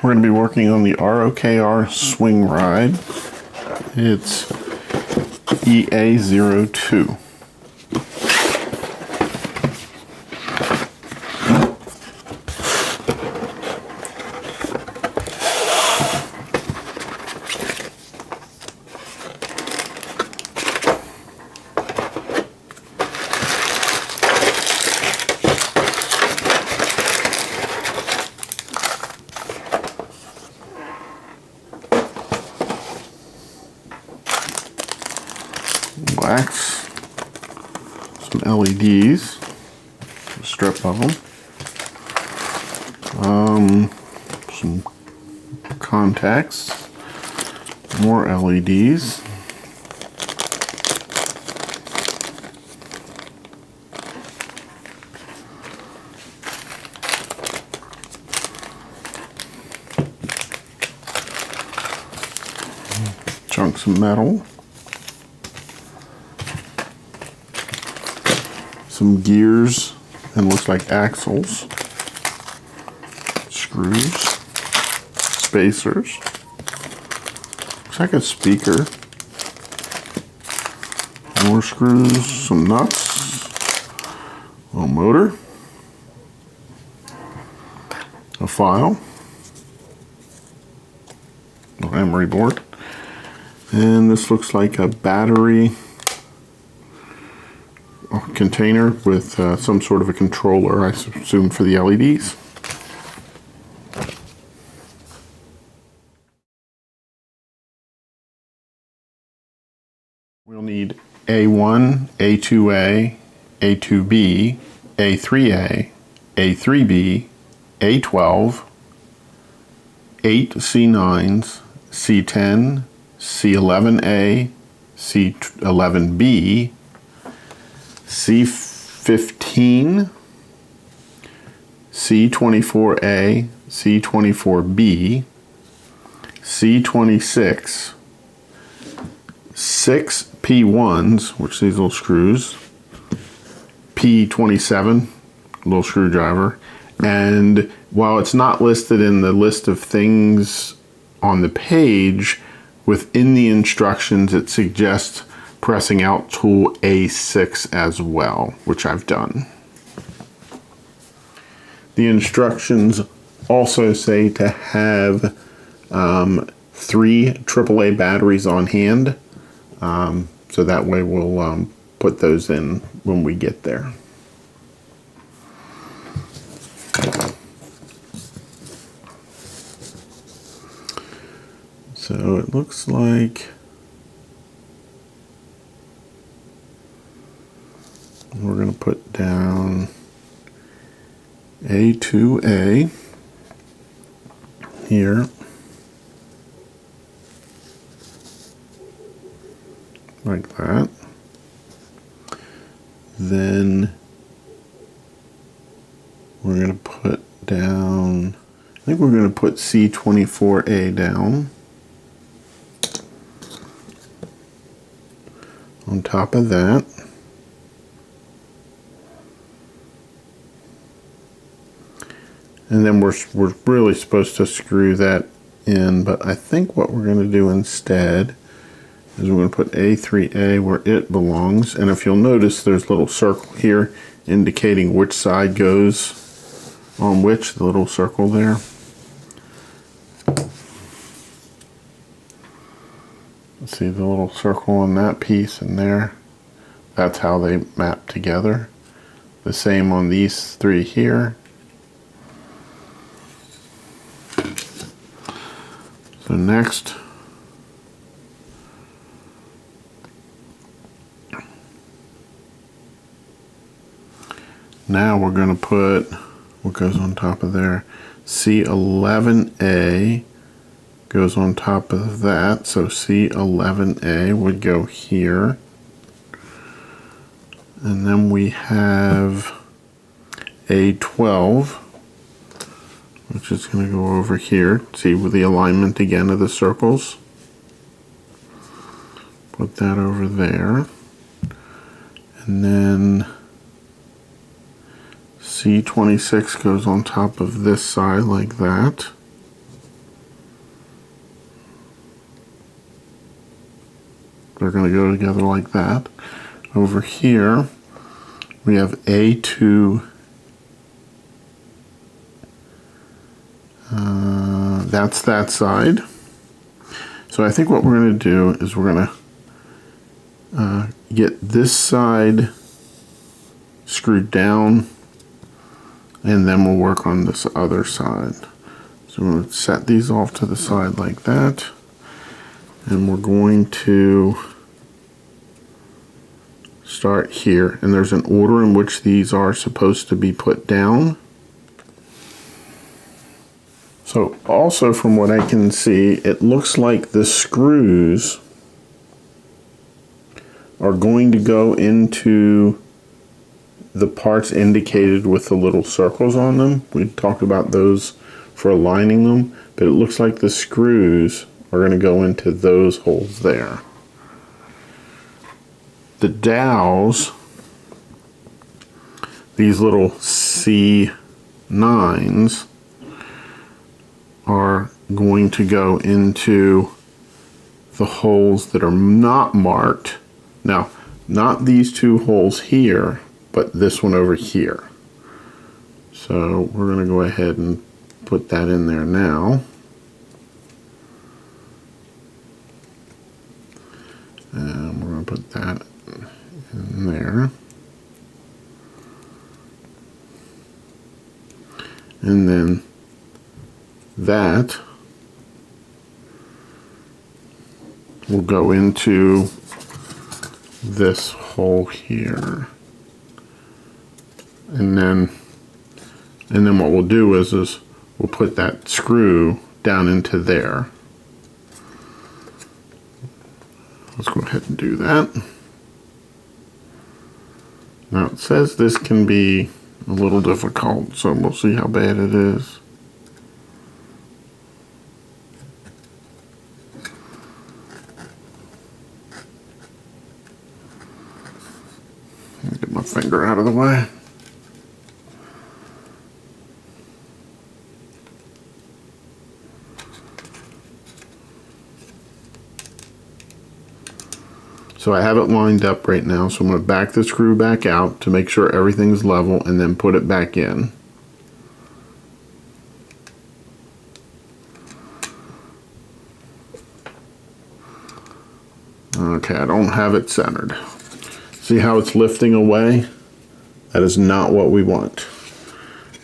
we're going to be working on the ROKR swing ride. It's EA02. Wax, some LEDs, a strip of them, some contacts, more LEDs, chunks of metal, some gears and looks like axles, screws, spacers, looks like a speaker, more screws, some nuts, a little motor, a file, an emery board, and this looks like a battery container with some sort of a controller, I assume, for the LEDs. We'll need A1, A2A, A2B, A3A, A3B, A12, 8 C9s, C10, C11A, C11B, C15, C24A, C24B, C26, 6 P1s, which are these little screws, P27, little screwdriver, and while it's not listed in the list of things on the page, within the instructions it suggests pressing out tool A6 as well, which I've done. The instructions also say to have 3 AAA batteries on hand, so that way we'll put those in when we get there. So it looks like we're going to put down A2A here, like that. Then we're going to put down, I think we're going to put C24A down on top of that. And then we're really supposed to screw that in, but I think what we're going to do instead is we're going to put A3A where it belongs. And if you'll notice, there's a little circle here indicating which side goes on which, the little circle there. See the little circle on that piece and there? That's how they map together. The same on these 3 here. So next, now we're going to put what goes on top of there. C11A goes on top of that, so C11A would go here. And then we have A12, which is going to go over here. See with the alignment again of the circles. Put that over there. And then C26 goes on top of this side like that. they're going to go together like that. Over here, we have A2. That's that side. So I think what we're going to do is we're going to get this side screwed down, and then we'll work on this other side. So we're going to set these off to the side like that, and we're going to start here, and there's an order in which these are supposed to be put down. So also from what I can see, it looks like the screws are going to go into the parts indicated with the little circles on them. We talked about those for aligning them, but it looks like the screws are going to go into those holes there. The dowels, these little C9s, are going to go into the holes that are not marked. Now, not these two holes here, but this one over here. So we're going to go ahead and put that in there now. And we're going to put that in there. And then that will go into this hole here. And then what we'll do is we'll put that screw down into there. Let's go ahead and do that. Now it says this can be a little difficult, so we'll see how bad it is. Get my finger out of the way. So I have it lined up right now, so I'm going to back the screw back out to make sure everything's level and then put it back in. Okay, I don't have it centered. See how it's lifting away? That is not what we want.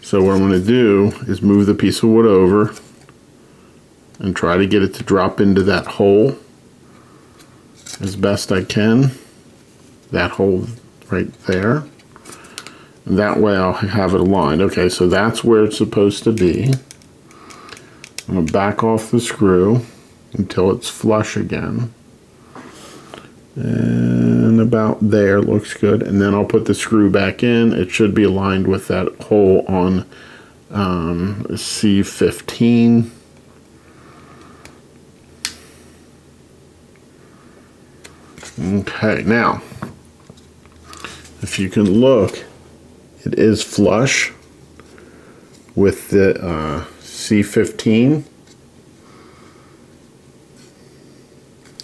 So what I'm going to do is move the piece of wood over and try to get it to drop into that hole as best I can. That hole right there. And that way I'll have it aligned. Okay, so that's where it's supposed to be. I'm going to back off the screw until it's flush again. And about there looks good, and then I'll put the screw back in. It should be aligned with that hole on C15. Okay, now if you can look, it is flush with the C15,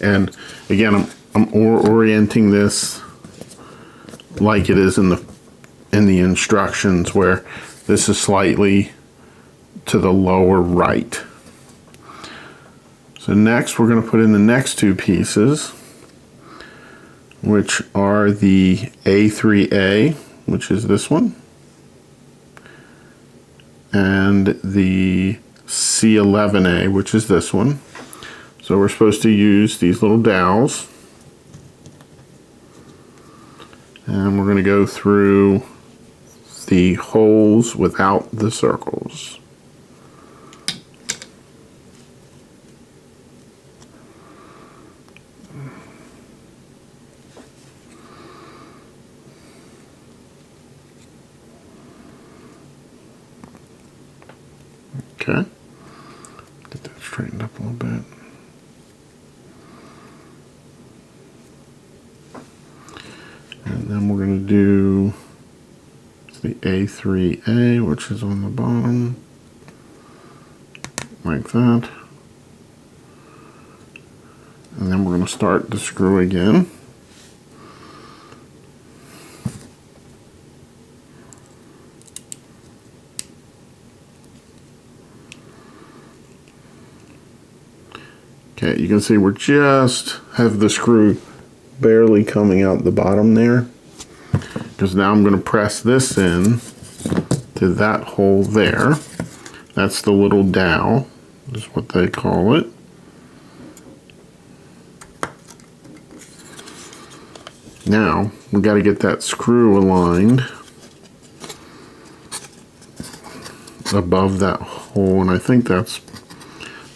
and again I'm orienting this like it is in the instructions, where this is slightly to the lower right. So next we're going to put in the next two pieces, which are the A3A, which is this one, and the C11A, which is this one. So we're supposed to use these little dowels, and we're going to go through the holes without the circles. Okay, get that straightened up a little bit. And then we're going to do the A3A, which is on the bottom, like that. And then we're going to start the screw again. Okay, you can see we're just have the screw barely coming out the bottom there. Because now I'm going to press this in to that hole there. That's the little dowel, is what they call it. Now, we got to get that screw aligned above that hole, and I think that's,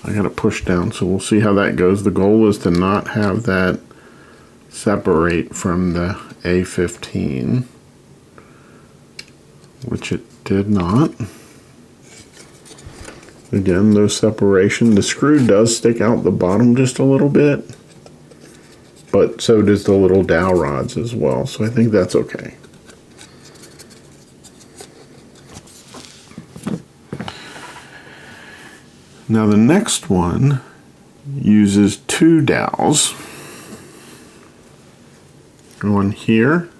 I got to push down, so we'll see how that goes. The goal is to not have that separate from the A15, which it did not. Again, no separation. The screw does stick out the bottom just a little bit, but so does the little dowel rods as well, so I think that's okay. Now the next one uses two dowels. One here,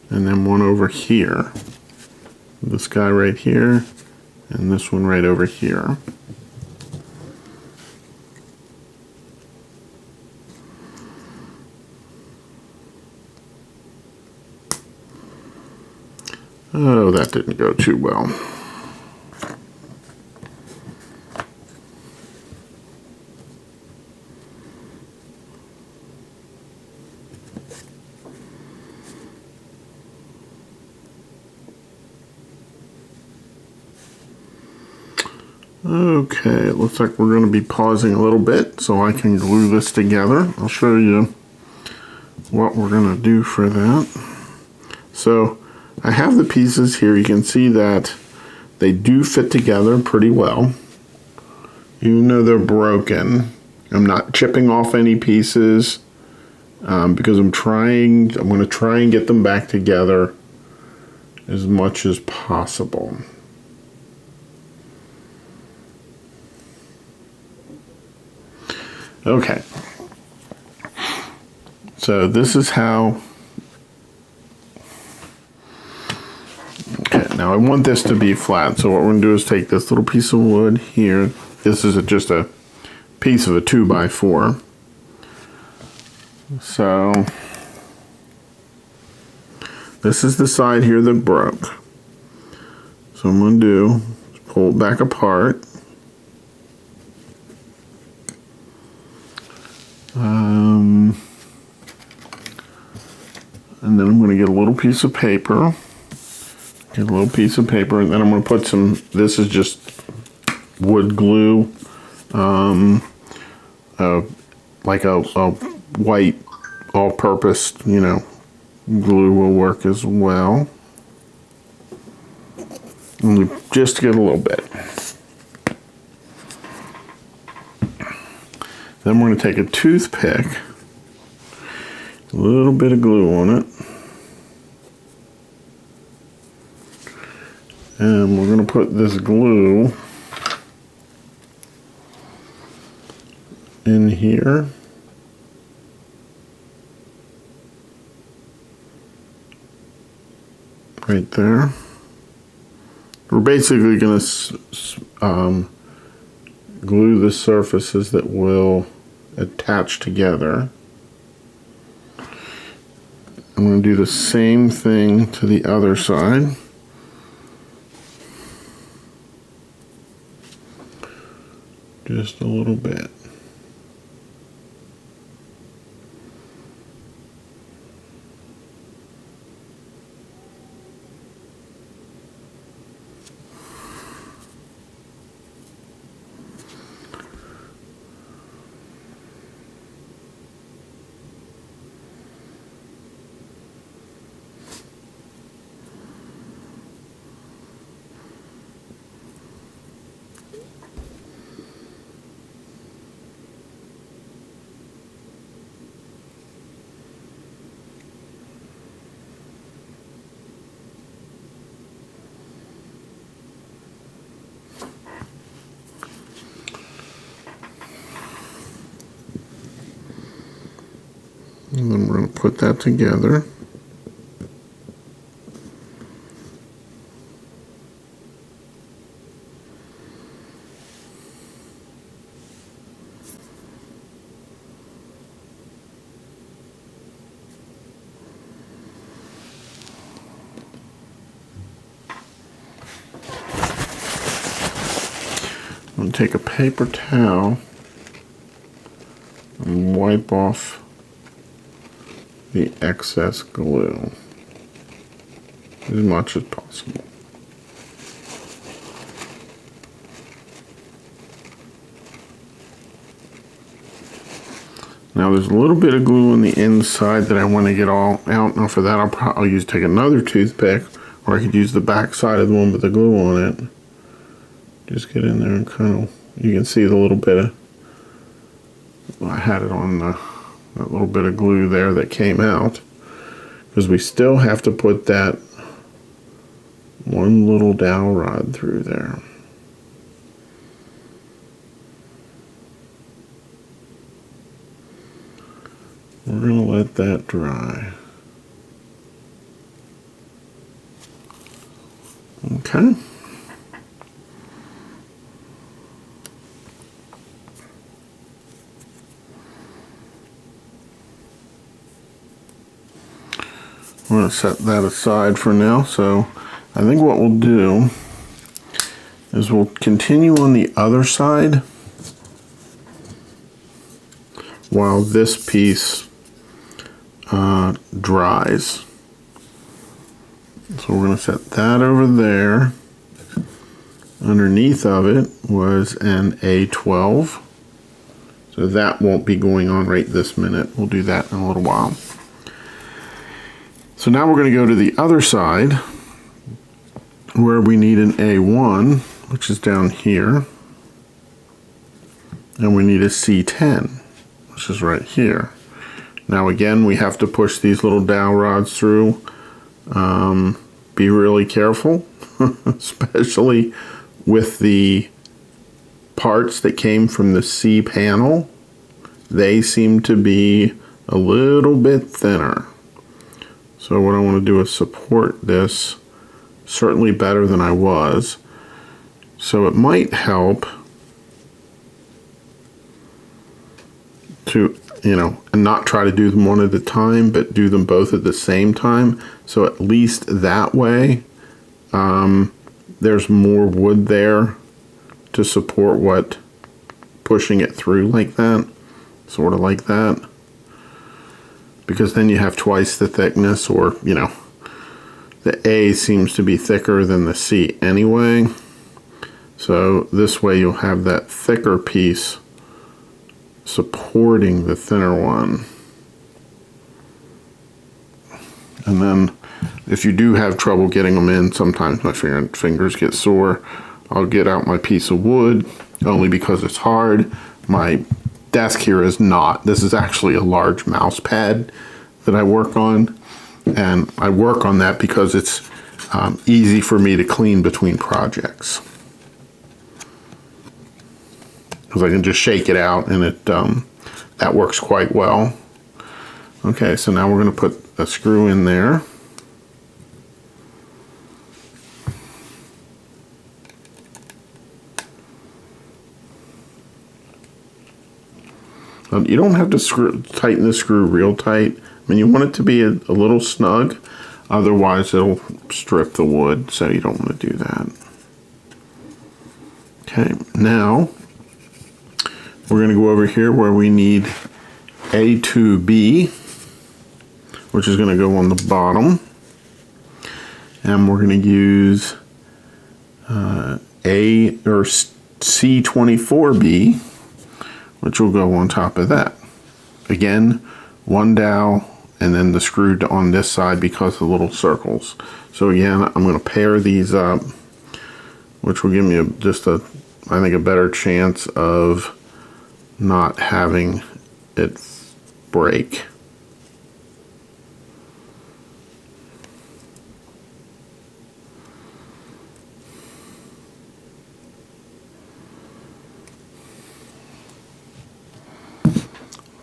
and then one over here. This guy right here, and this one right over here. Oh, that didn't go too well. Okay, it looks like we're going to be pausing a little bit so I can glue this together. I'll show you what we're going to do for that. So I have the pieces here. You can see that they do fit together pretty well, even though they're broken. I'm not chipping off any pieces because I'm going to try and get them back together as much as possible. Okay, so this is how, okay, now I want this to be flat, so what we're going to do is take this little piece of wood here. This is just a piece of a 2x4. So this is the side here that broke. So I'm going to do is pull it back apart. And then I'm going to get a little piece of paper. And then I'm going to put some, this is just wood glue. Like a white all-purpose, glue will work as well. And just get a little bit. Then we're going to take a toothpick, a little bit of glue on it, and we're going to put this glue in here. Right there. We're basically going to glue the surfaces that will attach together. I'm going to do the same thing to the other side. Just a little bit. put that together. I'm going to take a paper towel and wipe off the excess glue as much as possible. Now there's a little bit of glue on the inside that I want to get all out. Now for that I'll take another toothpick, or I could use the back side of the one with the glue on it. Just get in there and kind of, you can see the little bit of, I had it on that little bit of glue there that came out, because we still have to put that one little dowel rod through there. We're going to let that dry. Okay. We're going to set that aside for now. So I think what we'll do is we'll continue on the other side while this piece dries. So we're going to set that over there. Underneath of it was an A12. So that won't be going on right this minute. We'll do that in a little while. So now we're going to go to the other side where we need an A1, which is down here. And we need a C10, which is right here. Now again, we have to push these little dowel rods through. Be really careful, especially with the parts that came from the C panel. They seem to be a little bit thinner. So what I want to do is support this certainly better than I was. So it might help to, and not try to do them one at a time, but do them both at the same time. So at least that way, there's more wood there to support what pushing it through like that, sort of like that. Because then you have twice the thickness, or, the A seems to be thicker than the C anyway. So this way you'll have that thicker piece supporting the thinner one. And then if you do have trouble getting them in, sometimes my fingers get sore, I'll get out my piece of wood, only because it's hard. My desk here is not. This is actually a large mouse pad that I work on, and I work on that because it's easy for me to clean between projects, because I can just shake it out, and it that works quite well. Okay, so now we're going to put a screw in there. You don't have to tighten the screw real tight. I mean, you want it to be a little snug, otherwise it'll strip the wood, so you don't want to do that. Okay, now we're going to go over here where we need A2B, which is going to go on the bottom, and we're going to use C24B, which will go on top of that. Again, one dowel, and then the screw on this side because of the little circles. So again, I'm going to pair these up, which will give me I think a better chance of not having it break.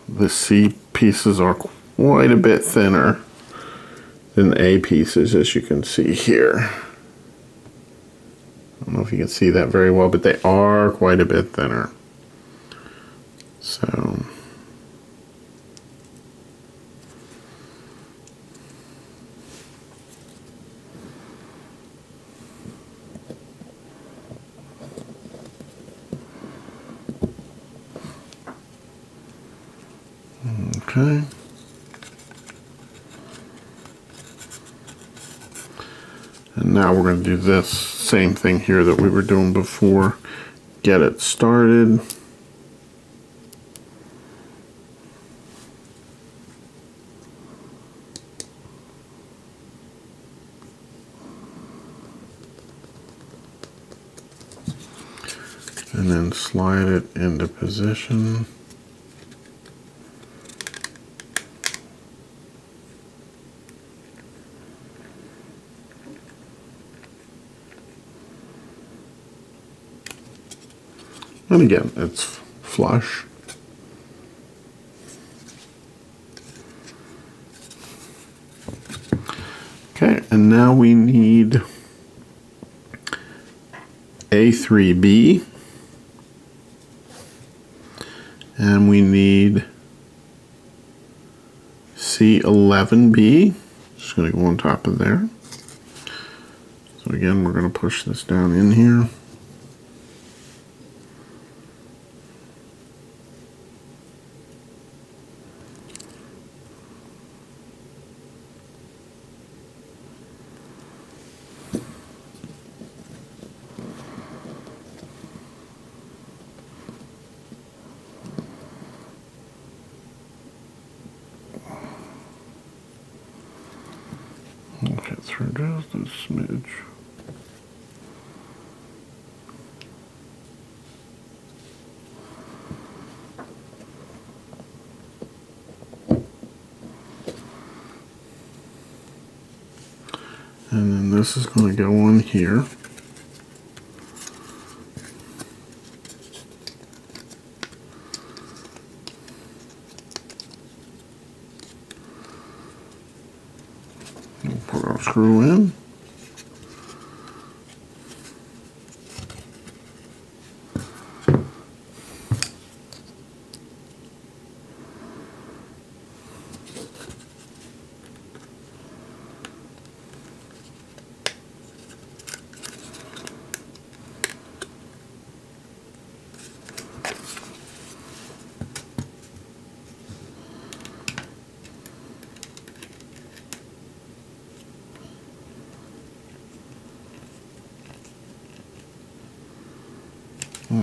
The C pieces are quite a bit thinner than the A pieces, as you can see here. I don't know if you can see that very well, but they are quite a bit thinner. So okay. And now we're going to do this same thing here that we were doing before. Get it started. And then slide it into position. And again, it's flush. Okay, and now we need A3B. And we need C11B. Just going to go on top of there. So again, we're going to push this down in here. Okay, through just a smidge. And then this is going to go on here. We'll put our screw in.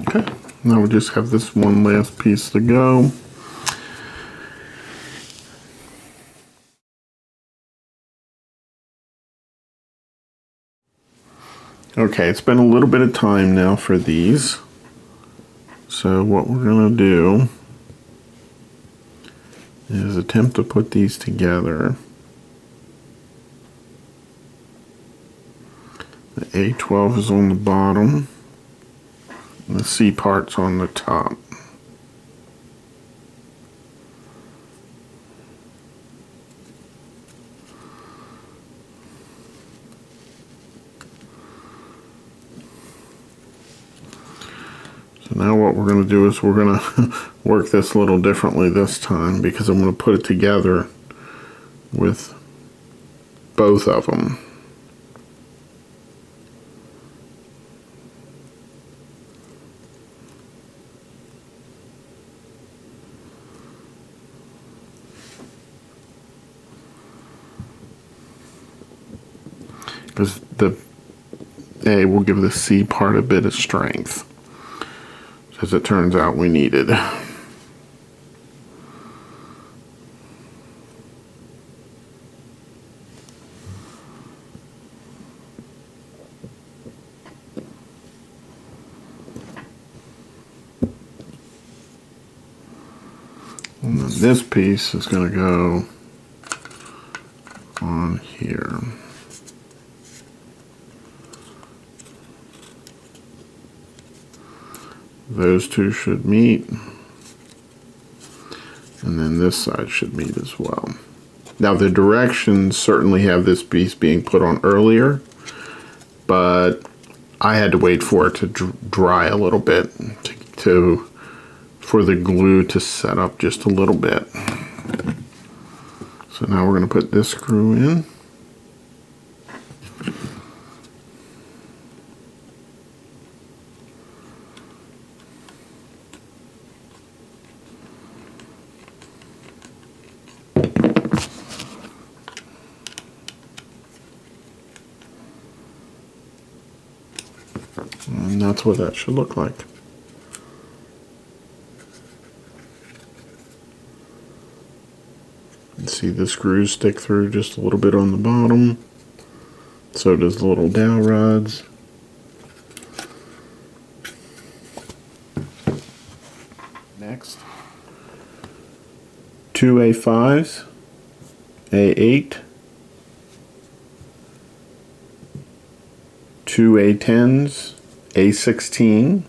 Okay, now we just have this one last piece to go. Okay, it's been a little bit of time now for these. So what we're going to do is attempt to put these together. The A12 is on the bottom. The C part's on the top. So now what we're going to do is we're going to work this a little differently this time, because I'm going to put it together with both of them. Because the A will give the C part a bit of strength, as it turns out we needed. And then this piece is going to go on here. Those two should meet. And And then this side should meet as well. Now the directions certainly have this piece being put on earlier, but I had to wait for it to dry a little bit for the glue to set up just a little bit. So now we're going to put this screw in. And that's what that should look like. See the screws stick through just a little bit on the bottom. So does the little dowel rods. Next, 2 A5s, A8, 2 A10s, A16,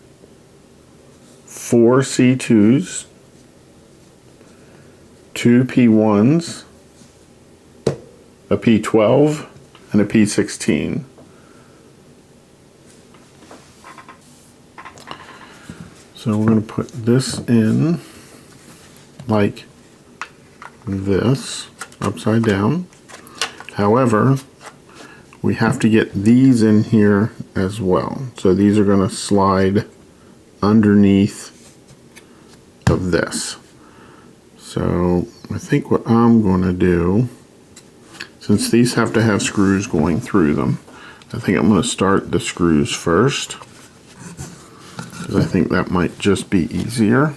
4 C2s, 2 P1s, a P12, and a P16. So we're going to put this in like this, upside down. However, we have to get these in here as well. So these are going to slide underneath of this. So I think what I'm going to do, since these have to have screws going through them, I think I'm going to start the screws first, because I think that might just be easier.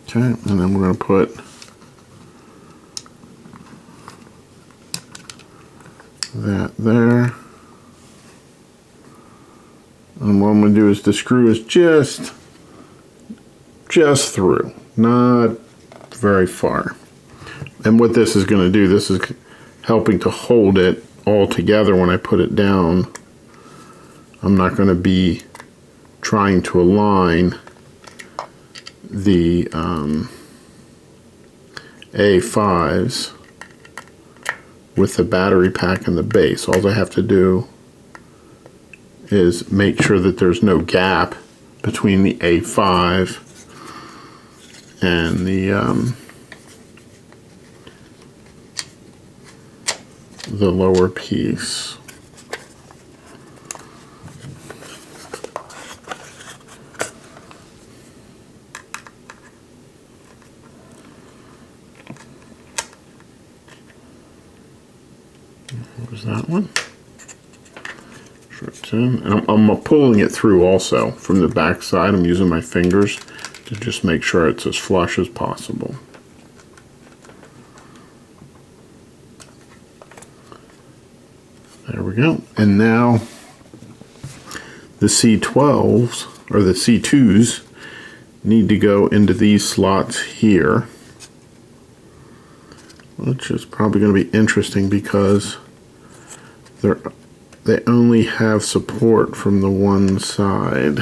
Okay, and then we're going to put that there. And what I'm going to do is the screw is just through, not very far. And what this is going to do, this is helping to hold it all together when I put it down. I'm not going to be trying to align the A5s with the battery pack and the base. All I have to do is make sure that there's no gap between the A5 and the lower piece. There's that one. And I'm pulling it through also from the back side. I'm using my fingers to just make sure it's as flush as possible. There we go. And now the C12s, or the C2s, need to go into these slots here, which is probably going to be interesting because they only have support from the one side.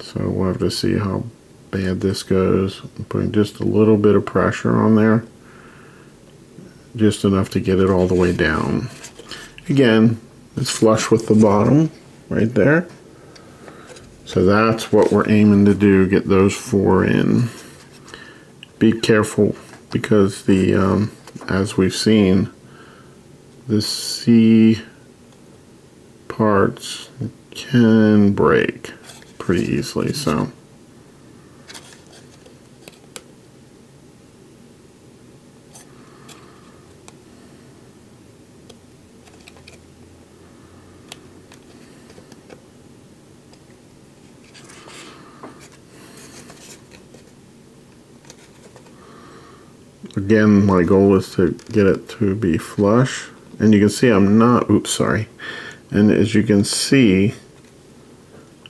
So we'll have to see how bad this goes. I'm putting just a little bit of pressure on there, just enough to get it all the way down. Again, it's flush with the bottom right there. So that's what we're aiming to do, get those 4 in. Be careful because the as we've seen, the C parts can break pretty easily, so again, my goal is to get it to be flush. And you can see I'm not, oops, sorry. And as you can see,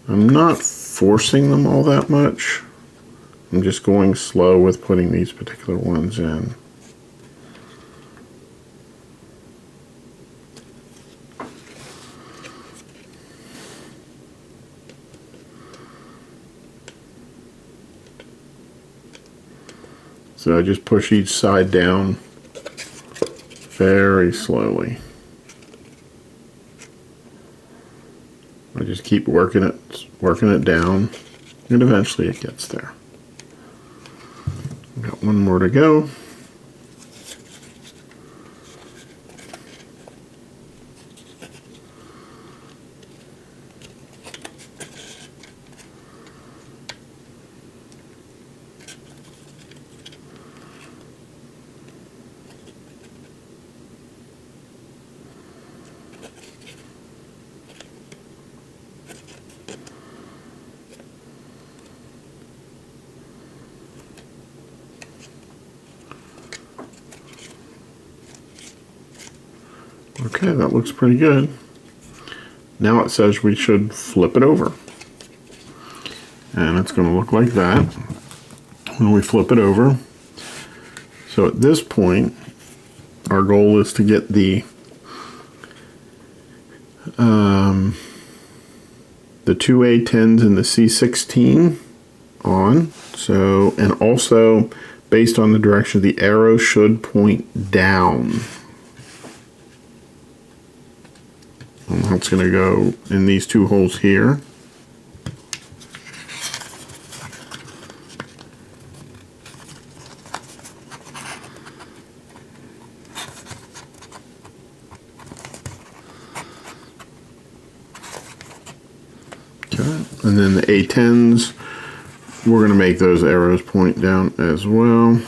I'm not forcing them all that much. I'm just going slow with putting these particular ones in. So I just push each side down very slowly. I just keep working it down, and eventually it gets there. Got one more to go. Okay, that looks pretty good. Now it says we should flip it over. And it's going to look like that when we flip it over. So at this point, our goal is to get the 2 A10s and the C16 on. So, and also based on the direction, the arrow should point down. And that's going to go in these two holes here. Okay, and then the A10s, we're going to make those arrows point down as well.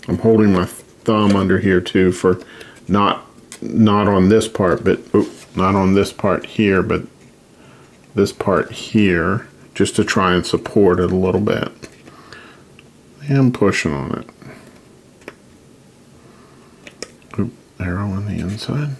I'm holding my thumb under here too for not on this part, but not on this part here, but this part here, just to try and support it a little bit. And pushing on it. Oop, arrow on the inside.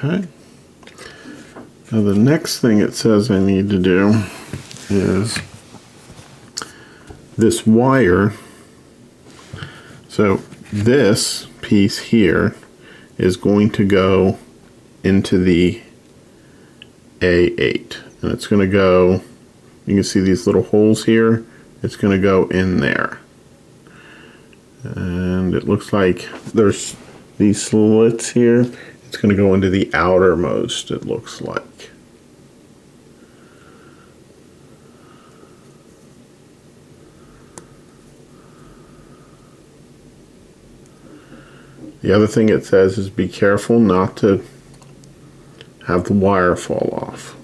Okay. Now the next thing it says I need to do is this wire. So this piece here is going to go into the A8. And it's going to go, you can see these little holes here. It's going to go in there. And it looks like there's these slits here. It's going to go into the outermost, it looks like. The other thing it says is be careful not to have the wire fall off.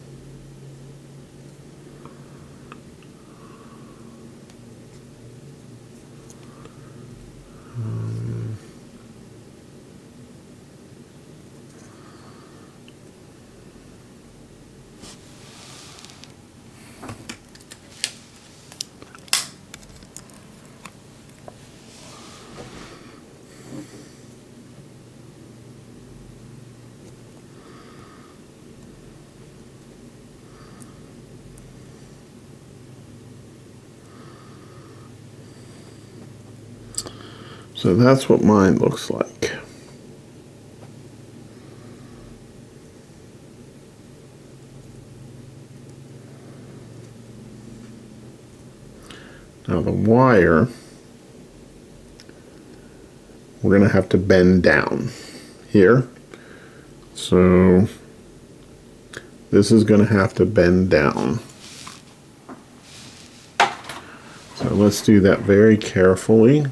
So that's what mine looks like. Now the wire, we're going to have to bend down here. So this is going to have to bend down. So let's do that very carefully.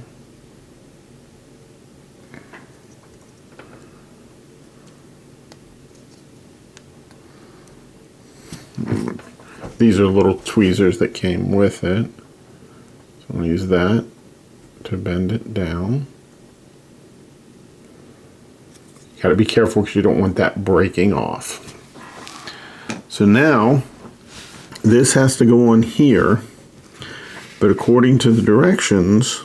These are little tweezers that came with it. So I'm going to use that to bend it down. You got to be careful because you don't want that breaking off. So now this has to go on here, but according to the directions,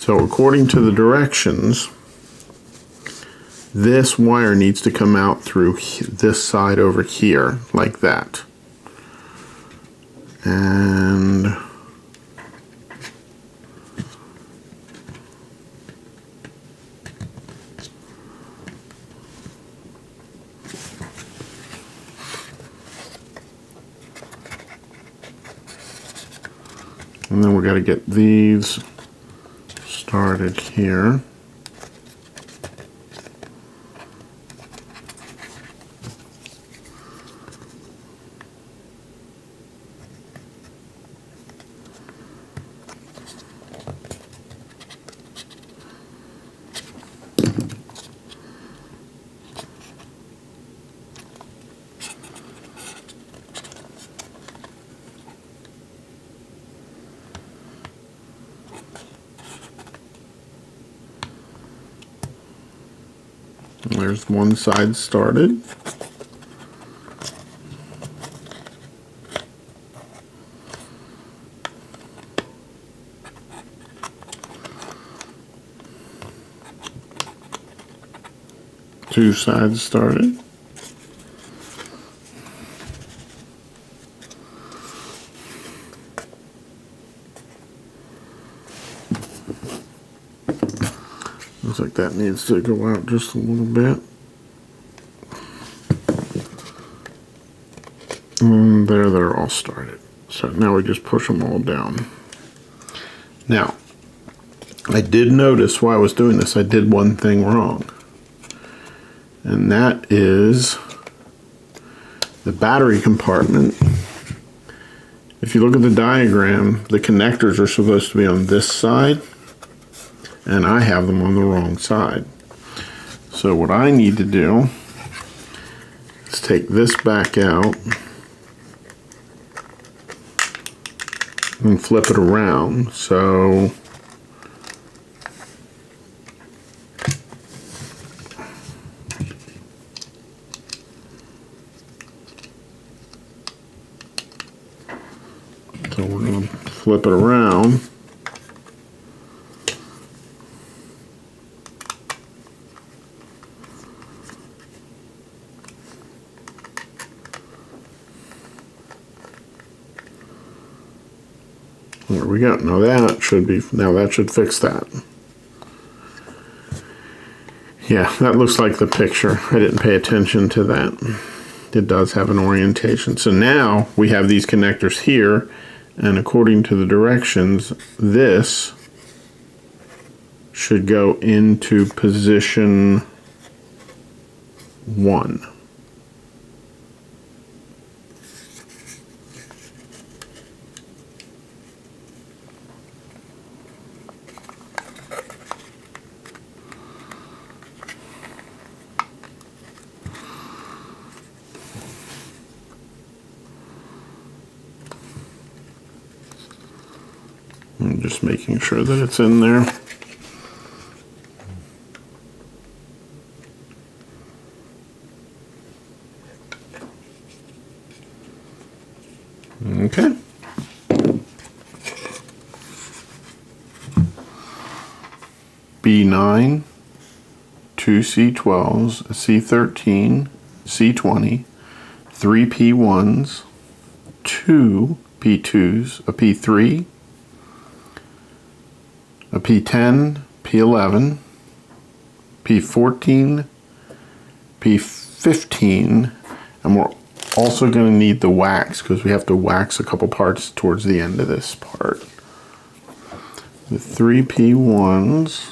So according to the directions, this wire needs to come out through this side over here, like that. And then we got to get these started here. There's one side started. Two sides started. Looks like that needs to go out just a little bit. And there they're all started. So now we just push them all down. Now, I did notice while I was doing this, I did one thing wrong. And that is the battery compartment. If you look at the diagram, the connectors are supposed to be on this side, and I have them on the wrong side. So what I need to do is take this back out and flip it around. So we're going to flip it around. There we go. Now that should fix that. Yeah, that looks like the picture. I didn't pay attention to that. It does have an orientation. So now we have these connectors here, and according to the directions, this should go into position 1. I'm just making sure that it's in there. Okay. B9, 2 C12s, a C13, C20, 3 P1s, 2 P2s, a P3, a P10, P11, P14, P15, and we're also going to need the wax because we have to wax a couple parts towards the end of this part. The 3 P1s,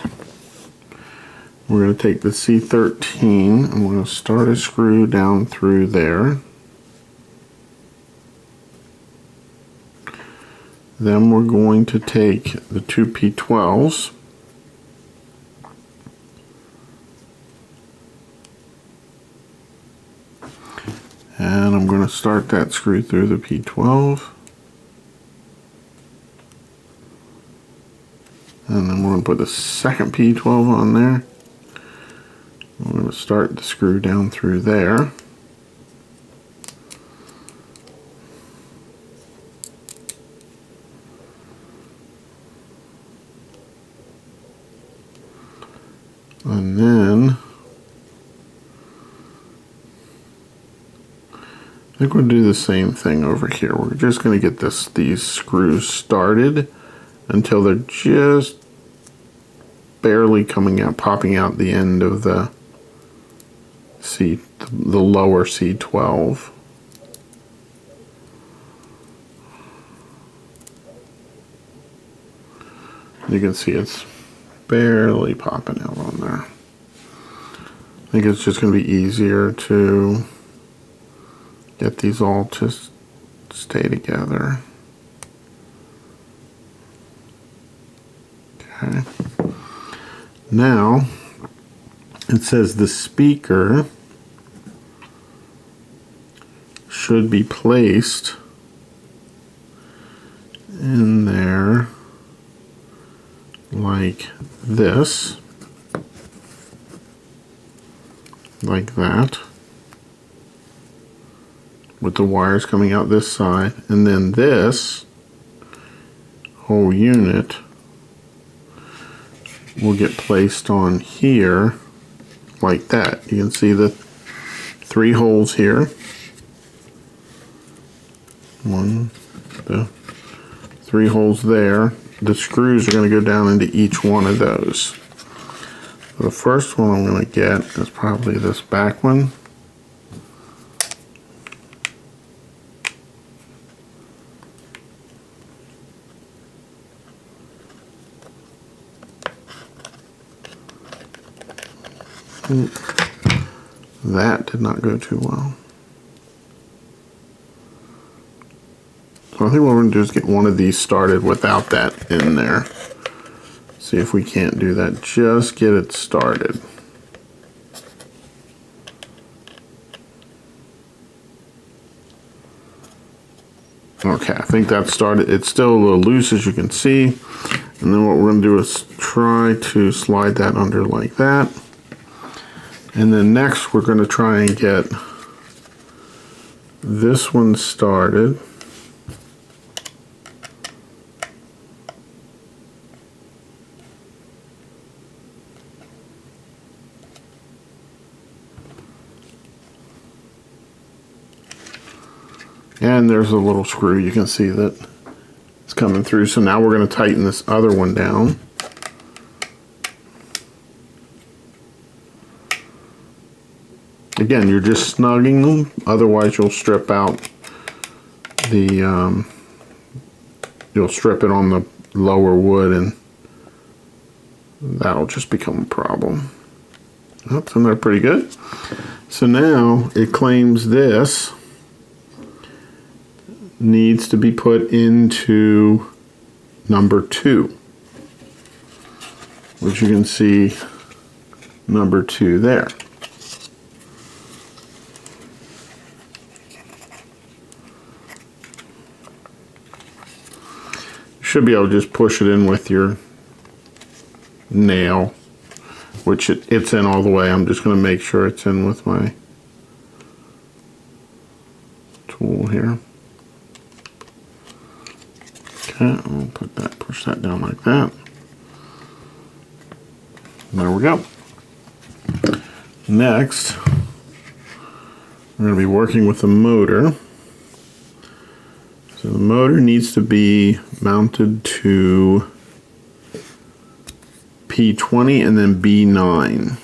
we're going to take the C13 and we're going to start a screw down through there. Then we're going to take the 2 P12s and I'm going to start that screw through the P12, and then we're going to put the second P12 on there. We're going to start the screw down through there. And then I think we'll do the same thing over here. We're just going to get these screws started until they're just barely coming out, popping out the end of the lower C12. You can see it's barely popping out on there. I think it's just going to be easier to get these all to stay together. Okay. Now, it says the speaker should be placed in there like this, like that, with the wires coming out this side, and then this whole unit will get placed on here like that. You can see the 3 holes here. 1, 2, 3 holes there. The screws are going to go down into each one of those. So the first one I'm going to get is probably this back one. That did not go too well. So I think what we're going to do is get one of these started without that in there. See if we can't do that. Just get it started. Okay, I think that started. It's still a little loose, as you can see. And then what we're going to do is try to slide that under like that. And then next we're going to try and get this one started. And there's a little screw. You can see that it's coming through. So now we're going to tighten this other one down. Again, you're just snugging them. Otherwise, you'll strip out the, you'll strip it on the lower wood, and that'll just become a problem. Oops, and they're pretty good. So now it claims this needs to be put into number 2, which you can see number 2 there. You should be able to just push it in with your nail, which it's in all the way. I'm just going to make sure it's in with my tool here. Okay, I'll push that down like that. There we go. Next, we're going to be working with the motor. So the motor needs to be mounted to P20 and then B9.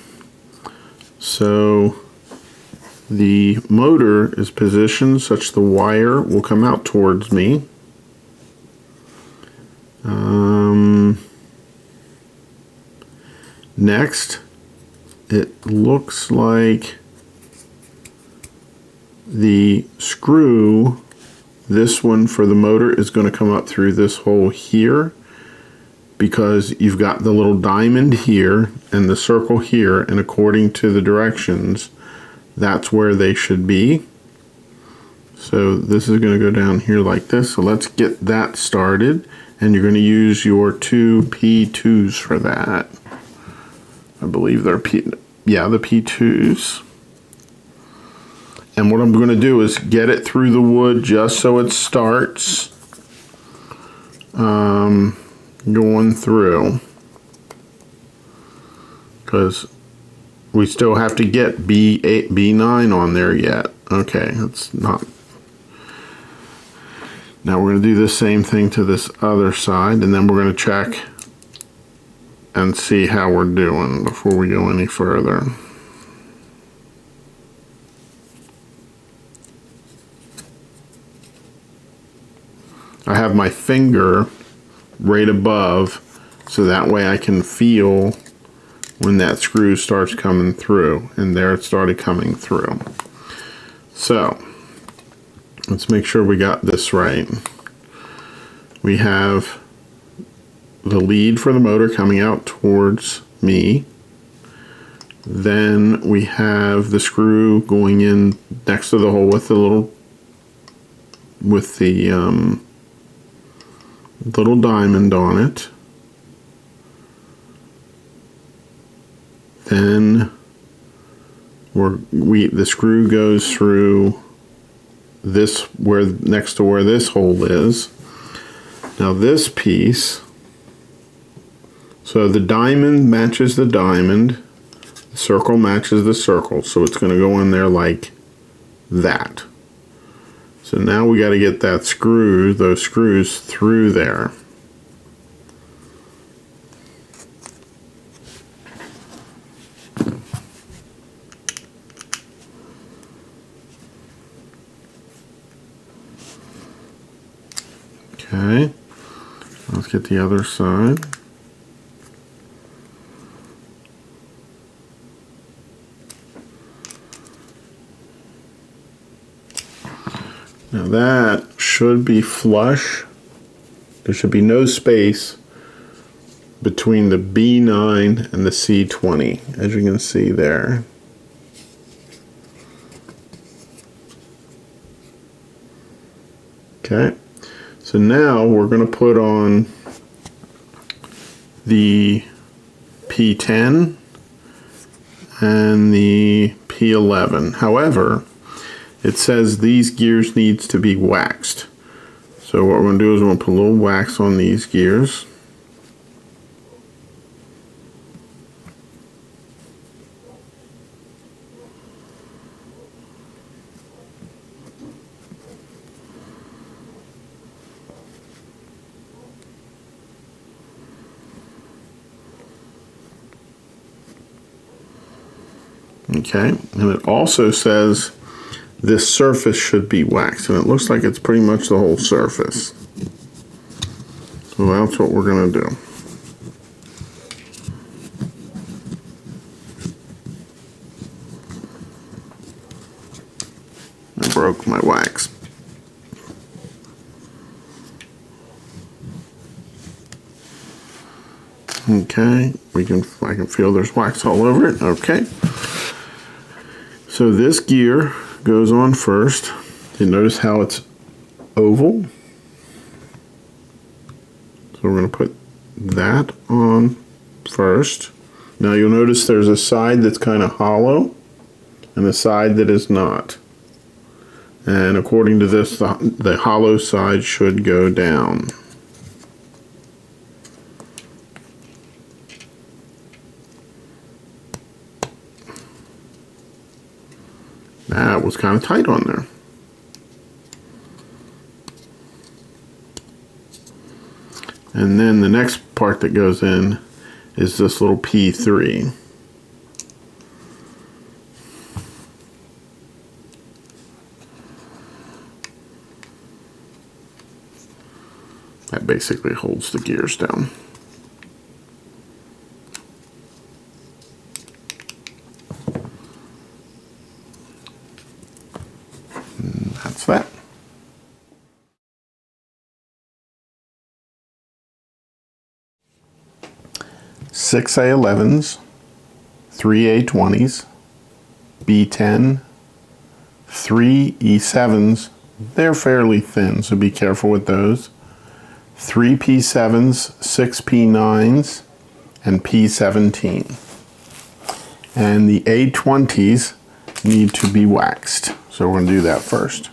So the motor is positioned such the wire will come out towards me. Next, it looks like the screw, this one for the motor, is going to come up through this hole here, because you've got the little diamond here and the circle here, and according to the directions, that's where they should be. So this is going to go down here like this. So let's get that started, and you're going to use your 2 P2s for that. I believe they're the P2s. And what I'm going to do is get it through the wood just so it starts going through, because we still have to get B8, B9 on there yet. Okay, that's not. Now we're going to do the same thing to this other side, and then we're going to check and see how we're doing before we go any further. I have my finger right above, so that way I can feel when that screw starts coming through, and there it started coming through. So let's make sure we got this right. We have the lead for the motor coming out towards me. Then we have the screw going in next to the hole with the little diamond on it. Then the screw goes through this, next to where this hole is. Now this piece, so the diamond matches the diamond, the circle matches the circle, so it's going to go in there like that. So now we got to get those screws through there. Okay, let's get the other side. Now that should be flush. There should be no space between the B9 and the C20, as you can see there. Okay, so now we're going to put on the P10 and the P11. However, it says these gears needs to be waxed. So what we're going to do is we're going to put a little wax on these gears. Okay, and it also says this surface should be waxed, and it looks like it's pretty much the whole surface. So that's what we're going to do. I broke my wax. Okay, I can feel there's wax all over it. Okay. So this gear goes on first. You notice how it's oval? So we're going to put that on first. Now you'll notice there's a side that's kind of hollow and a side that is not. And according to this, the hollow side should go down. That was kind of tight on there. And then the next part that goes in is this little P3. That basically holds the gears down. And that's that. Six A11s, 3 A20s, B10, 3 E7s. They're fairly thin, so be careful with those. 3 P7s, 6 P9s, and P17. And the A20s need to be waxed, so we're going to do that first.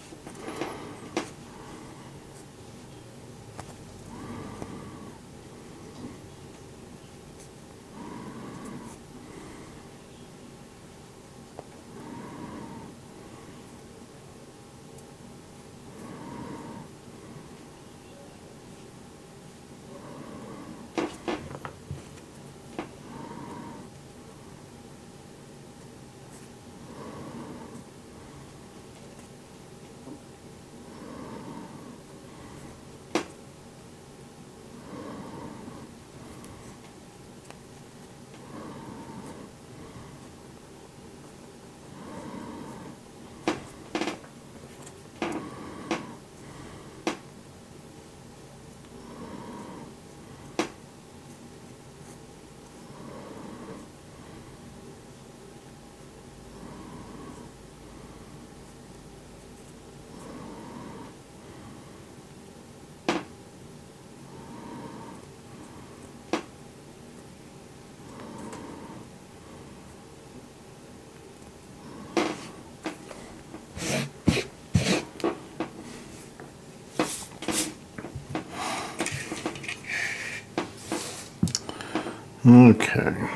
Okay.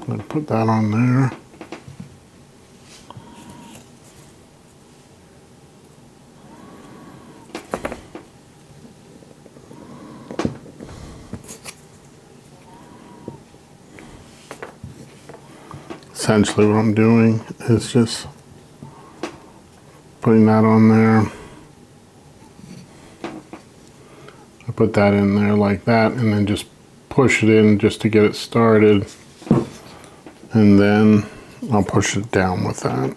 I'll put that on there. Essentially what I'm doing is just putting that on there. I put that in there like that and then just push it in just to get it started. And then I'll push it down with that.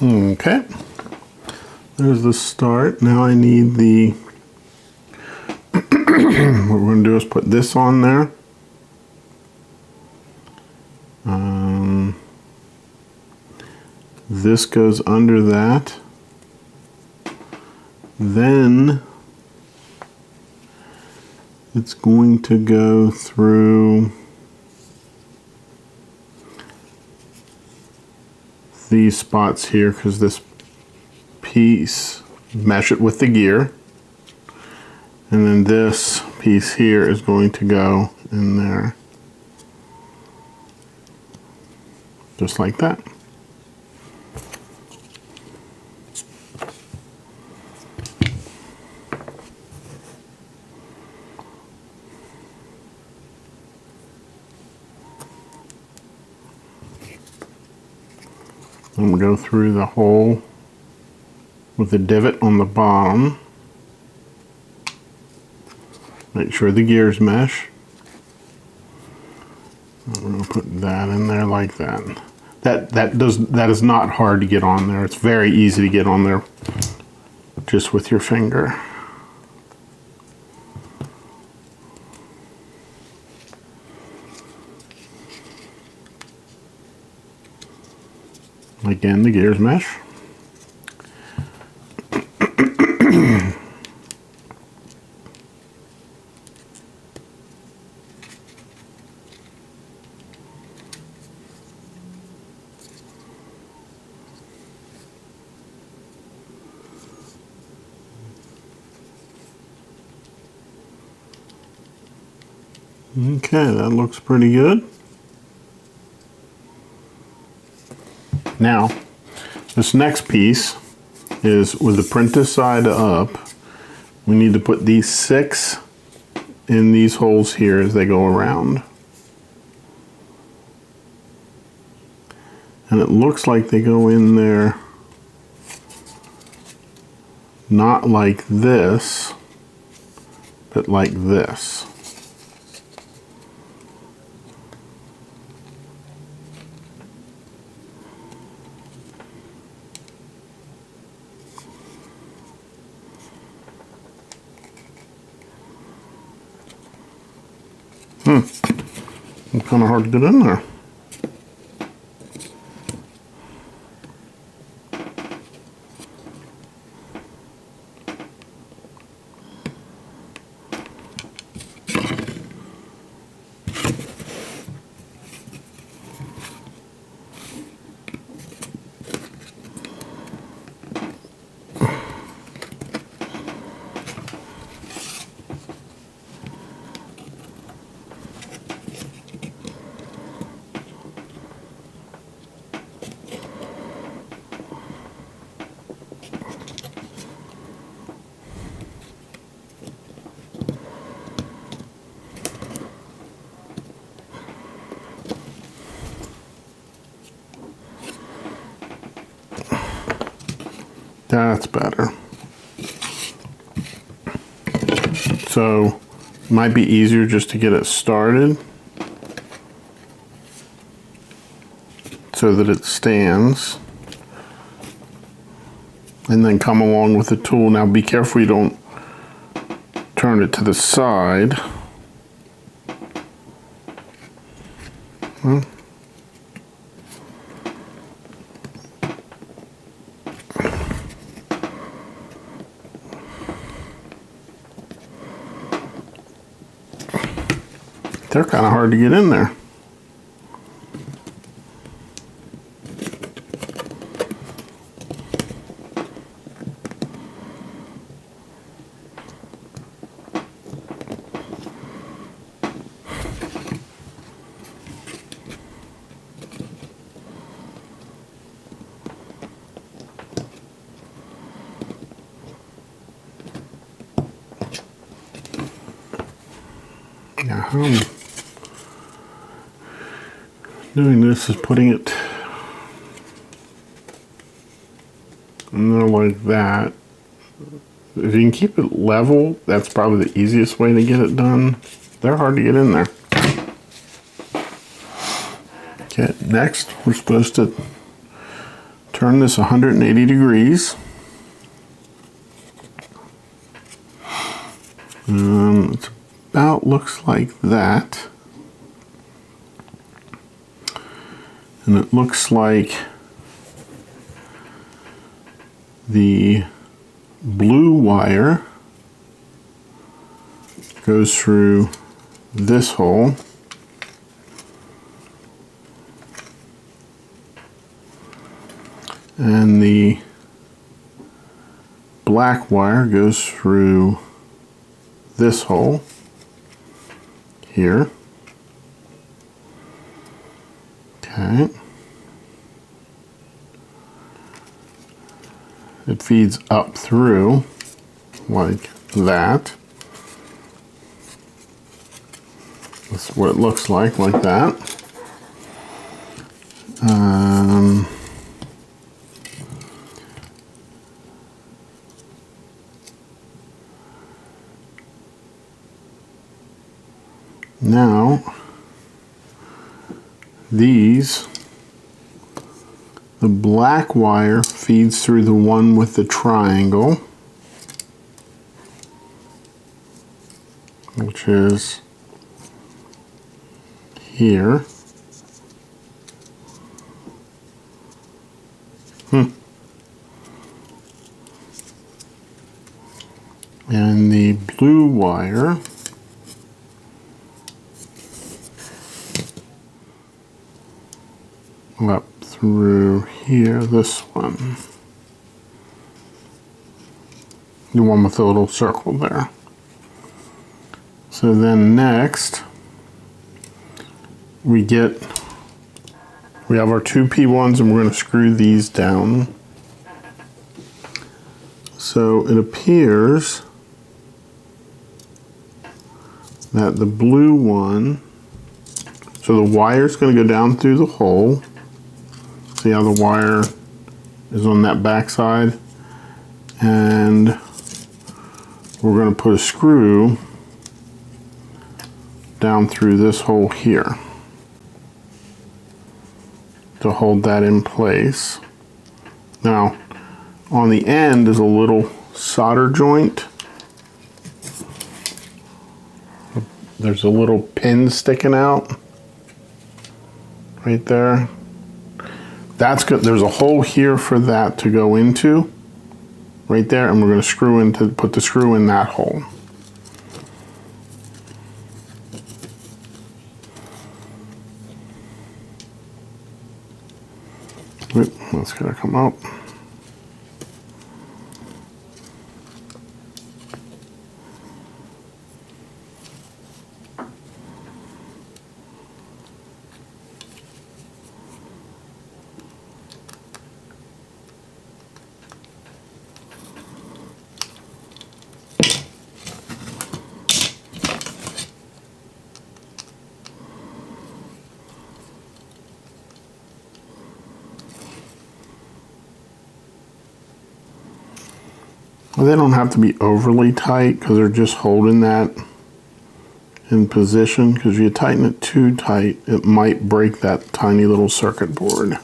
Okay, there's the start. Now I need the, what we're going to do is put this on there. This goes under that. Then it's going to go through these spots here because this piece, mesh it with the gear, and then this piece here is going to go in there just like that. And we'll go through the hole with the divot on the bottom. Make sure the gears mesh. And we're going to put that in there like that. That is not hard to get on there. It's very easy to get on there just with your finger. Again, the gears mesh. Okay, that looks pretty good. Now, this next piece is with the printed side up. We need to put these 6 in these holes here as they go around. And it looks like they go in there not like this, but like this. It's kind of hard to get in there. That's better. So, it might be easier just to get it started so that it stands. And then come along with the tool. Now be careful you don't turn it to the side. they're kind of hard to get in there. Now how I'm doing this is putting it in there like that. If you can keep it level, that's probably the easiest way to get it done. They're hard to get in there. Okay, next we're supposed to turn this 180 degrees. It about looks like that. And it looks like the blue wire goes through this hole. And the black wire goes through this hole here. Okay. It feeds up through like that. That's what it looks like that. Now, the black wire feeds through the one with the triangle, which is here. And the blue wire up through here, this one. The one with the little circle there. So then next, we have our two P1s and we're going to screw these down. So it appears that the blue one, so the wire's going to go down through the hole. See how the wire is on that back side? And we're going to put a screw down through this hole here to hold that in place. Now, on the end is a little solder joint. There's a little pin sticking out right there. That's good. There's a hole here for that to go into right there, and we're going to put the screw in that hole. Wait, that's going to come out. Well, they don't have to be overly tight because they're just holding that in position, because if you tighten it too tight, it might break that tiny little circuit board.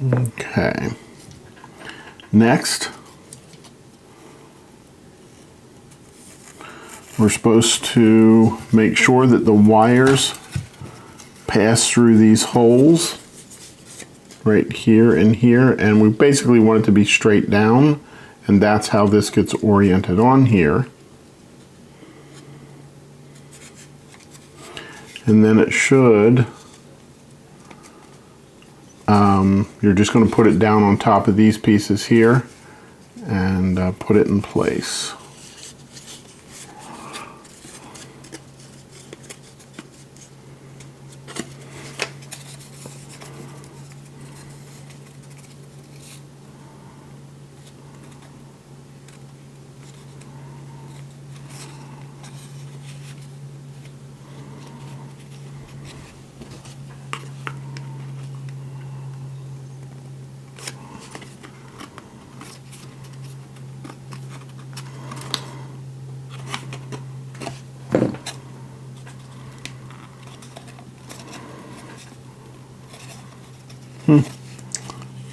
Okay. Next, we're supposed to make sure that the wires pass through these holes right here and here, and we basically want it to be straight down, and that's how this gets oriented on here. And then it should, you're just going to put it down on top of these pieces here and put it in place.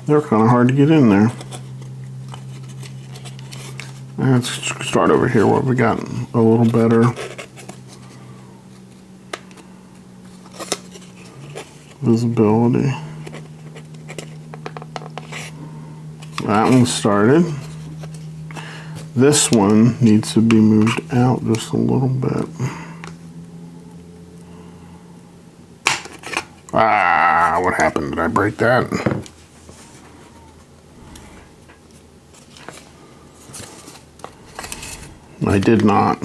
They're kind of hard to get in there. Let's start over here where we got a little better visibility. That one started. This one needs to be moved out just a little bit. Ah, what happened? Did I break that? I did not.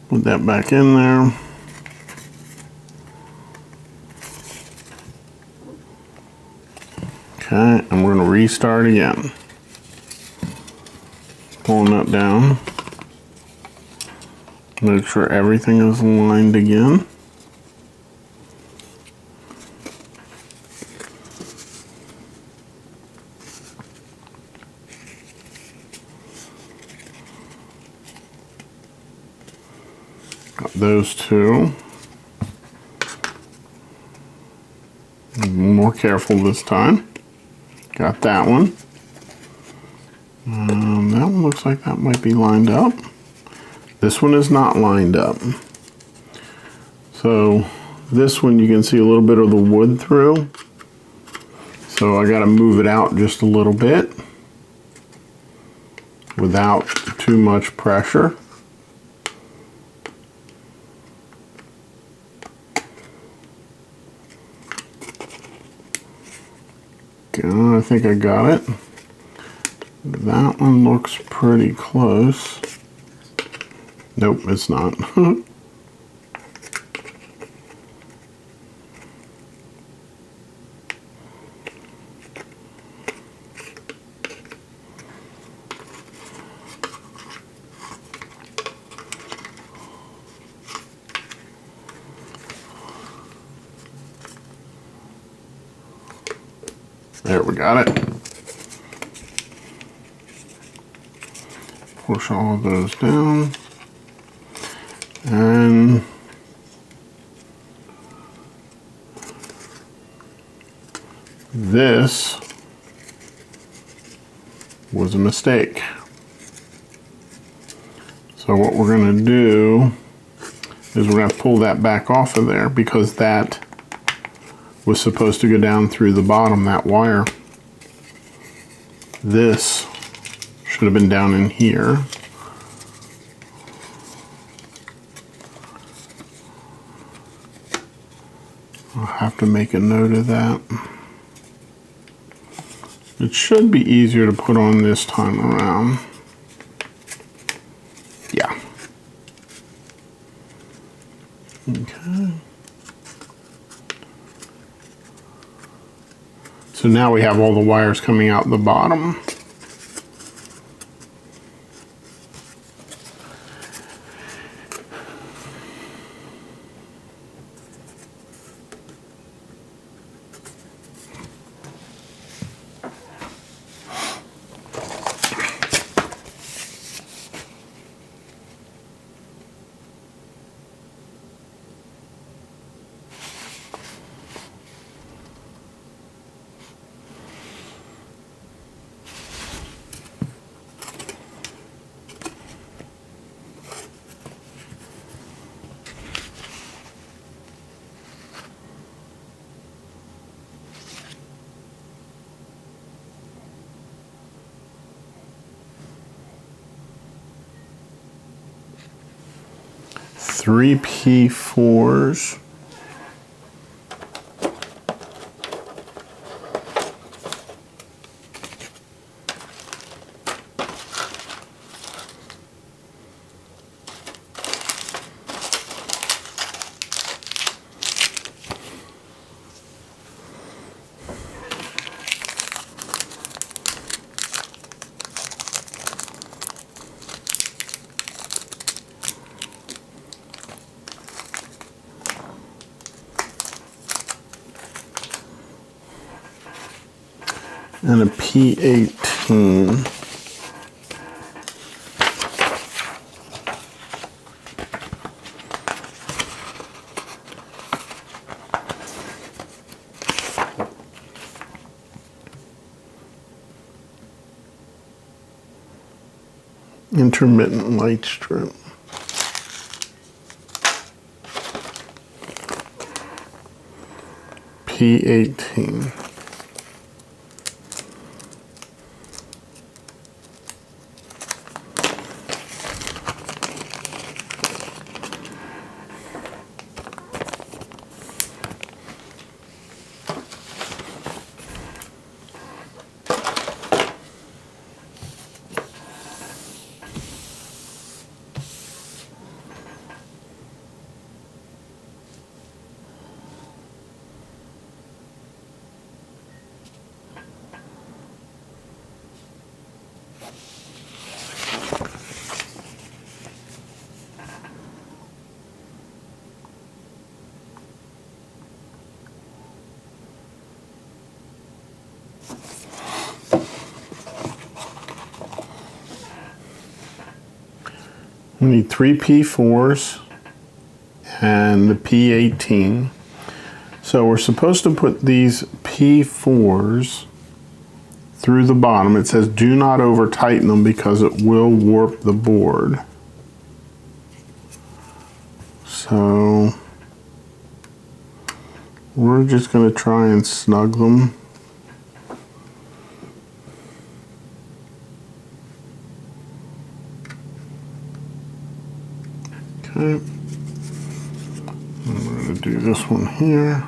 Put that back in there. Okay, and we're going to restart again. Pulling that down. Make sure everything is aligned again. Got those two. More careful this time. Got that one. That one looks like that might be lined up. This one is not lined up. So this one you can see a little bit of the wood through. So I got to move it out just a little bit without too much pressure. I think I got it. That one looks pretty close. Nope, it's not. There, we got it. Push all of those down. And this was a mistake. So what we're going to do is we're going to pull that back off of there because that was supposed to go down through the bottom, that wire. This should have been down in here. I'll have to make a note of that. It should be easier to put on this time around. Yeah. Okay. So now we have all the wires coming out the bottom. 3 P4s. And a P18. Intermittent light strip. P18. We need 3 P4s and the P18. So we're supposed to put these P4s through the bottom. It says do not over tighten them because it will warp the board. So we're just going to try and snug them. Okay. I'm going to do this one here.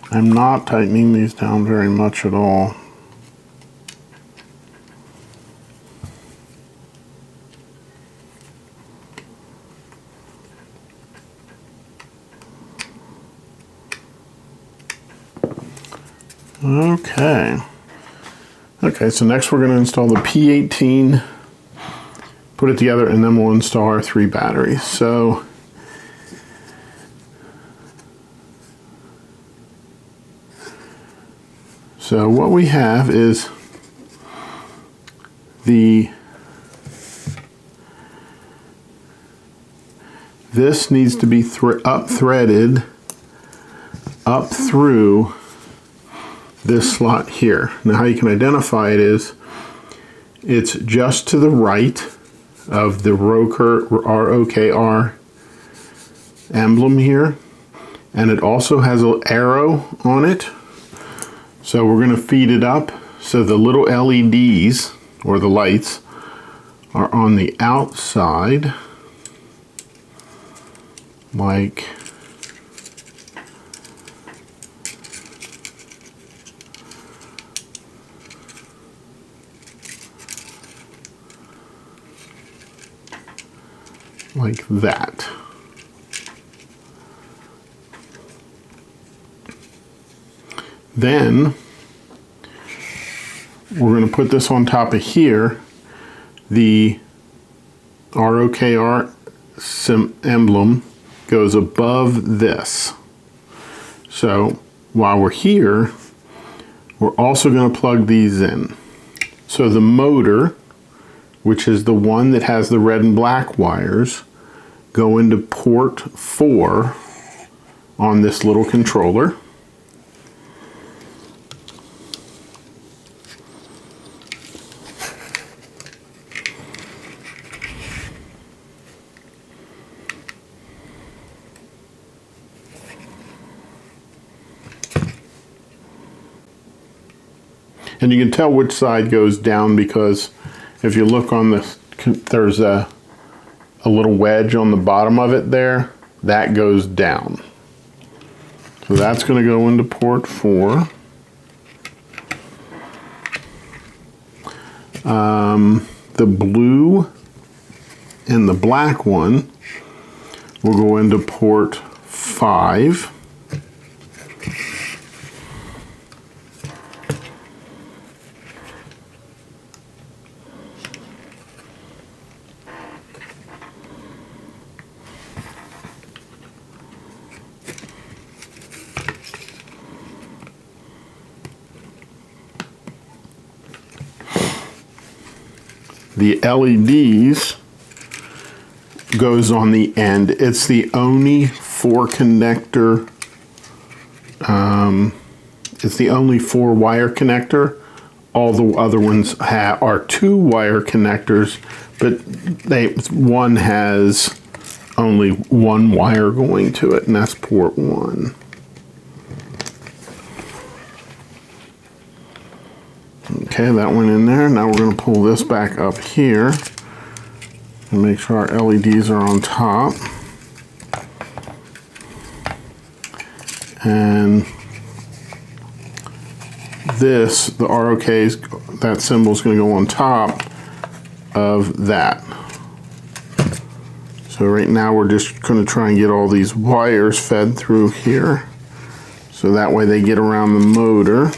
I'm not tightening these down very much at all. Okay, so next we're going to install the P18, put it together, and then we'll install our 3 batteries. So what we have is this needs to be up threaded up through this slot here. Now how you can identify it is it's just to the right of the ROKR emblem here, and it also has an arrow on it. So we're going to feed it up so the little LEDs or the lights are on the outside, like that. Then we're going to put this on top of here. The ROKR emblem goes above this. So while we're here, we're also going to plug these in. So the motor, which is the one that has the red and black wires, go into port 4 on this little controller. And you can tell which side goes down because if you look on the, there's a little wedge on the bottom of it there, that goes down. So that's going to go into port 4. The blue and the black one will go into port 5. The LEDs goes on the end. It's the only 4 connector, it's the only 4 wire connector. All the other ones are 2 wire connectors, but one has only 1 wire going to it, and that's port 1. Okay, that went in there. Now we're going to pull this back up here and make sure our LEDs are on top. And this, the ROK's, that symbol is going to go on top of that. So right now we're just going to try and get all these wires fed through here. So that way they get around the motor.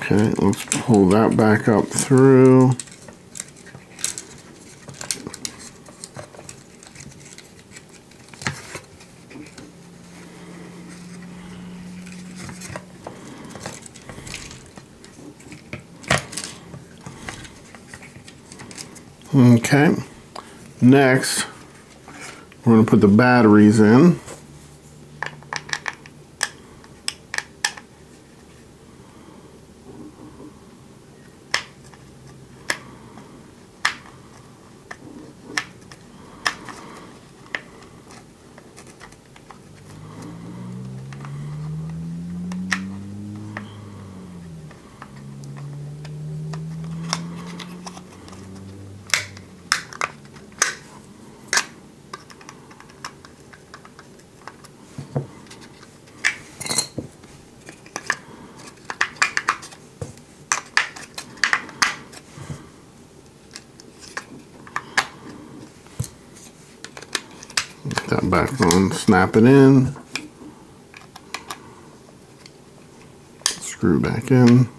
Okay, let's pull that back up through. Okay, next we're going to put the batteries in. Get that back on, snap it in, screw back in.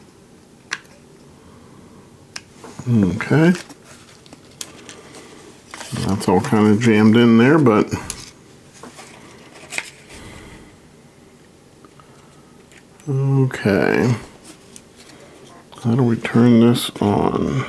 Okay, that's all kind of jammed in there, but okay, how do we turn this on?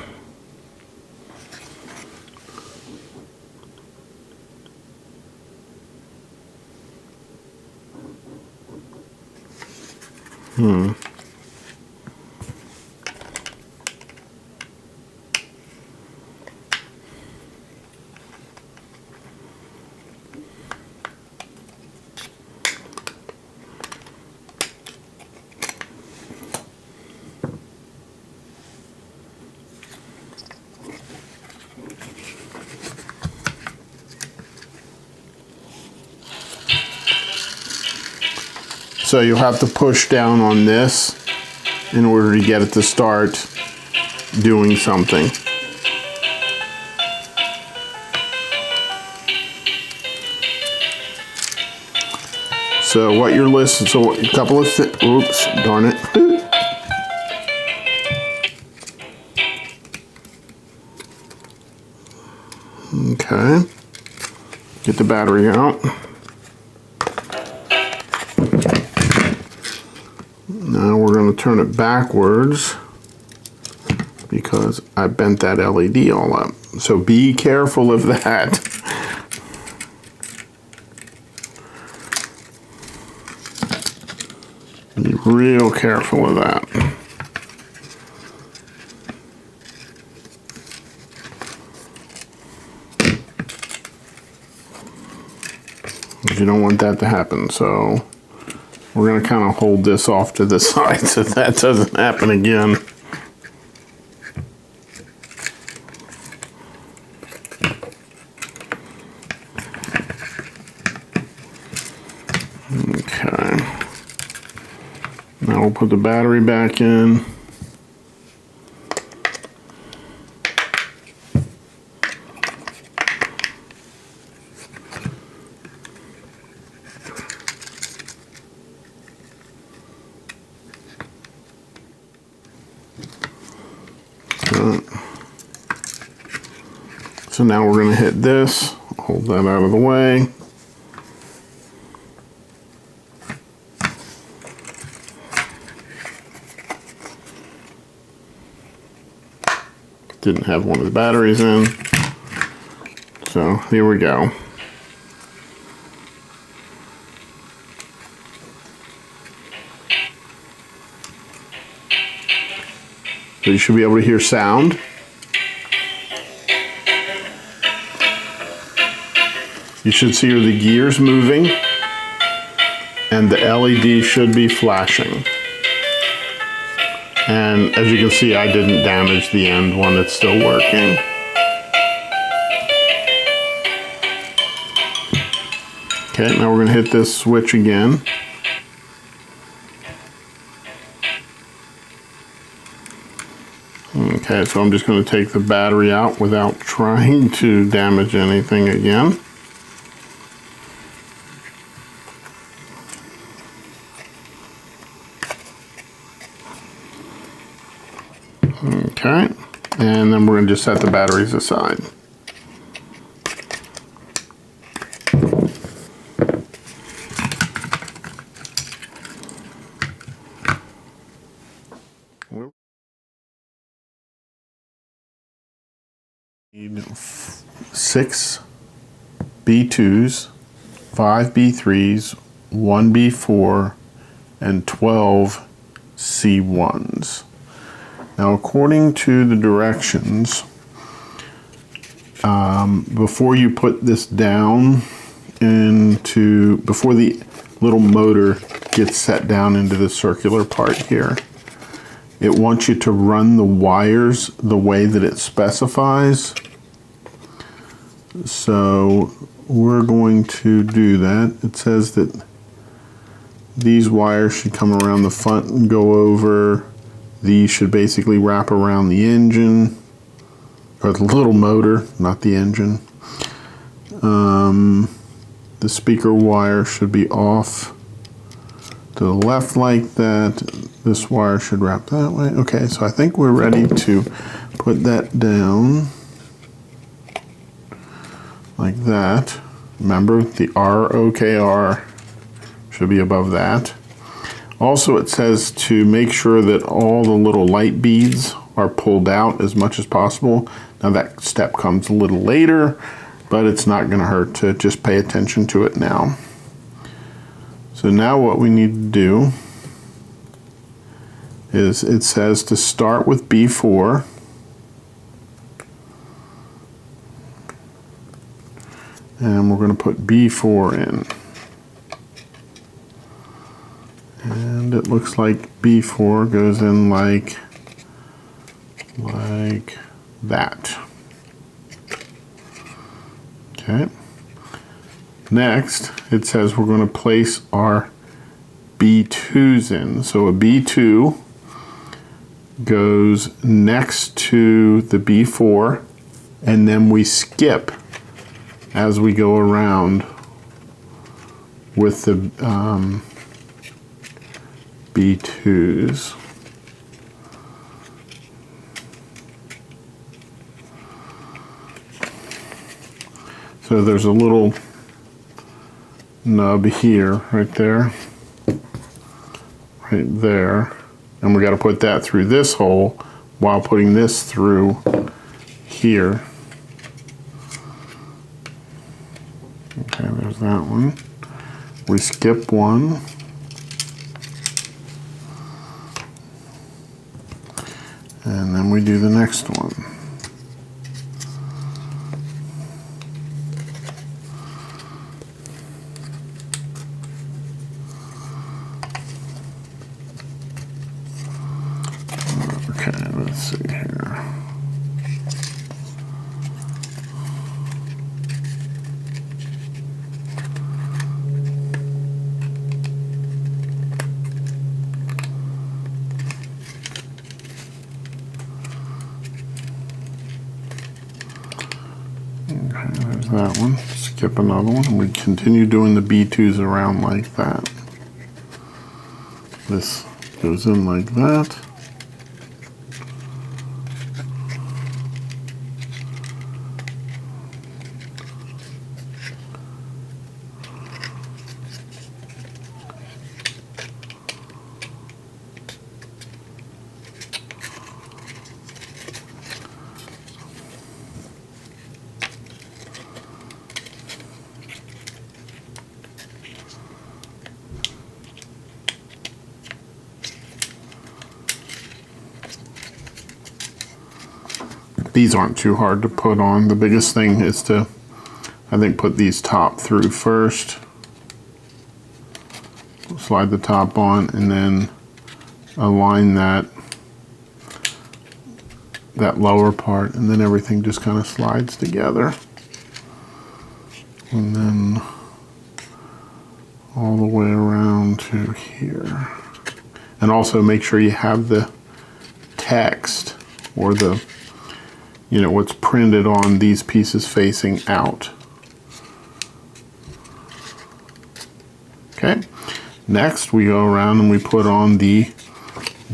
So you'll have to push down on this in order to get it to start doing something. So what you're listening, so a couple of, oops, darn it. Okay, get the battery out. Now we're going to turn it backwards because I bent that LED all up. So be careful of that. Be real careful of that. You don't want that to happen, so we're going to kind of hold this off to the side so that doesn't happen again. Okay. Now we'll put the battery back in. So now we're going to hit this, hold that out of the way. Didn't have one of the batteries in, so here we go. So you should be able to hear sound. You should see the gears moving, and the LED should be flashing. And as you can see, I didn't damage the end one, it's still working. Okay, now we're going to hit this switch again. Okay, so I'm just going to take the battery out without trying to damage anything again. Okay, and then we're going to just set the batteries aside. We need 6 B2s, 5 B3s, 1 B4, and 12 C1s. Now, according to the directions, before you put this down before the little motor gets set down into the circular part here, it wants you to run the wires the way that it specifies. So we're going to do that. It says that these wires should come around the front and go over. These should basically wrap around the engine, or the little motor, not the engine. The speaker wire should be off to the left like that. This wire should wrap that way. Okay, so I think we're ready to put that down like that. Remember, the ROKR should be above that. Also, it says to make sure that all the little light beads are pulled out as much as possible. Now that step comes a little later, but it's not going to hurt to just pay attention to it now. So now what we need to do is, it says to start with B4. And we're going to put B4 in. And it looks like B4 goes in like that. Okay. Next, it says we're going to place our B2s in. So a B2 goes next to the B4, and then we skip as we go around with the B2s. So there's a little nub here, right there, and we got to put that through this hole while putting this through here. Okay, there's that one. We skip one. And then we do the next one. Let's see here. Okay, there's that one. Skip another one. And we continue doing the B2s around like that. This goes in like that. These aren't too hard to put on. The biggest thing is to, I think, put these top through first. Slide the top on and then align that lower part, and then everything just kind of slides together. And then all the way around to here. And also make sure you have the text or the, you know, what's printed on these pieces facing out. Okay, next we go around and we put on the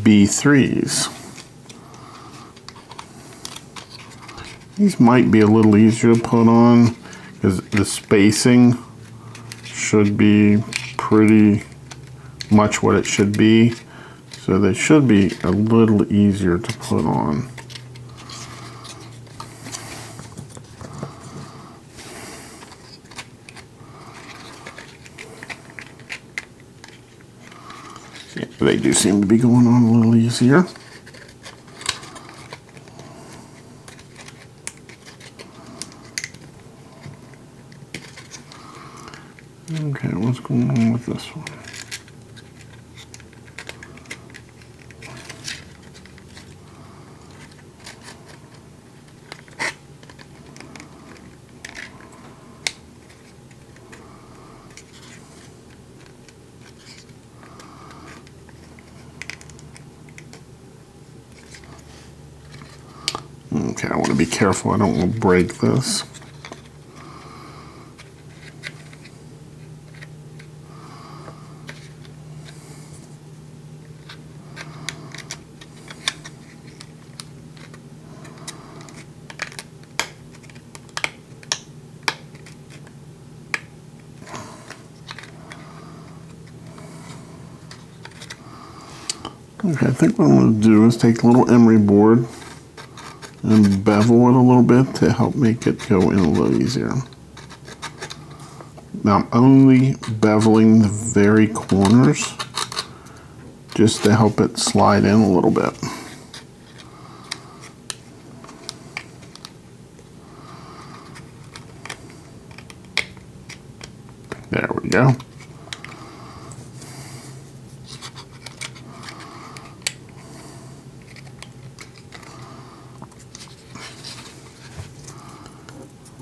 B3s. These might be a little easier to put on because the spacing should be pretty much what it should be. So they should be a little easier to put on. Yeah, they do seem to be going on a little easier. Okay, what's going on with this one? Okay, I want to be careful. I don't want to break this. Okay, I think what I'm going to do is take a little emery board and bevel it a little bit to help make it go in a little easier. Now I'm only beveling the very corners just to help it slide in a little bit. There we go.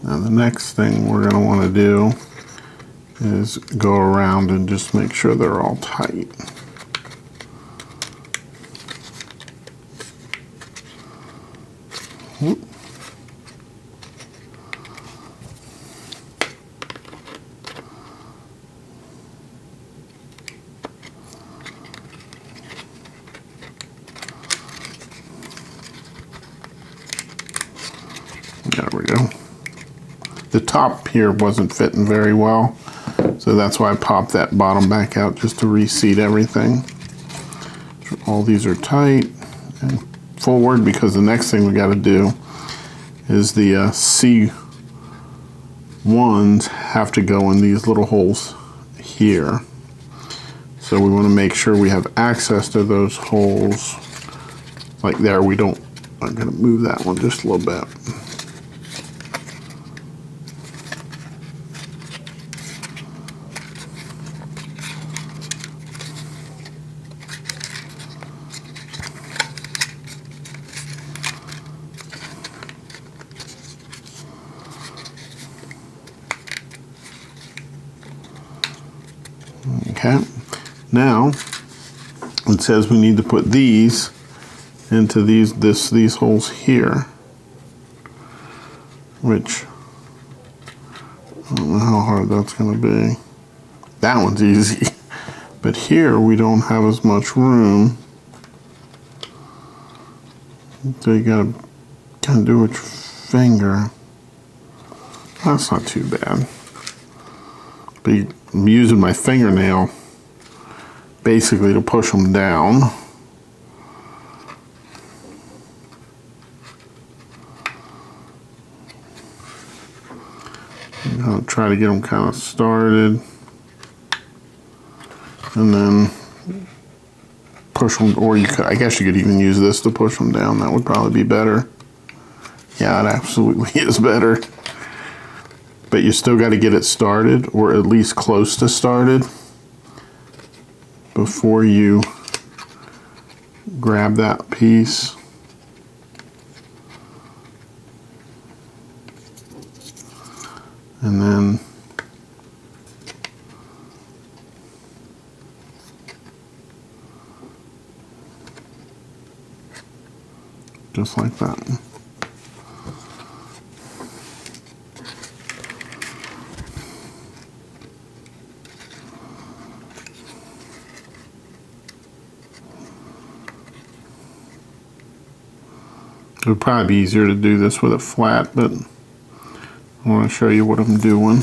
Now the next thing we're going to want to do is go around and just make sure they're all tight. Whoop. There we go. The top here wasn't fitting very well, so that's why I popped that bottom back out just to reseat everything. All these are tight and forward because the next thing we got to do is the C1s have to go in these little holes here. So we want to make sure we have access to those holes. Like there, we don't. I'm going to move that one just a little bit. Okay, now it says we need to put these into these holes here, which I don't know how hard that's going to be. That one's easy, but here we don't have as much room, so you gotta kind of do it with your finger. That's not too bad. But I'm using my fingernail basically to push them down. I'll try to get them kind of started, and then push them, or you could, I guess you could even use this to push them down. That would probably be better. Yeah, it absolutely is better. But you still got to get it started, or at least close to started, before you grab that piece. And then just like that. It would probably be easier to do this with it flat, but I want to show you what I'm doing.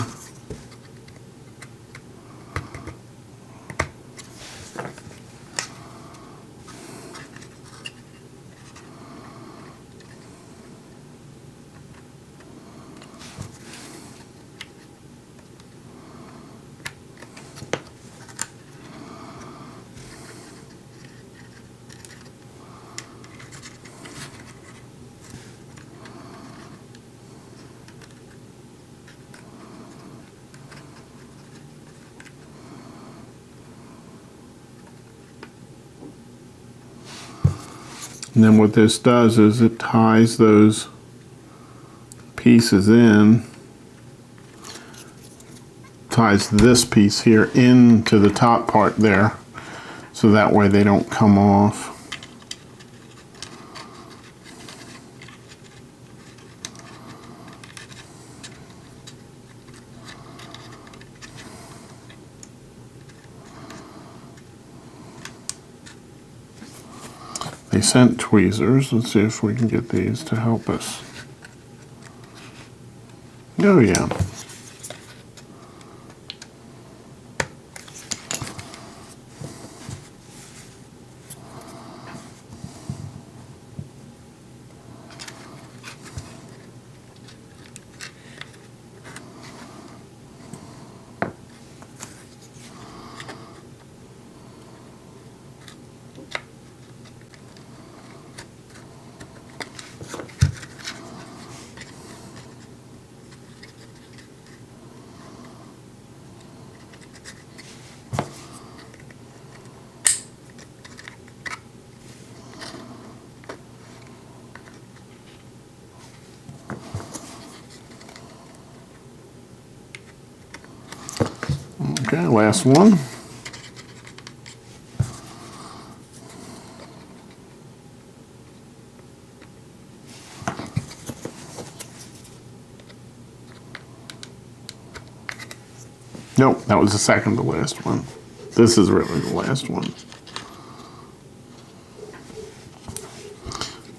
And then what this does is it ties those pieces in, ties this piece here into the top part there, so that way they don't come off. They sent tweezers. Let's see if we can get these to help us. Oh yeah. Okay, last one. Nope, that was the second to last one. This is really the last one.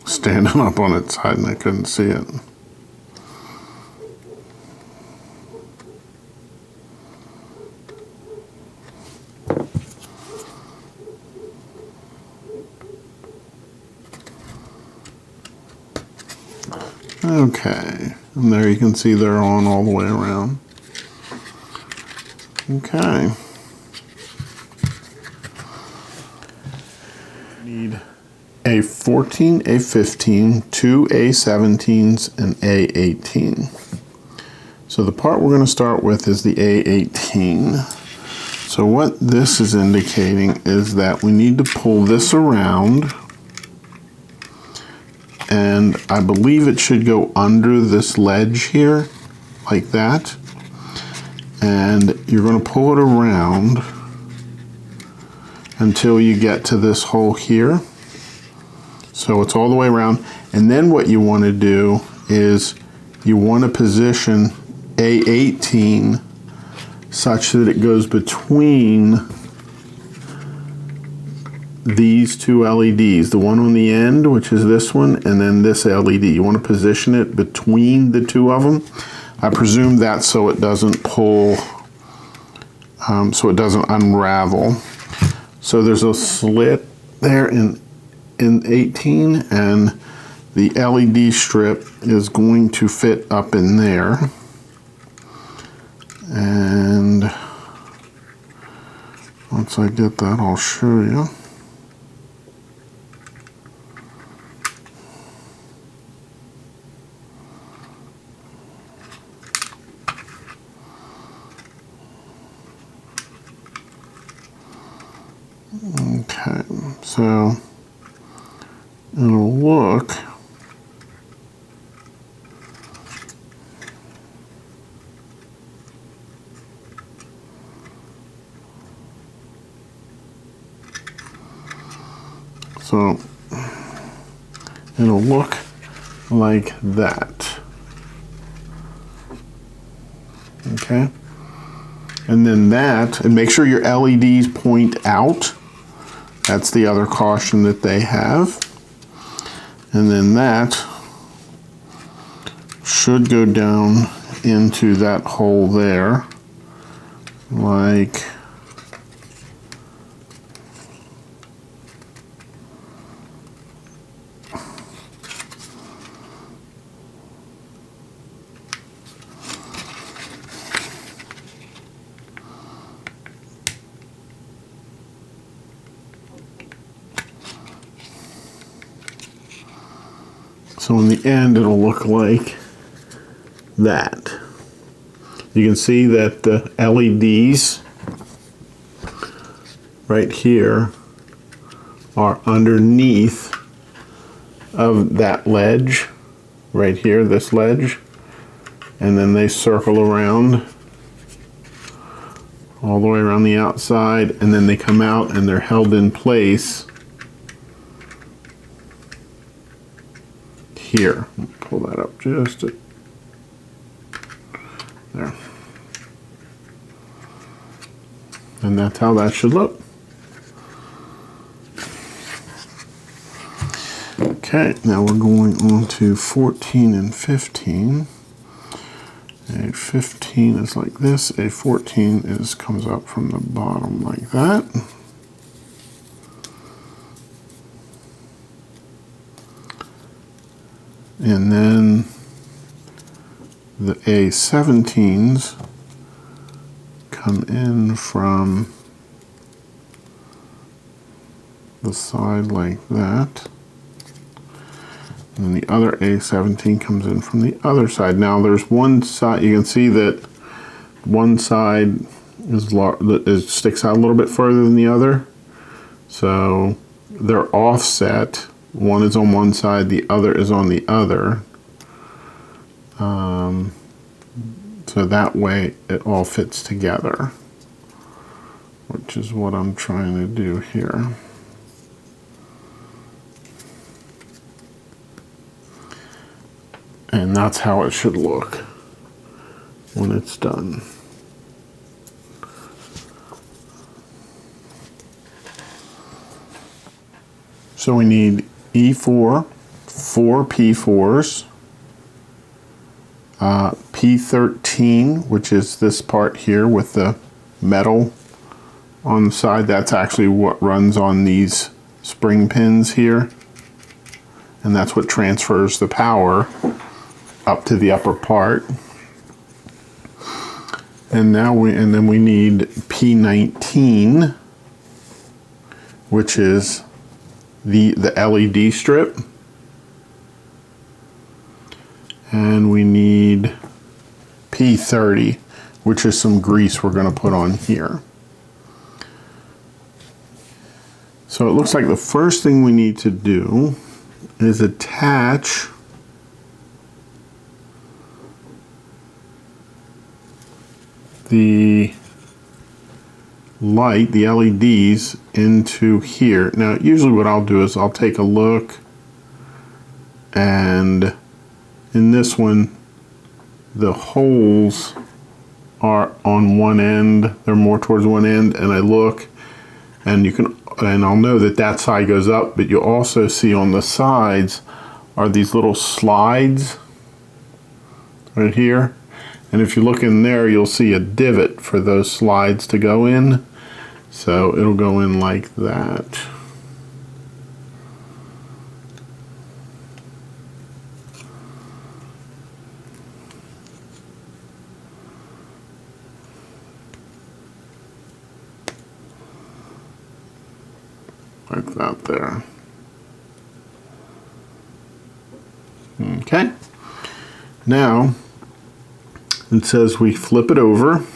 Standing up on its side and I couldn't see it. Okay, and there you can see they're on all the way around. Okay. Need A14, A15, two A17s, and A18. So the part we're going to start with is the A18. So what this is indicating is that we need to pull this around, and I believe it should go under this ledge here, like that. And you're going to pull it around until you get to this hole here. So it's all the way around. And then what you want to do is you want to position A18 such that it goes between these two LEDs, the one on the end, which is this one, and then this LED. You want to position it between the two of them. I presume that's so it doesn't pull, so it doesn't unravel. So there's a slit there in 18, and the LED strip is going to fit up in there. And once I get that, I'll show you. Okay, so it'll look like that. Okay, and then that, and make sure your LEDs point out. That's the other caution that they have. And then that should go down into that hole there, like so. In the end, it'll look like that. You can see that the LEDs right here are underneath of that ledge right here, this ledge, and then they circle around all the way around the outside, and then they come out and they're held in place here. Pull that up just there. And that's how that should look. Okay, now we're going on to 14 and 15. A 15 is like this, a 14 comes up from the bottom like that. And then the A17s come in from the side like that. And the other A17 comes in from the other side. Now there's one side, you can see that one side sticks out a little bit further than the other. So they're offset. One is on one side, the other is on the other. So that way it all fits together, which is what I'm trying to do here. And that's how it should look when it's done. So we need E4, 4 P4s, P13, which is this part here with the metal on the side. That's actually what runs on these spring pins here. And that's what transfers the power up to the upper part. And then we need P19, which is the LED strip. And we need P30, which is some grease we're going to put on here. So it looks like the first thing we need to do is attach the light, the LEDs, into here. Now, usually what I'll do is I'll take a look, and in this one, the holes are on one end. They're more towards one end, and I look, and I'll know that that side goes up, but you'll also see on the sides are these little slides right here. And if you look in there, you'll see a divot for those slides to go in. So it'll go in like that. Like that there. Okay. Now, it says we flip it over,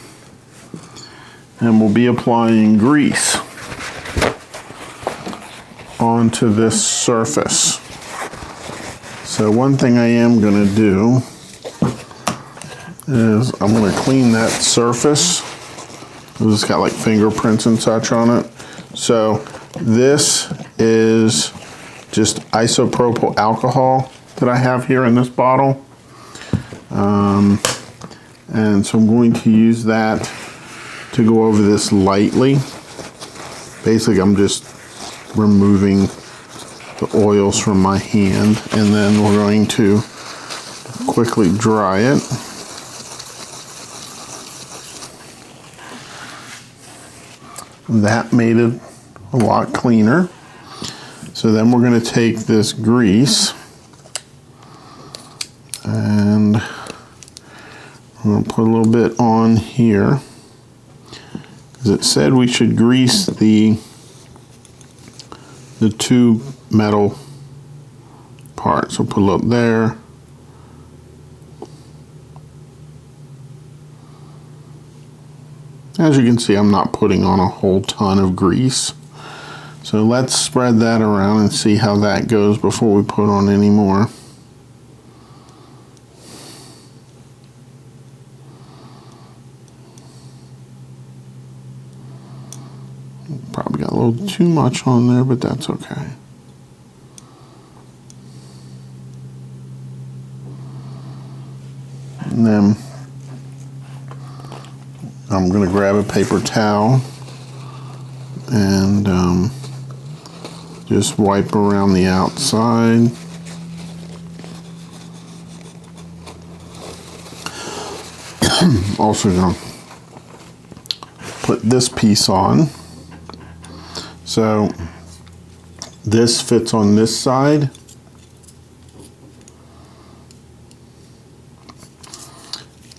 and we'll be applying grease onto this surface. So one thing I am going to do is I'm going to clean that surface. It's got like fingerprints and such on it. So this is just isopropyl alcohol that I have here in this bottle. And so I'm going to use that to go over this lightly. Basically, I'm just removing the oils from my hand, and then we're going to quickly dry it. That made it a lot cleaner. So then we're going to take this grease, and I'm going to put a little bit on here, because it said we should grease the two metal parts. So put a little there. As you can see, I'm not putting on a whole ton of grease. So let's spread that around and see how that goes before we put on any more. Probably got a little too much on there, but that's okay. And then I'm going to grab a paper towel and just wipe around the outside. Also going to put this piece on. So this fits on this side.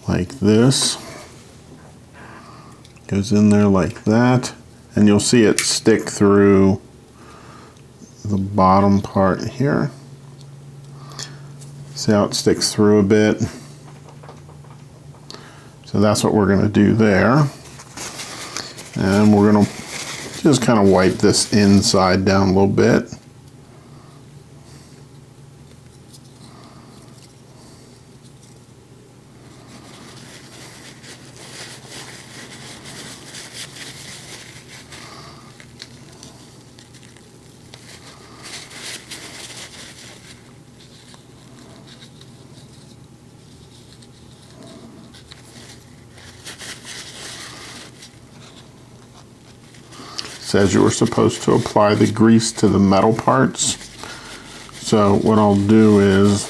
Like this. Goes in there like that. And you'll see it stick through the bottom part here. See how it sticks through a bit? So that's what we're going to do there. And we're going to just kind of wipe this inside down a little bit. Says you were supposed to apply the grease to the metal parts. So what I'll do is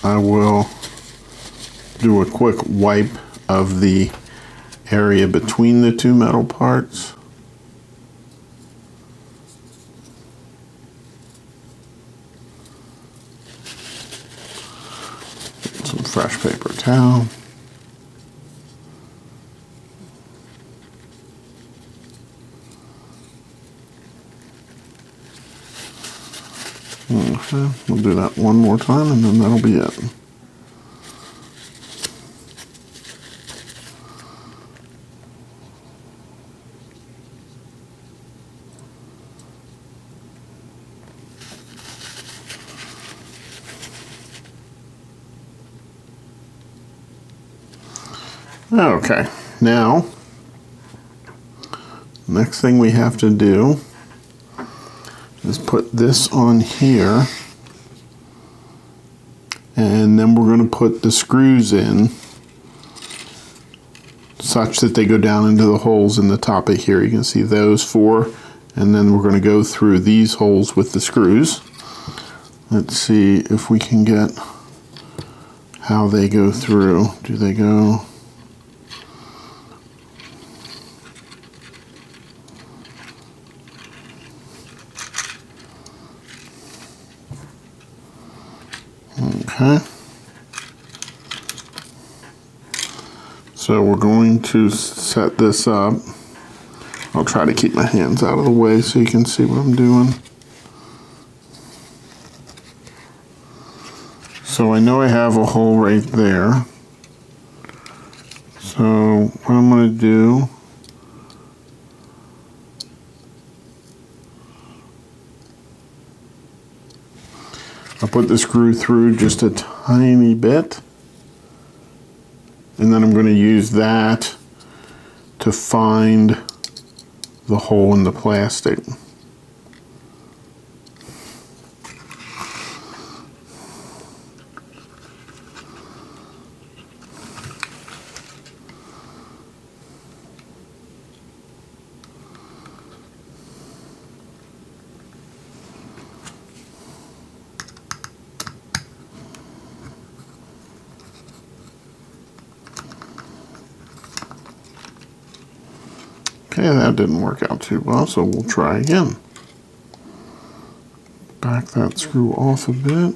I will do a quick wipe of the area between the two metal parts. Some fresh paper towel. Okay, we'll do that one more time and then that'll be it. Okay, now Next thing we have to do is put this on here, and then we're going to put the screws in such that they go down into the holes in the top of here. You can see those 4, and then we're going to go through these holes with the screws. Let's see if we can get how they go through. Do they go? Okay. So we're going to set this up. I'll try to keep my hands out of the way so you can see what I'm doing. So I know I have a hole right there. So what I'm going to do, I'll put the screw through just a tiny bit, and then I'm going to use that to find the hole in the plastic. Okay, that didn't work out too well, so we'll try again. Back that screw off a bit.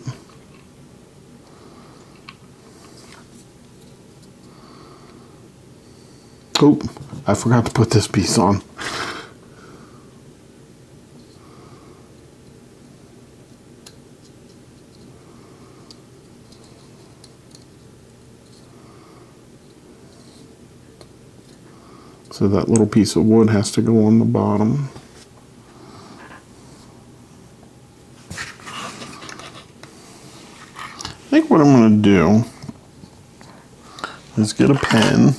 Oh, I forgot to put this piece on. So that little piece of wood has to go on the bottom. I think what I'm going to do is get a pen.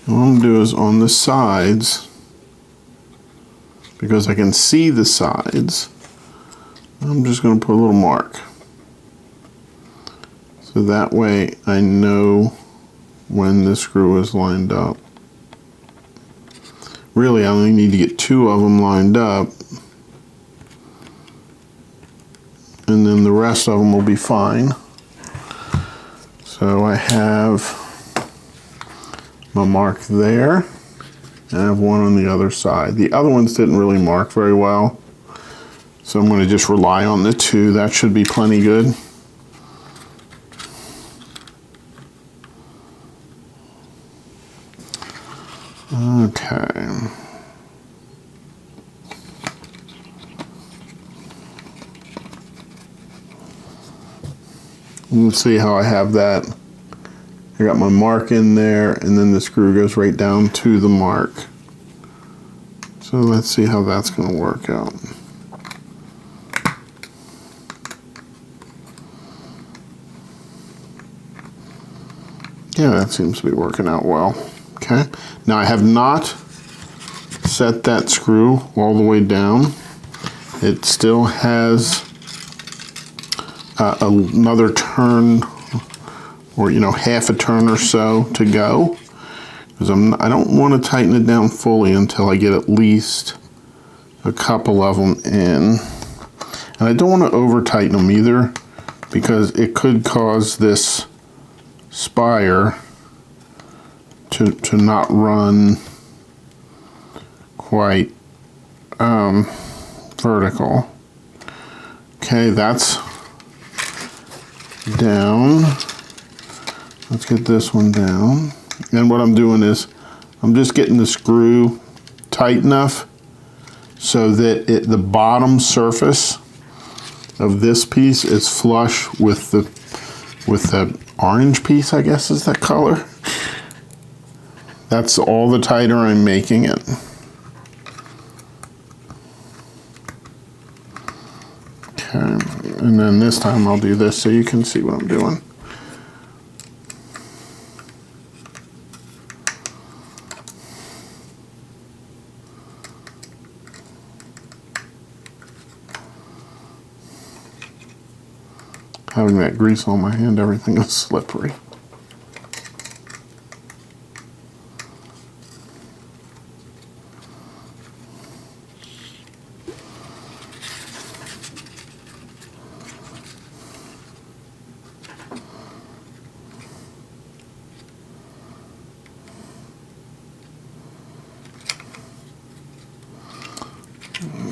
And what I'm going to do is on the sides, because I can see the sides, I'm just going to put a little mark. So that way I know when the screw is lined up. Really, I only need to get 2 of them lined up, and then the rest of them will be fine. So I have my mark there, and I have one on the other side. The other ones didn't really mark very well, so I'm going to just rely on the 2. That should be plenty good. Okay. Let's see how I have that. I got my mark in there, and then the screw goes right down to the mark. So let's see how that's going to work out. Yeah, that seems to be working out well. Okay, now I have not set that screw all the way down. It still has another turn, or half a turn or so to go, because I don't want to tighten it down fully until I get at least a couple of them in. And I don't want to over tighten them either, because it could cause this spire to not run quite vertical. Okay, that's down. Let's get this one down. And what I'm doing is I'm just getting the screw tight enough so that the bottom surface of this piece is flush with the orange piece, I guess is that color. That's all the tighter I'm making it. Okay, and then this time I'll do this so you can see what I'm doing. Having that grease on my hand, everything is slippery.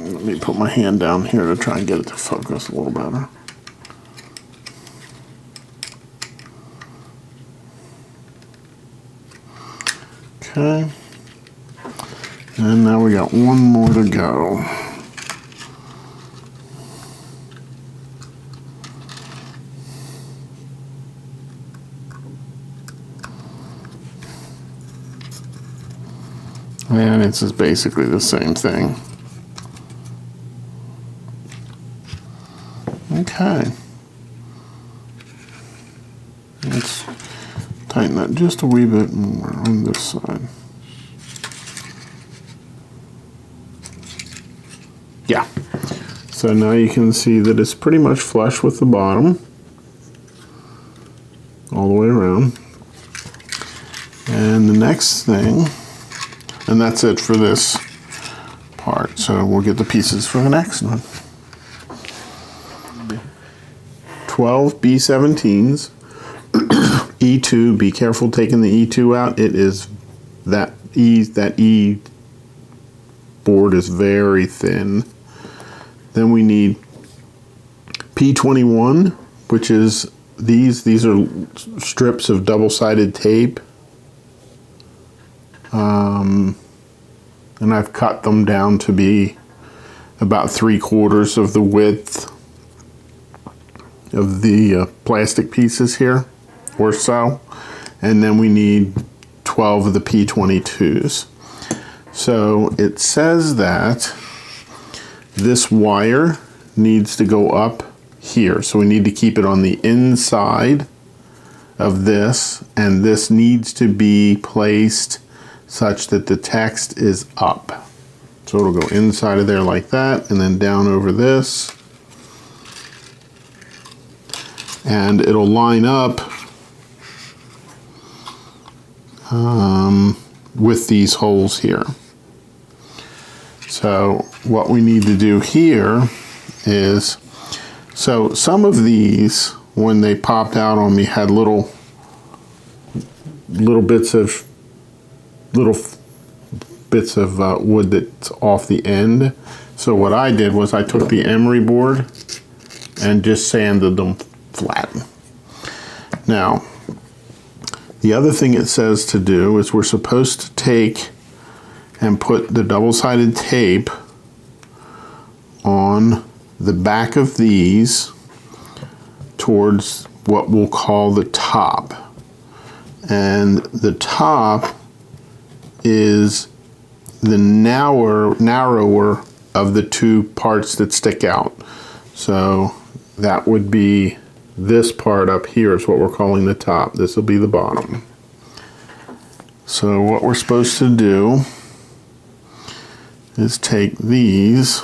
Let me put my hand down here to try and get it to focus a little better. Okay. And now we got one more to go. And it's just basically the same thing. Okay. Let's tighten that just a wee bit more on this side. Yeah. So now you can see that it's pretty much flush with the bottom all the way around. And the next thing, and that's it for this part. So we'll get the pieces for the next one. 12 B17s, E2, be careful taking the E2 out. It is, that E board is very thin. Then we need P21, which is these are strips of double-sided tape. And I've cut them down to be about 3/4 of the width of the plastic pieces here, or so. And then we need 12 of the P22s. So it says that this wire needs to go up here. So we need to keep it on the inside of this, and this needs to be placed such that the text is up. So it'll go inside of there like that, and then down over this. And it'll line up with these holes here. So what we need to do here is, so some of these, when they popped out on me, had little bits of wood that's off the end. So what I did was I took the emery board and just sanded them flat. Now, the other thing it says to do is we're supposed to take and put the double-sided tape on the back of these towards what we'll call the top. And the top is the narrower of the two parts that stick out. So that would be this part up here is what we're calling the top. This will be the bottom. So what we're supposed to do is take these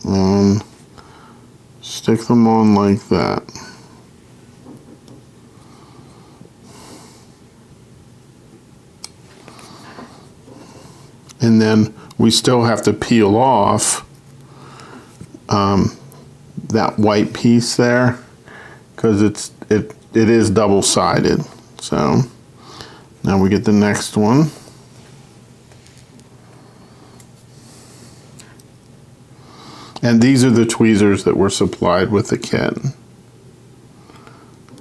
and stick them on like that. And then we still have to peel off that white piece there, because it is double-sided. So now we get the next one. And these are the tweezers that were supplied with the kit.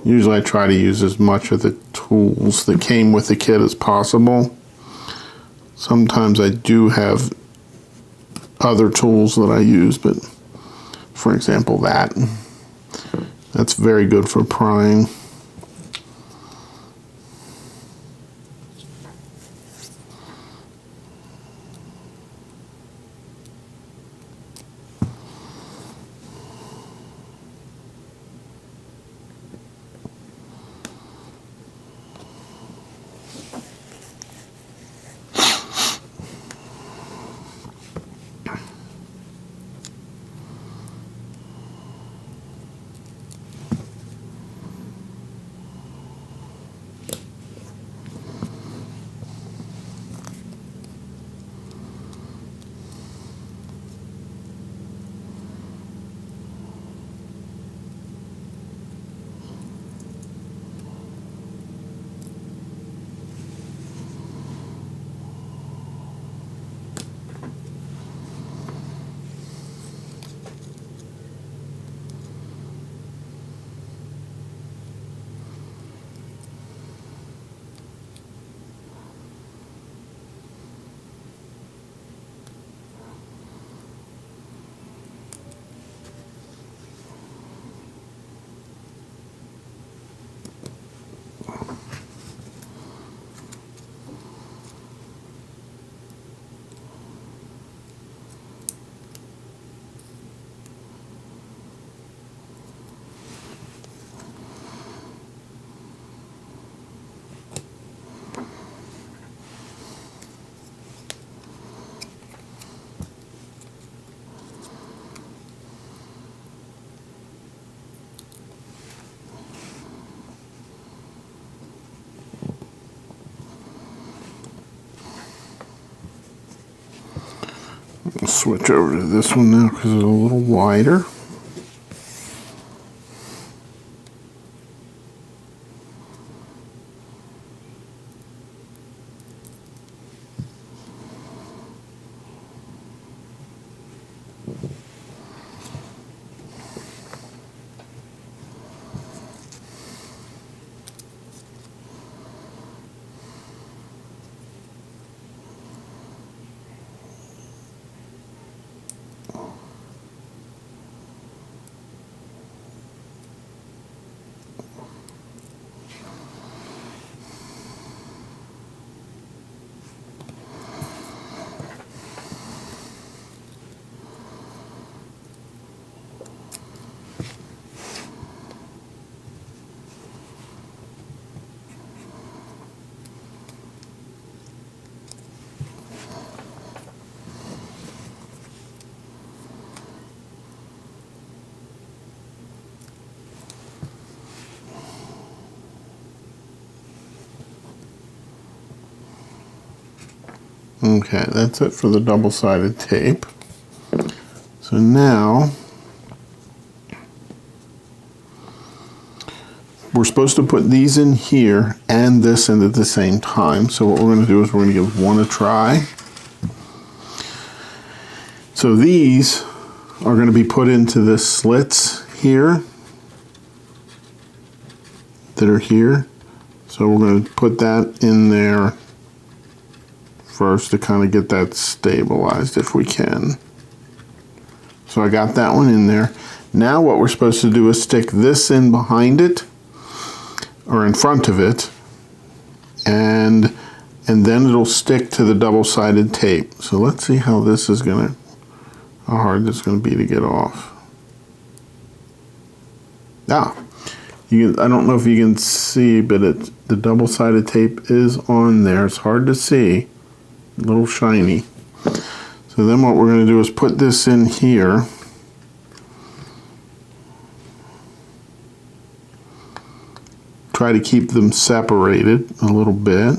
Usually I try to use as much of the tools that came with the kit as possible. Sometimes I do have other tools that I use, but for example that's very good for prying. switch over to this one now because it's a little wider. Okay, that's it for the double-sided tape. So now we're supposed to put these in here and this in at the same time. So what we're going to do is we're going to give one a try. So these are going to be put into the slits here that are here. So we're going to put that in there first to kind of get that stabilized if we can. So I got that one in there. Now what we're supposed to do is stick this in behind it, or in front of it, and then it'll stick to the double-sided tape. So let's see how this is gonna, how hard this is gonna be to get off. I don't know if you can see, but the double-sided tape is on there. It's hard to see, a little shiny. So then what we're going to do is put this in here. Try to keep them separated a little bit.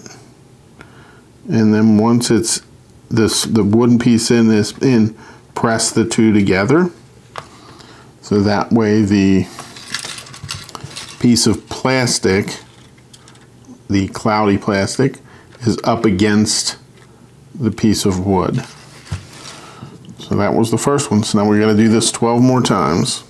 And then once it's the wooden piece is in, press the two together. So that way the piece of plastic, the cloudy plastic, is up against the piece of wood. So that was the first one. So now we're going to do this 12 more times.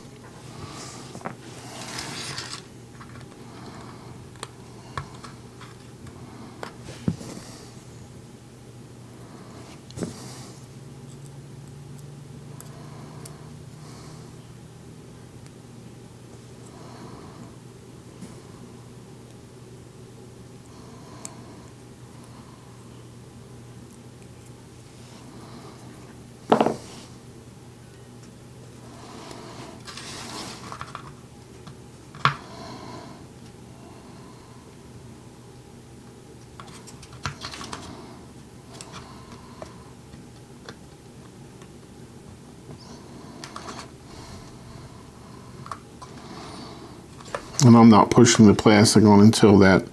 And I'm not pushing the plastic on until that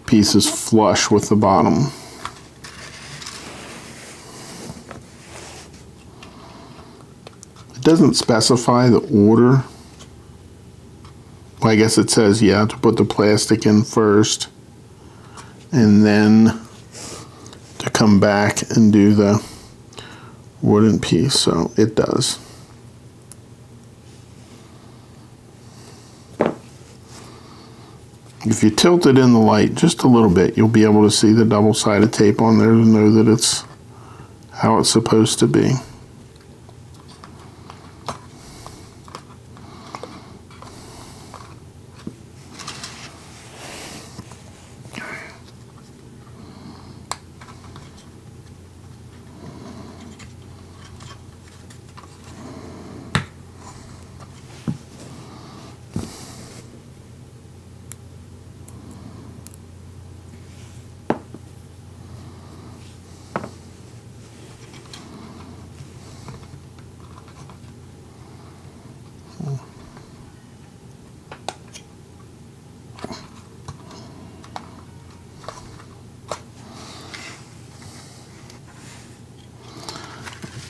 piece is flush with the bottom. It doesn't specify the order. Well, I guess it says, yeah, to put the plastic in first and then to come back and do the wooden piece. So it does. If you tilt it in the light just a little bit, you'll be able to see the double-sided tape on there to know that it's how it's supposed to be.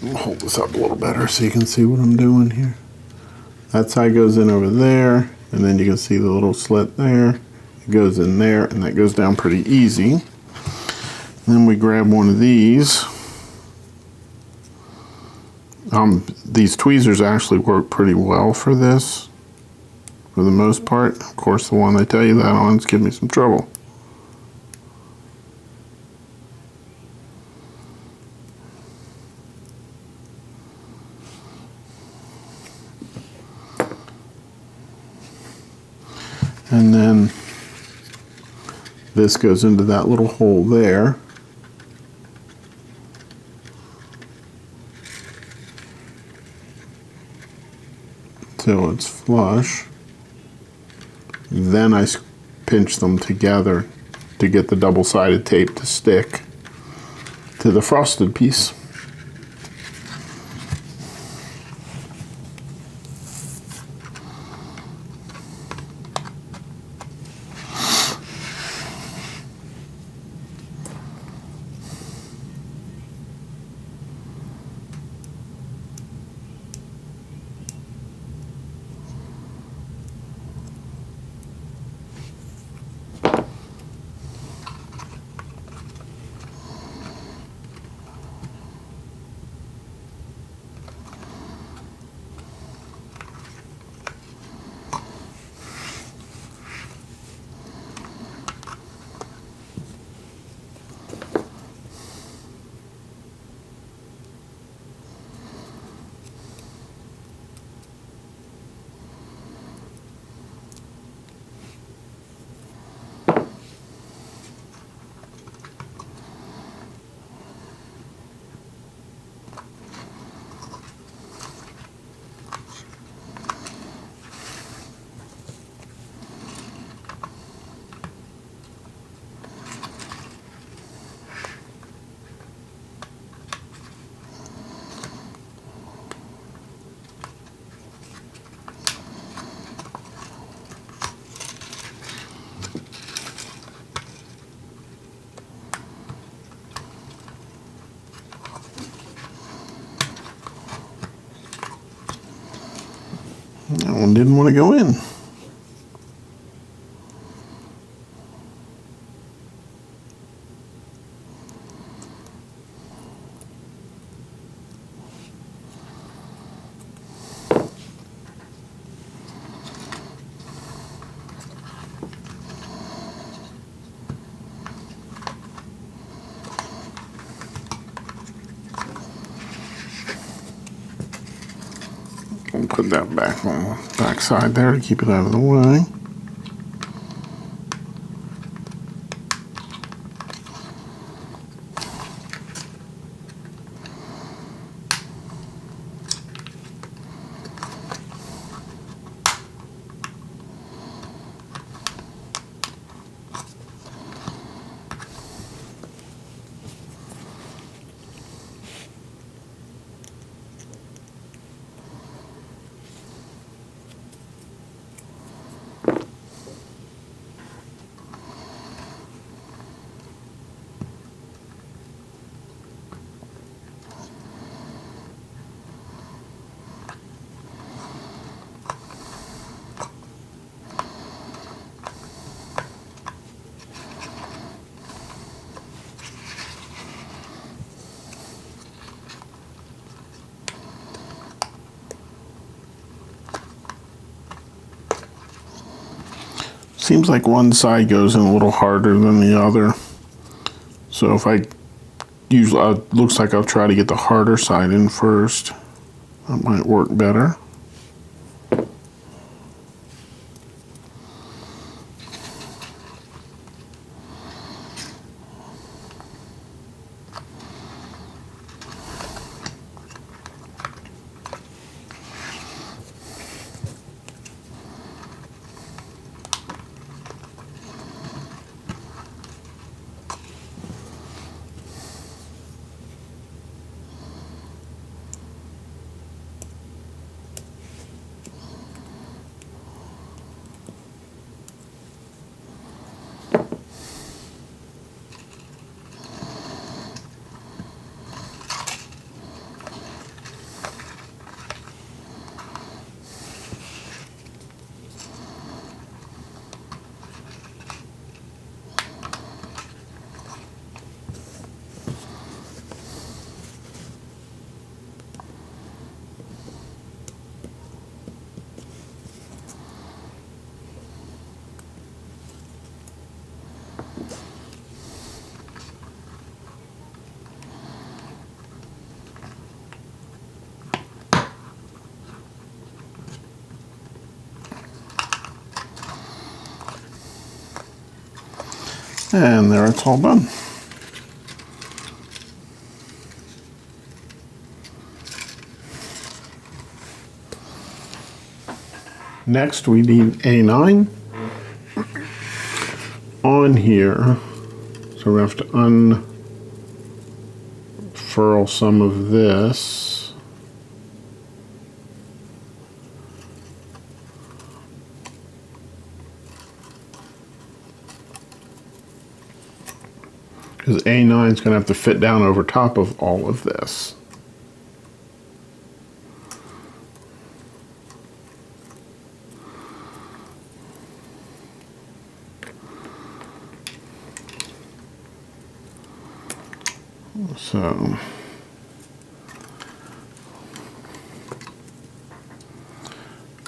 I'll hold this up a little better so you can see what I'm doing here. That side goes in over there, and then you can see the little slit there. It goes in there, and that goes down pretty easy. And then we grab one of these. These tweezers actually work pretty well for this, for the most part. Of course, the one I tell you that on is giving me some trouble. And then this goes into that little hole there. Till it's flush. Then I pinch them together to get the double-sided tape to stick to the frosted piece. That one didn't want to go in. We'll put that back on the back side there to keep it out of the way. Seems like one side goes in a little harder than the other. So if I usually, looks like I'll try to get the harder side in first. That might work better. And there, it's all done. Next, we need A9 on here. So we have to unfurl some of this. Because A9 is going to have to fit down over top of all of this. So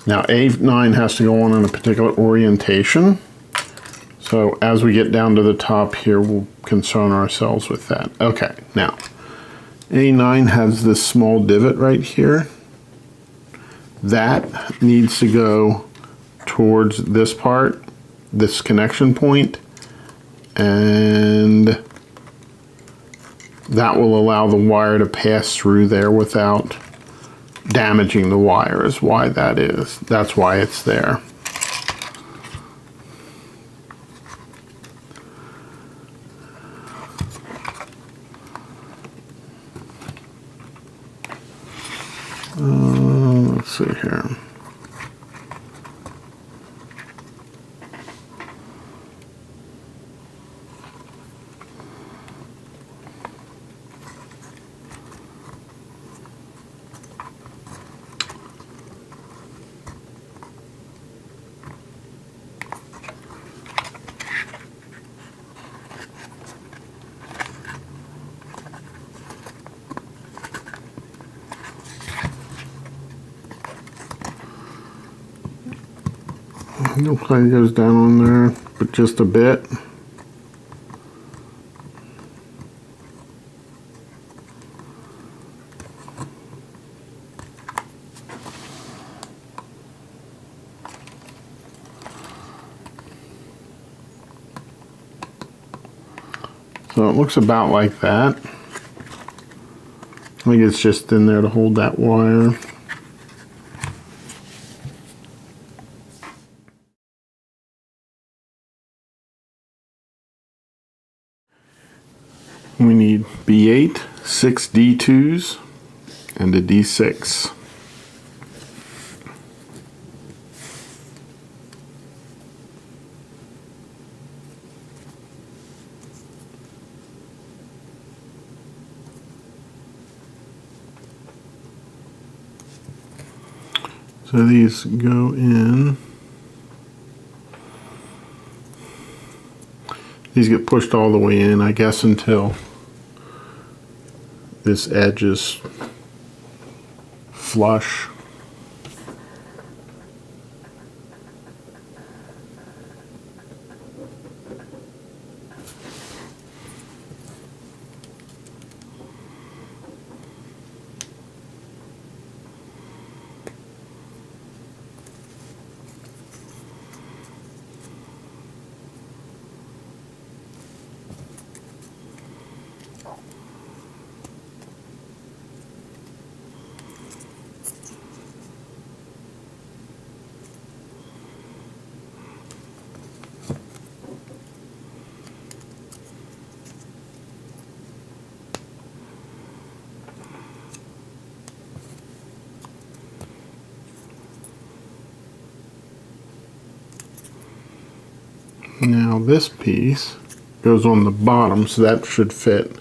now A9 has to go on in a particular orientation. So as we get down to the top here, we'll concern ourselves with that. Okay, now A9 has this small divot right here. That needs to go towards this part, this connection point, and that will allow the wire to pass through there without damaging the wire, is why that is. That's why it's there. Let's see here. Looks like it goes down on there, but just a bit. So it looks about like that. I think it's just in there to hold that wire. We need B8, 6 D2s, and a D6. So these go in. These get pushed all the way in, I guess, until this edge is flush. Now this piece goes on the bottom, so that should fit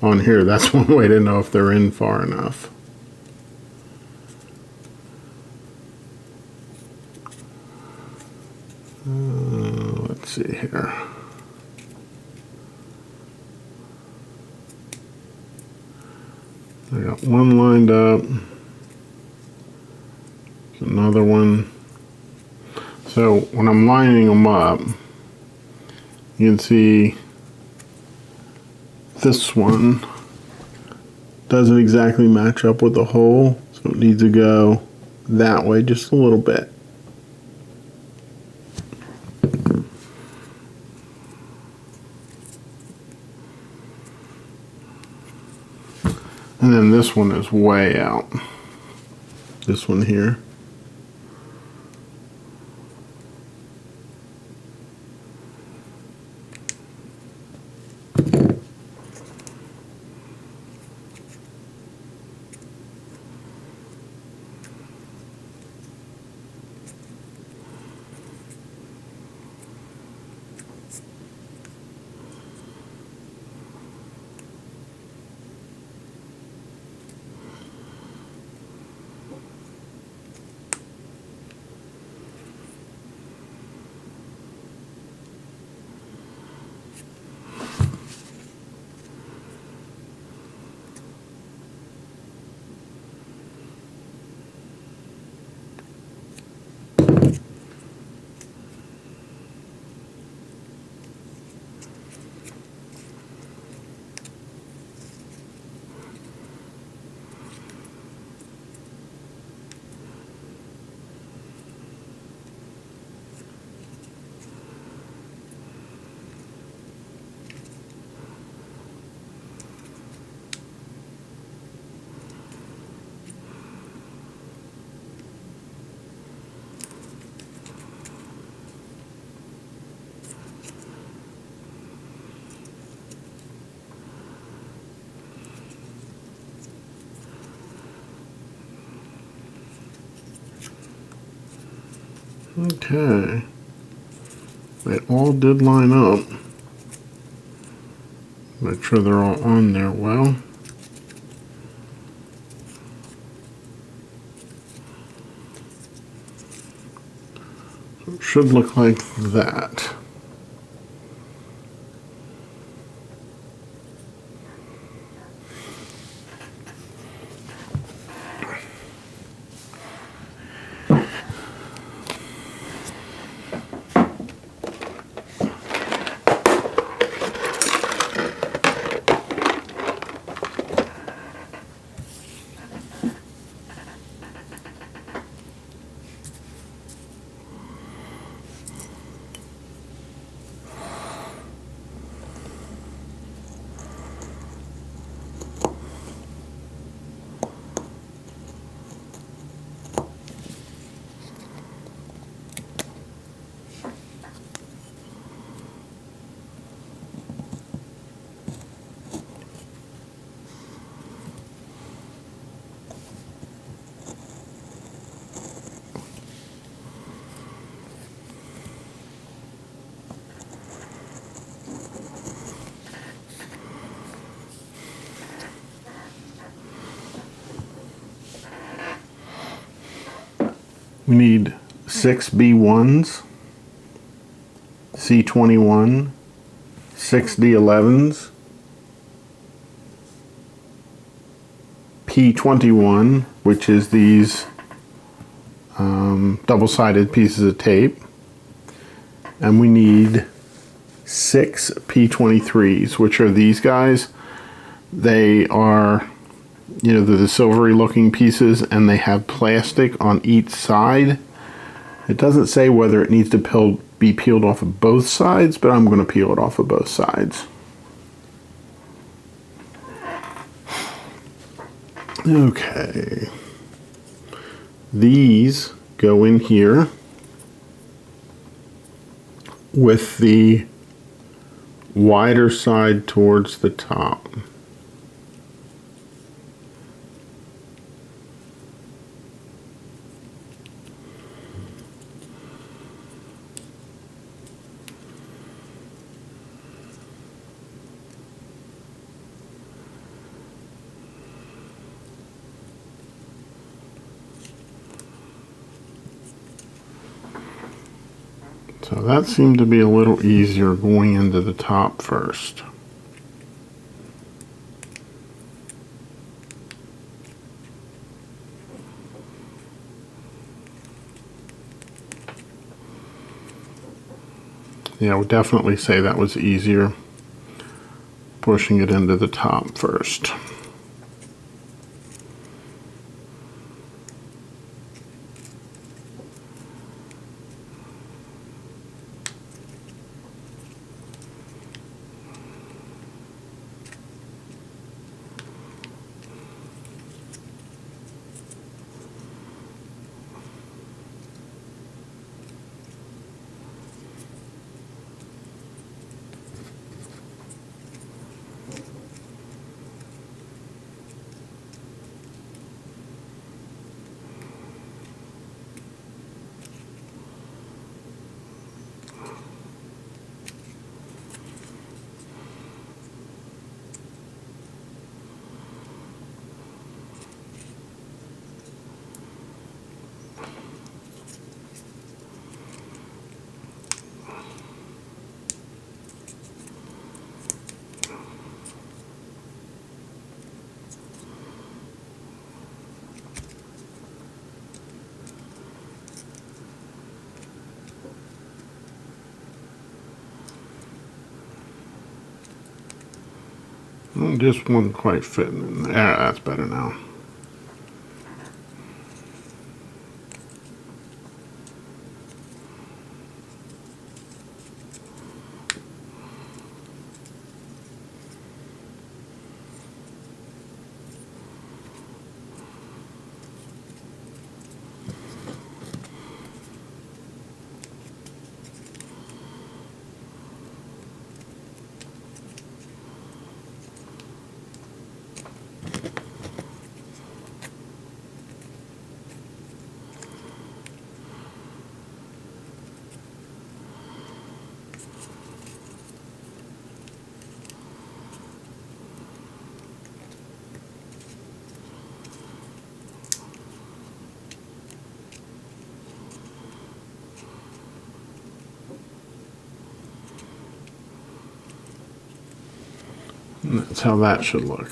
on here. That's one way to know if they're in far enough. Let's see here. I got one lined up, another one. So when I'm lining them up, You can see this one doesn't exactly match up with the hole, so it needs to go that way just a little bit. And then this one is way out. This one here. Okay, they all did line up. Make sure they're all on there well. So it should look like that. We need 6 B1s, C21, 6 D11s, P21, which is these double-sided pieces of tape, and we need 6 P23s, which are these guys. They are, you know, they're the silvery looking pieces, and they have plastic on each side. It doesn't say whether it needs to be peeled off of both sides, but I'm going to peel it off of both sides. Okay. These go in here with the wider side towards the top. So that seemed to be a little easier going into the top first. Yeah, I would definitely say that was easier, pushing it into the top first. Just wasn't quite fitting in there. That's better now. And that's how that should look.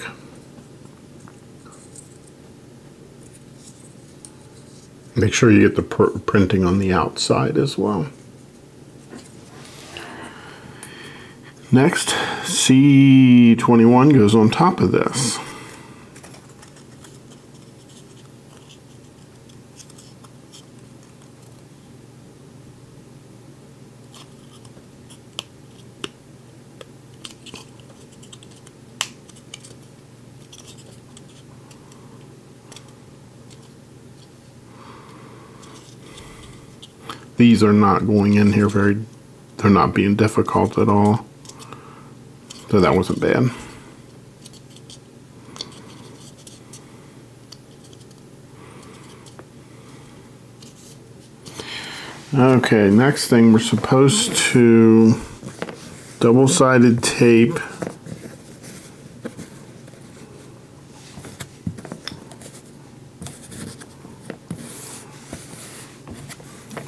Make sure you get the printing on the outside as well. Next, C21 goes on top of this. These are not going in here they're not being difficult at all. So that wasn't bad. Okay, next thing, we're supposed to double-sided tape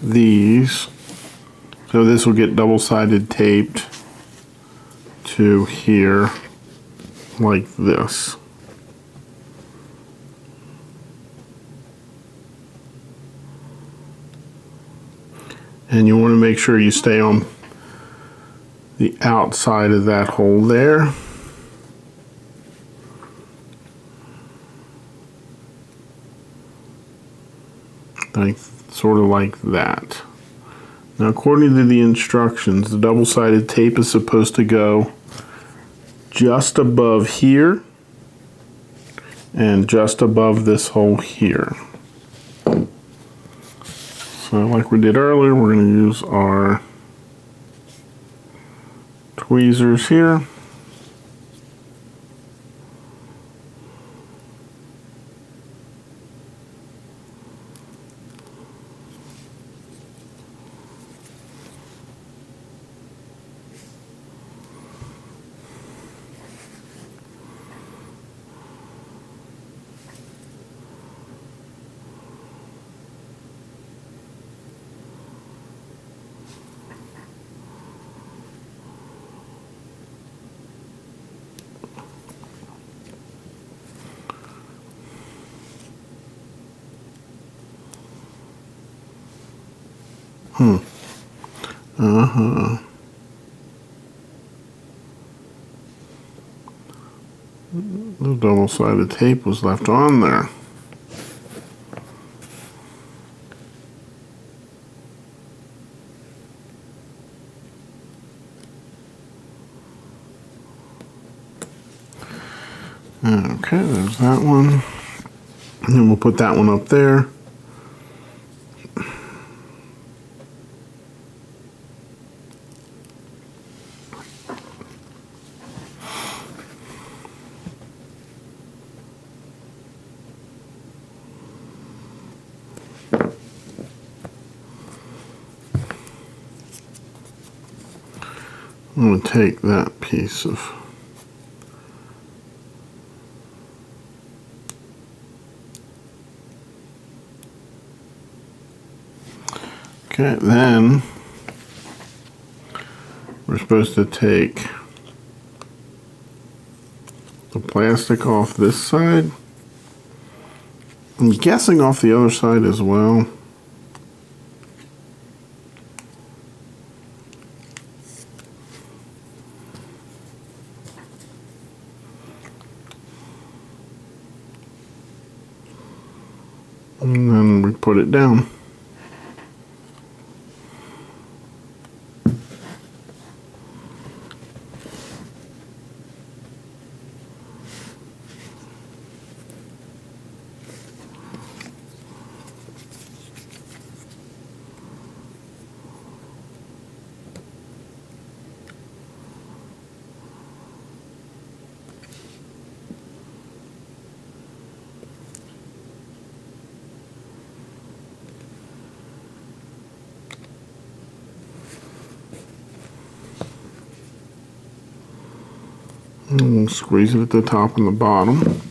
these. So this will get double-sided taped to here like this. And you want to make sure you stay on the outside of that hole there. Like, sort of like that. Now, according to the instructions, the double-sided tape is supposed to go just above here and just above this hole here. So like we did earlier, we're going to use our tweezers here. The double-sided tape was left on there. Okay, there's that one. And then we'll put that one up there. I'm going to take that piece of okay, then we're supposed to take the plastic off this side. I'm guessing off the other side as well. And then we put it down. And we'll squeeze it at the top and the bottom.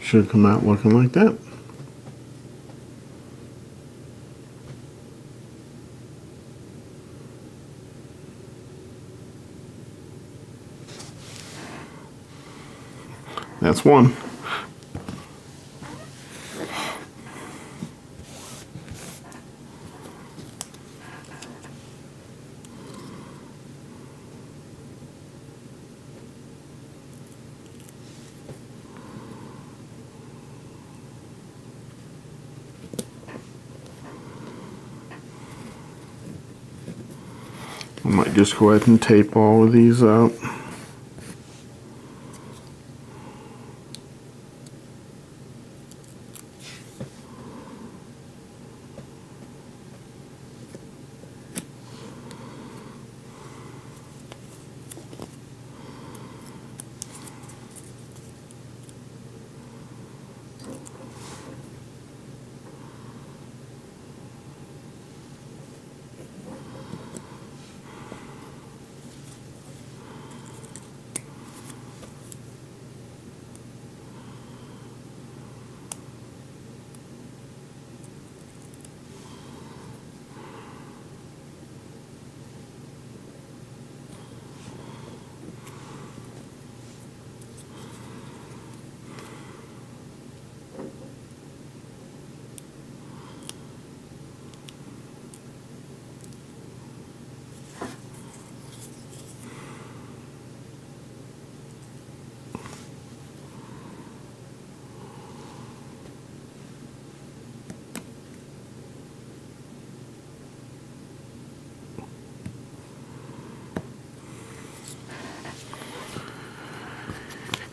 Should come out looking like that. That's one. I might just go ahead and tape all of these up.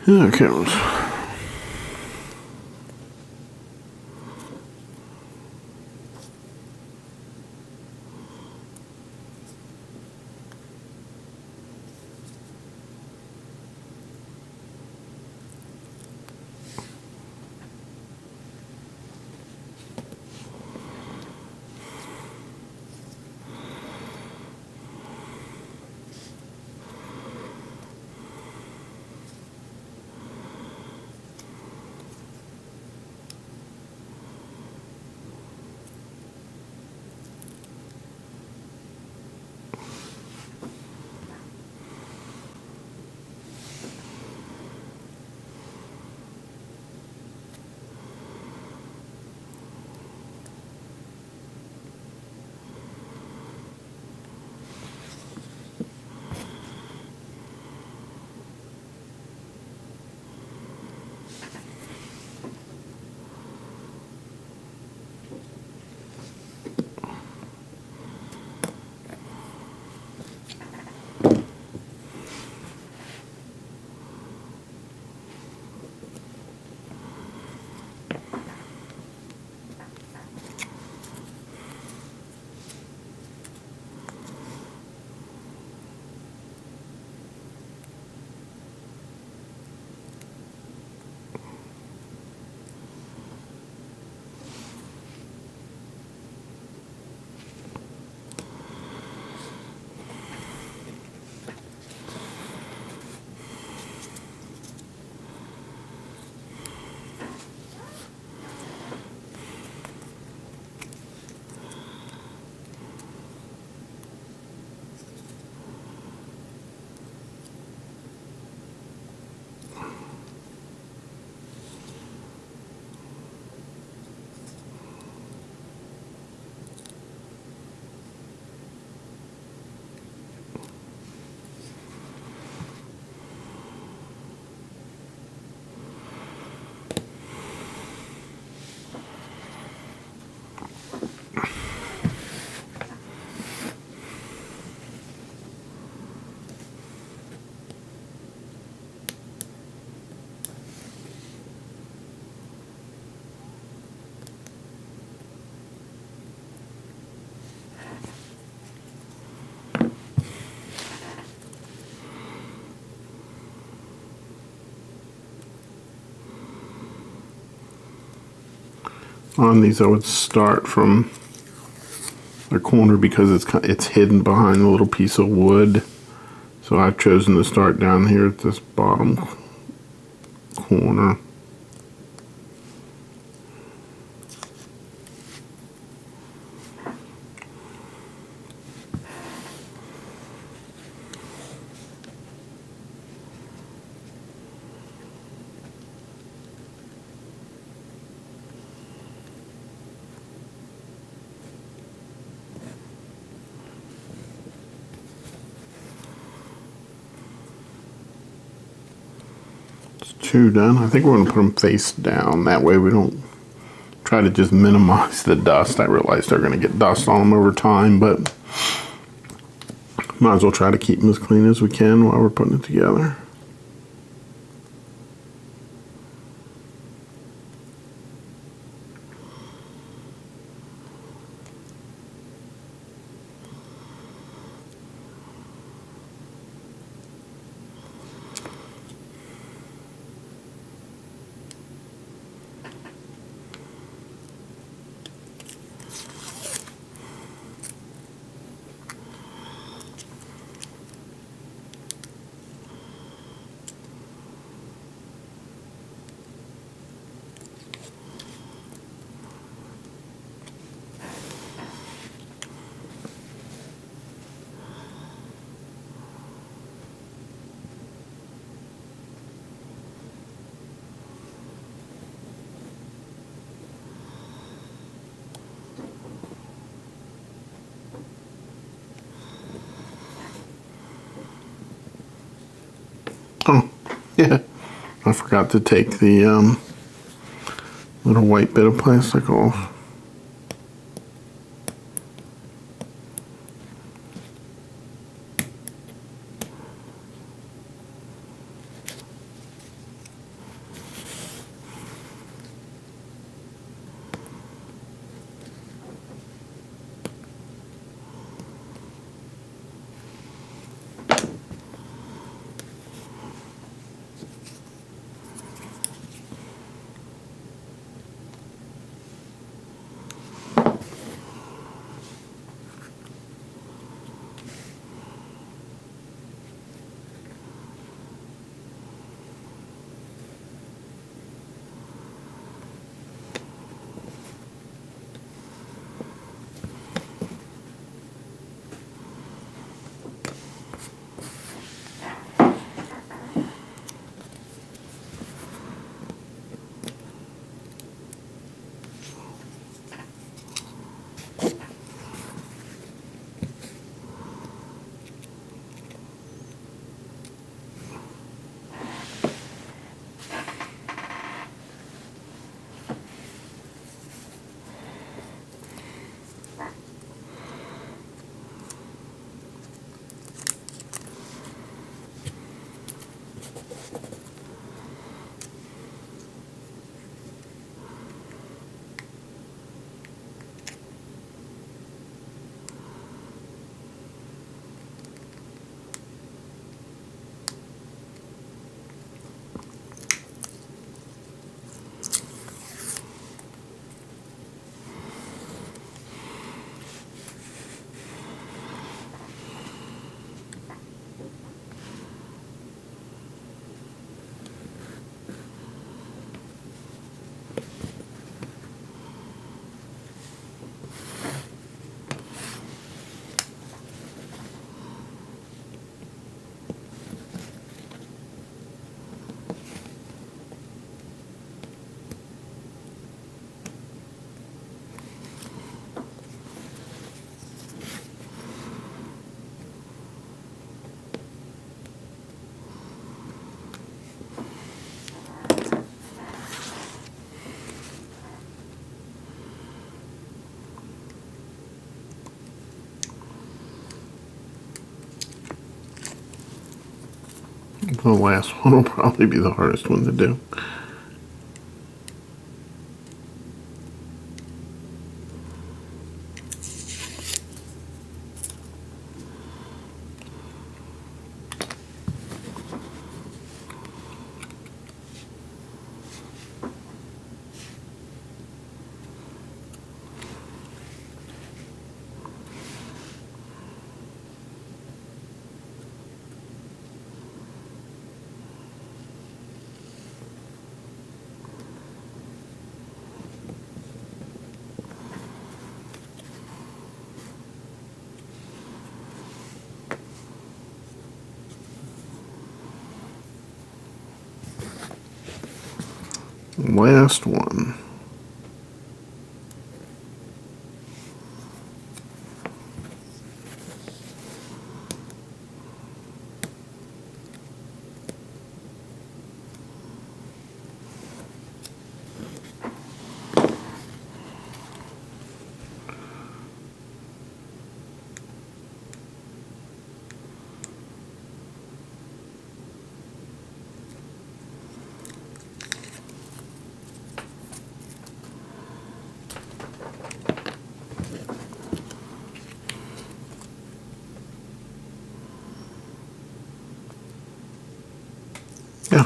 Okay. On these, I would start from the corner because it's hidden behind a little piece of wood. So I've chosen to start down here at this bottom corner. Two done. I think we're going to put them face down. That way we don't try to just minimize the dust. I realize they're going to get dust on them over time, but might as well try to keep them as clean as we can while we're putting it together. Oh, yeah. I forgot to take the little white bit of plastic off. The last one will probably be the hardest one to do. Last one. Yeah,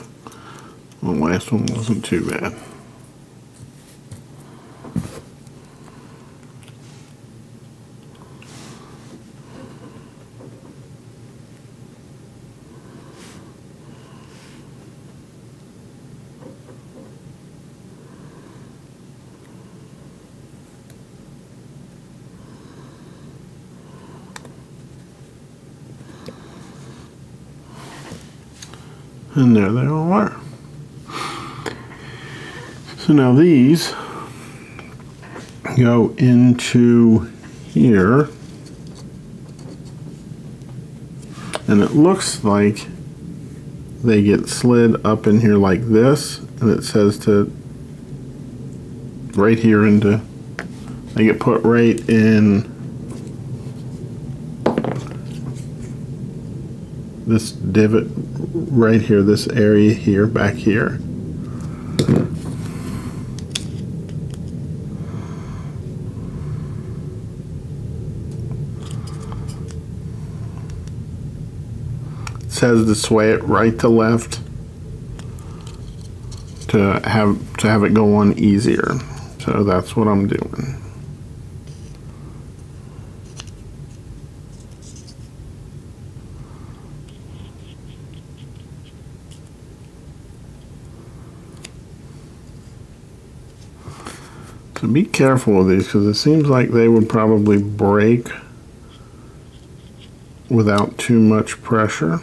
the last one wasn't too bad. And there they all are. So now these go into here, and it looks like they get slid up in here like this, and it says to right here into, they get put right in this divot right here, this area here, back here. It says to sway it right to left to have it go on easier. So that's what I'm doing. So be careful with these, because it seems like they would probably break without too much pressure.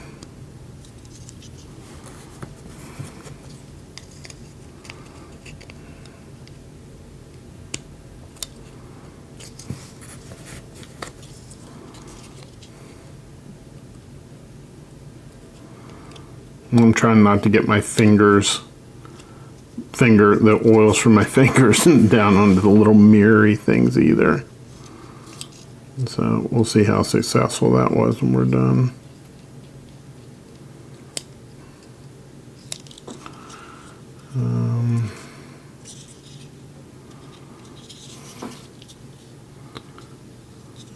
I'm trying not to get my the oils from my fingers down onto the little mirror-y things either. So we'll see how successful that was when we're done.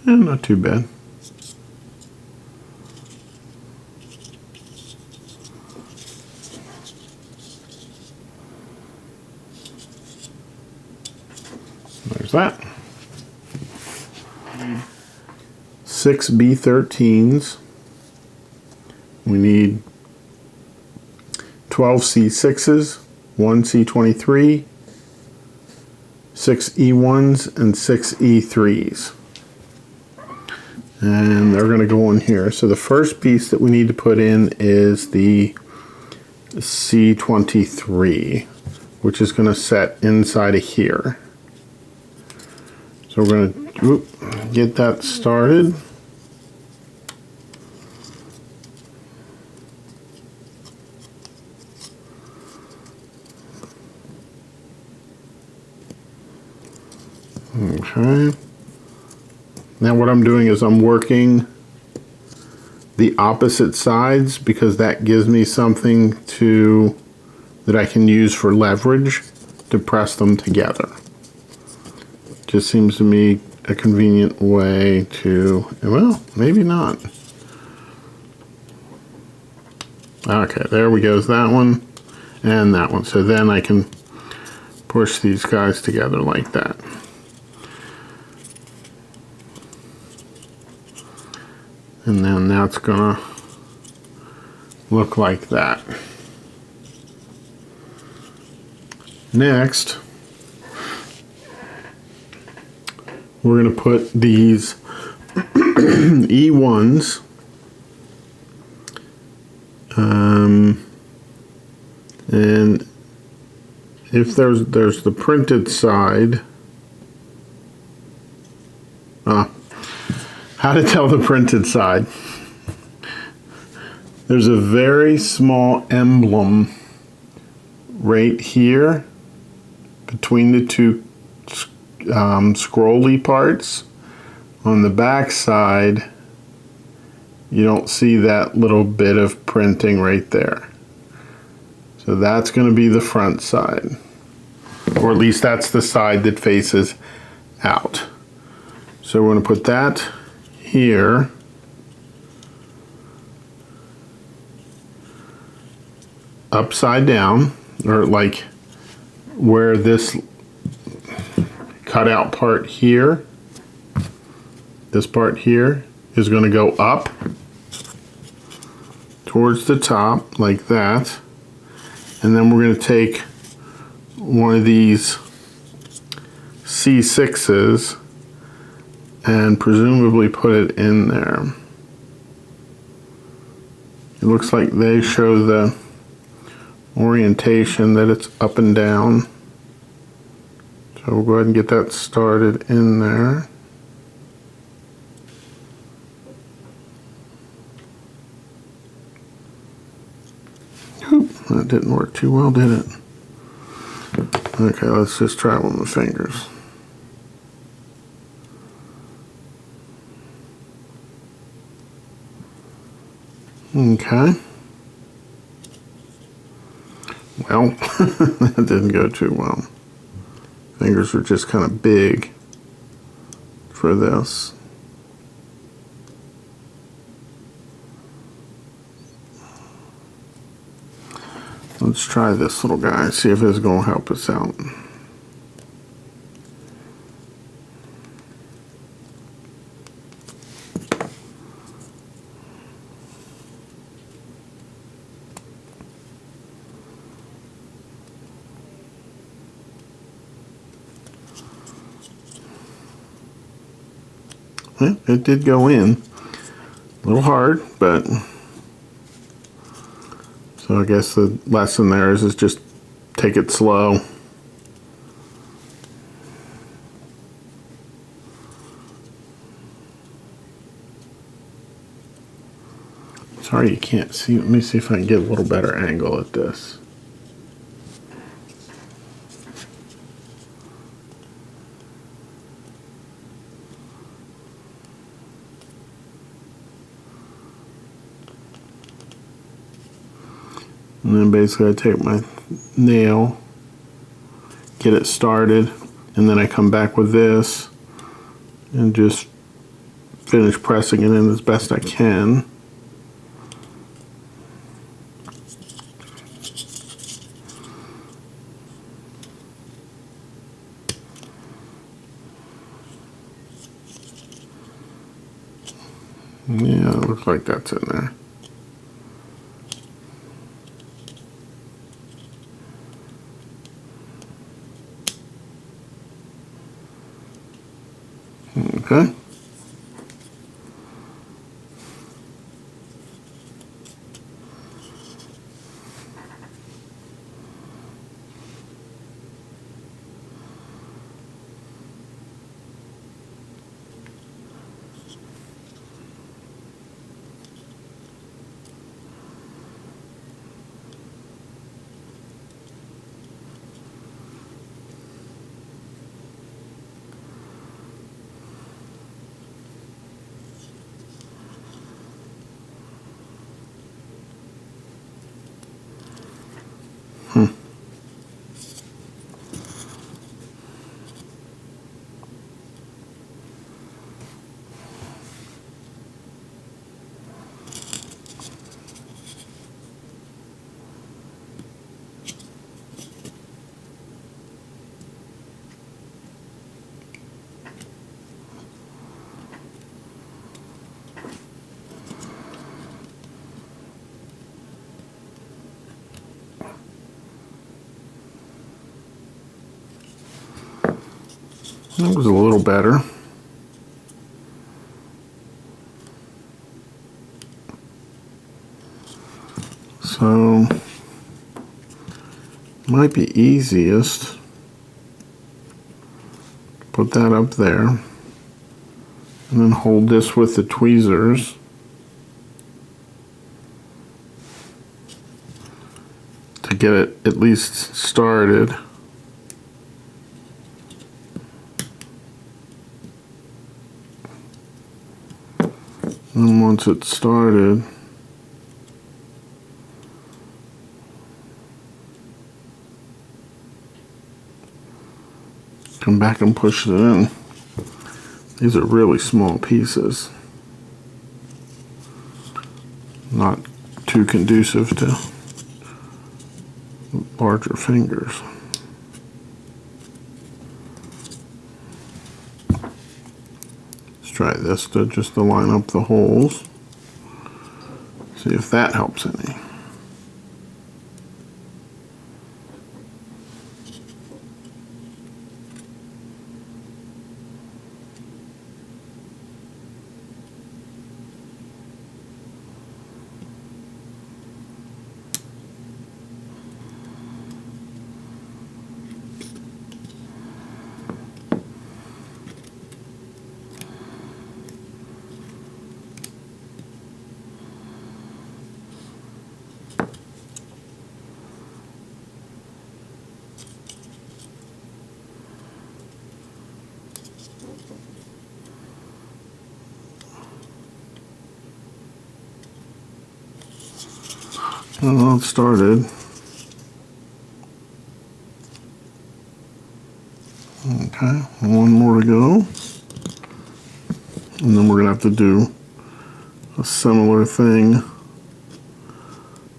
Yeah, not too bad. There's that. 6 B13s. We need 12 C6s, 1 C23, 6 E1s, and 6 E3s. And they're going to go in here. So the first piece that we need to put in is the C23, which is going to set inside of here. So we're going to get that started. Okay. Now what I'm doing is I'm working the opposite sides, because that gives me something that I can use for leverage to press them together. Just seems to me a convenient way to, well, maybe not. Okay, there we go, that one and that one. So then I can push these guys together like that. And then that's gonna look like that. Next, we're gonna put these E1s and if there's the printed side. How to tell the printed side. There's a very small emblem right here between the two scrolly parts. On the back side, you don't see that little bit of printing right there. So that's going to be the front side, or at least that's the side that faces out. So we're going to put that here. Upside down, or like where this cutout part here, this part here is going to go up towards the top like that. And then we're going to take one of these C6s and presumably put it in there. It looks like they show the orientation that it's up and down. So we'll go ahead and get that started in there. Oop, that didn't work too well, did it? Okay, let's just try it with my fingers. Okay. Well, that didn't go too well. Fingers are just kind of big for this. Let's try this little guy, see if it's going to help us out. It did go in. A little hard, but so I guess the lesson there is just take it slow. Sorry you can't see. Let me see if I can get a little better angle at this. And then basically I take my nail, get it started, and then I come back with this and just finish pressing it in as best I can. Yeah, it looks like that's in there. Okay. That was a little better. So Might be easiest. Put that up there. And then hold this with the tweezers. To get it at least started. And once it's started, come back and push it in. These are really small pieces. Not too conducive to larger fingers. Let's try this just to line up the holes. See if that helps any. Well, it started. Okay, one more to go. And then we're going to have to do a similar thing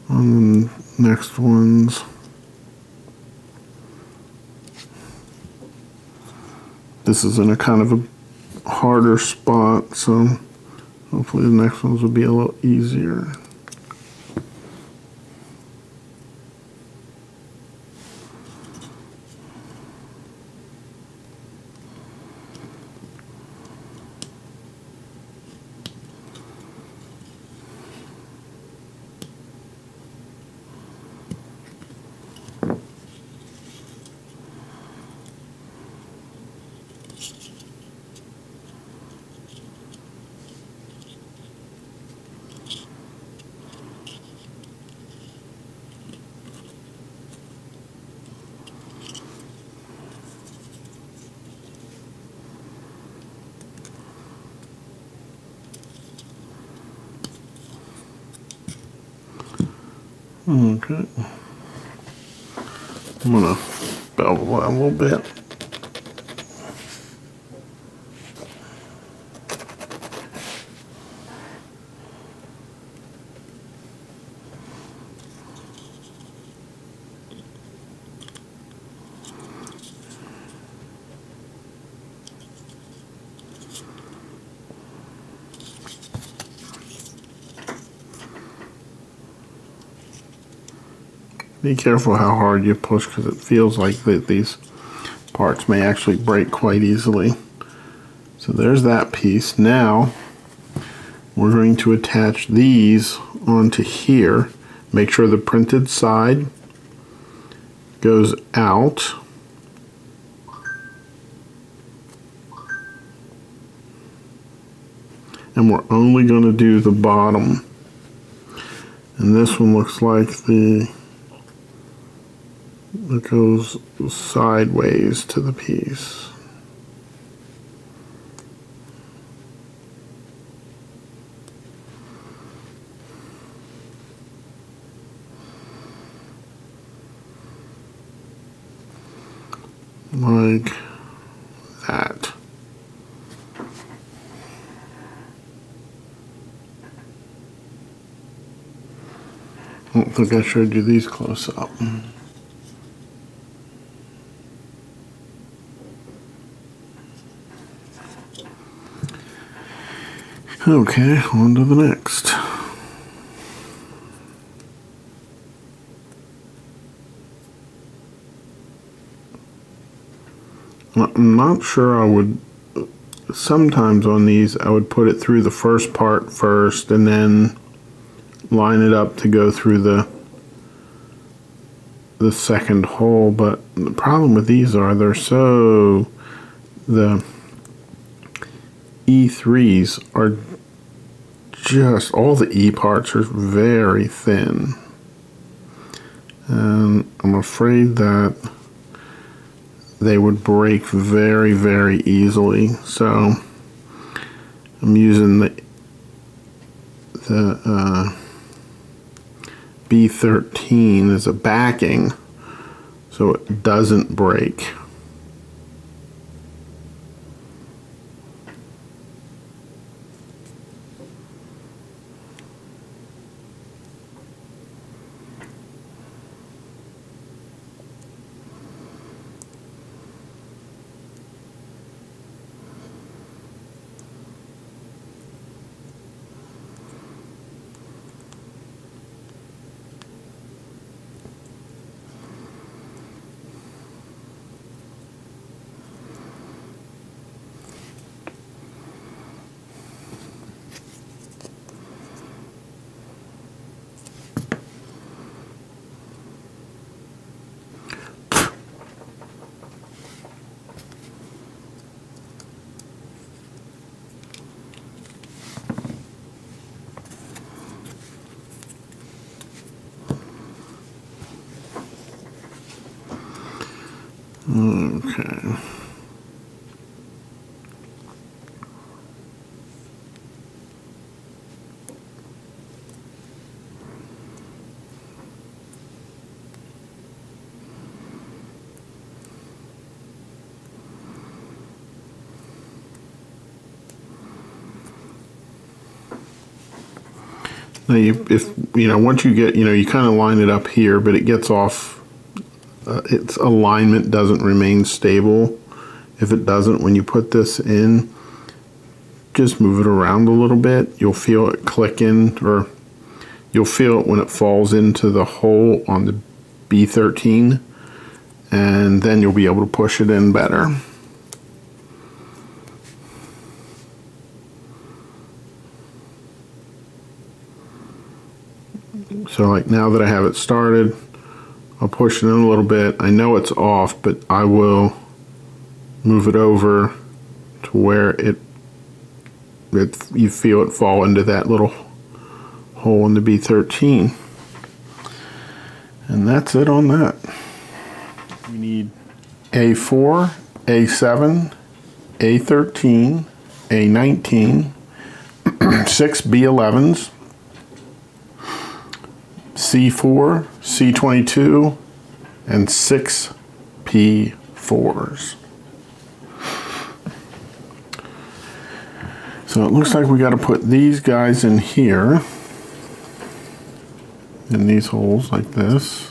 on the next ones. This is in a kind of a harder spot, so hopefully the next ones will be a little easier. Okay. I'm gonna bevel that a little bit. Be careful how hard you push, because it feels like that these parts may actually break quite easily. So there's that piece. Now we're going to attach these onto here. Make sure the printed side goes out. And we're only going to do the bottom. And this one looks like it goes sideways to the piece. Like that. I don't think I showed you these close up. Okay, on to the next. I'm not sure I would, sometimes on these I would put it through the first part first and then line it up to go through the the second hole, but the problem with these are the E3s are just, all the E parts are very thin. And I'm afraid that they would break very, very easily. So I'm using the B13 as a backing so it doesn't break. Okay. Now, once you get, you kind of line it up here, but it gets off. Its alignment doesn't remain stable. If it doesn't, when you put this in, just move it around a little bit. You'll feel it clicking, or you'll feel it when it falls into the hole on the B13, and then you'll be able to push it in better. So like now that I have it started, I'll push it in a little bit. I know it's off, but I will move it over to where you feel it fall into that little hole in the B13. And that's it on that. We need A4, A7, A13, A19, 6 B11s, C4, C22, and 6 P4s. So it looks like we got to put these guys in here, in these holes like this.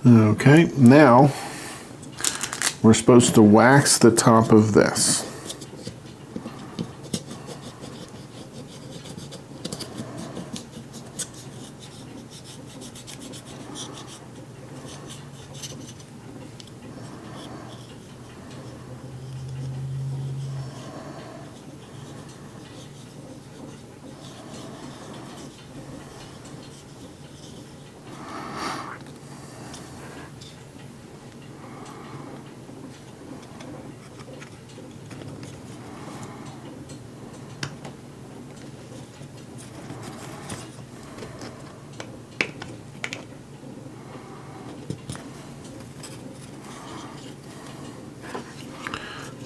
Okay, now we're supposed to wax the top of this.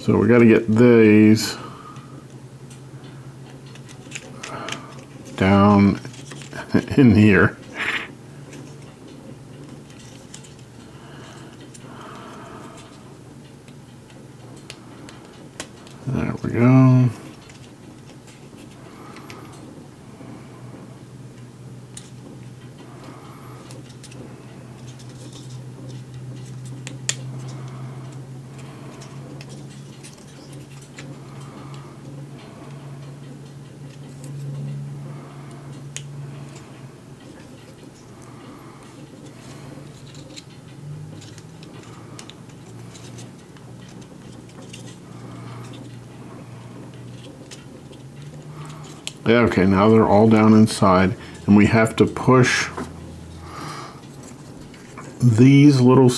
So we got to get these down in here. There we go. Yeah, okay, now they're all down inside, and we have to push these little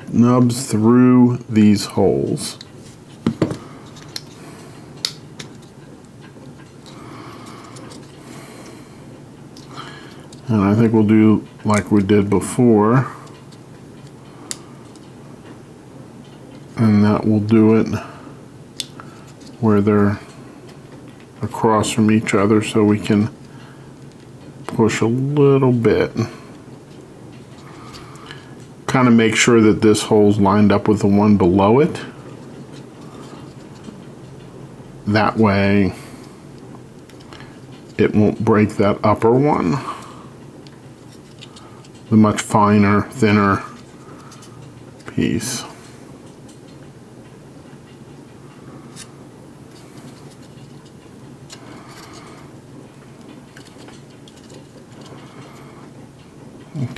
nubs through these holes. And I think we'll do like we did before, and that will do it where they're across from each other, so we can push a little bit. Kind of make sure that this hole's lined up with the one below it. That way it won't break that upper one. The much finer, thinner piece.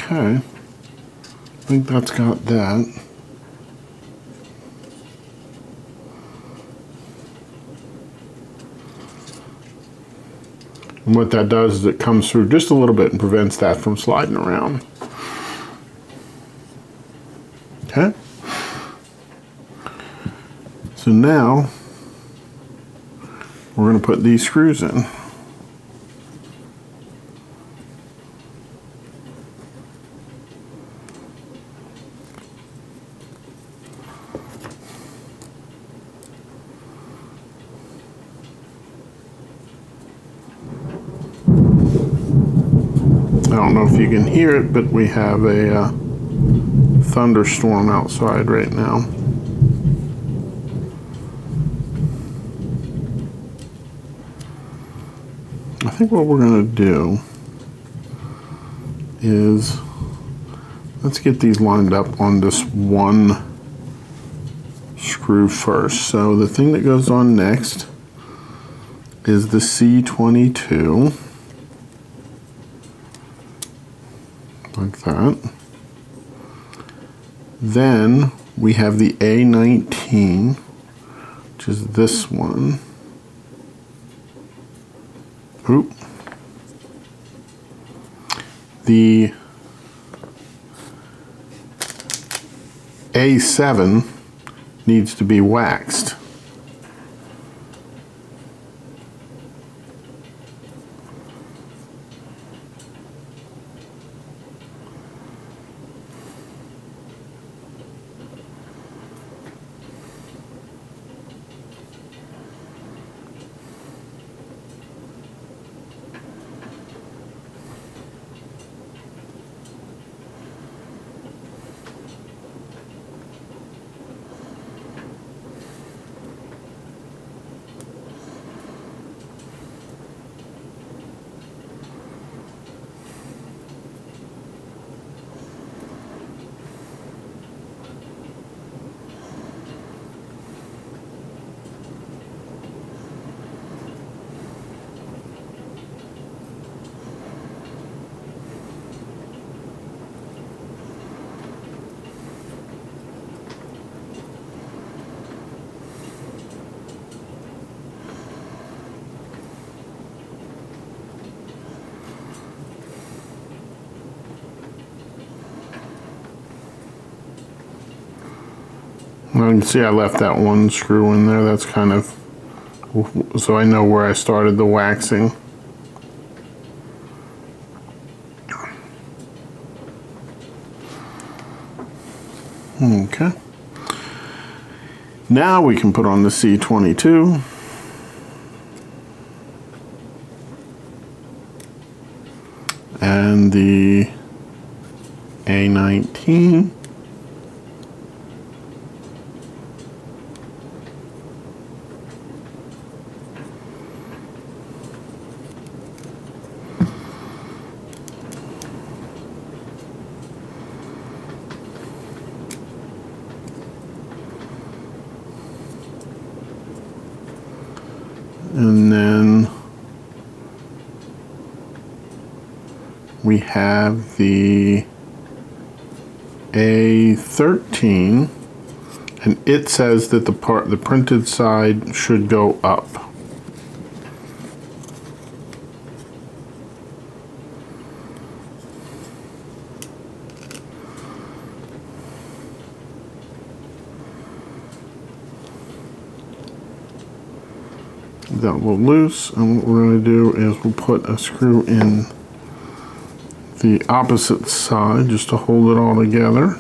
Okay, I think that's got that. And what that does is it comes through just a little bit and prevents that from sliding around. Okay. So now we're going to put these screws in. I don't know if you can hear it, but we have a thunderstorm outside right now. I think what we're going to do is let's get these lined up on this one screw first. So the thing that goes on next is the C22. Like that. Then we have the A19, which is this one. Oop. The A7 needs to be waxed. Well, you can see I left that one screw in there. That's kind of, so I know where I started the waxing. Okay. Now we can put on the C22. And the A19. And then we have the A13, and it says that the printed side should go up. That will loose, and what we're going to do is we'll put a screw in the opposite side just to hold it all together.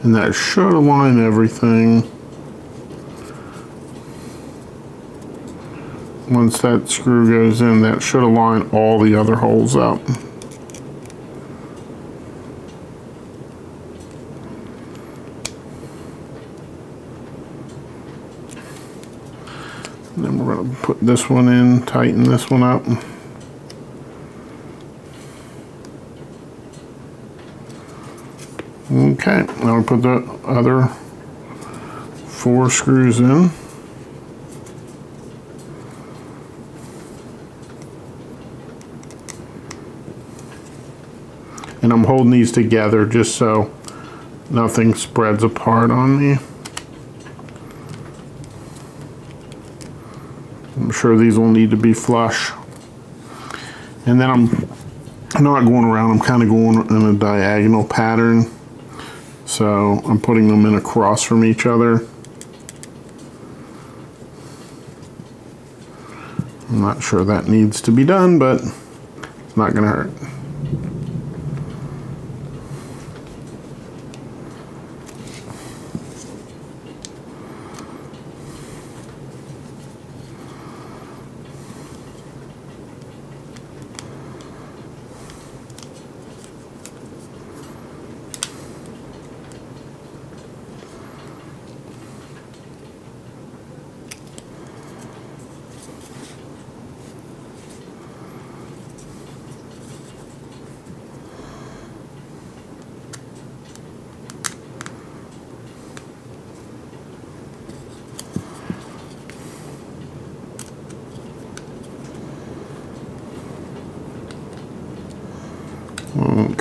And that should align everything. Once that screw goes in, that should align all the other holes up. And then we're going to put this one in, tighten this one up. Okay, now we put the other 4 screws in. And I'm holding these together just so nothing spreads apart on me. I'm sure these will need to be flush. And then I'm not going around, I'm kind of going in a diagonal pattern. So I'm putting them in across from each other. I'm not sure that needs to be done, but it's not going to hurt.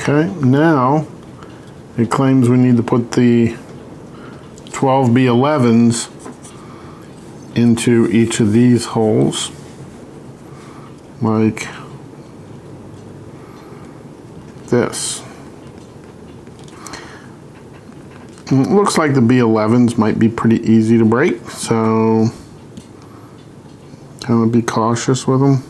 Okay, now it claims we need to put the 12B11s into each of these holes, like this. And it looks like the B11s might be pretty easy to break, so kind of be cautious with them.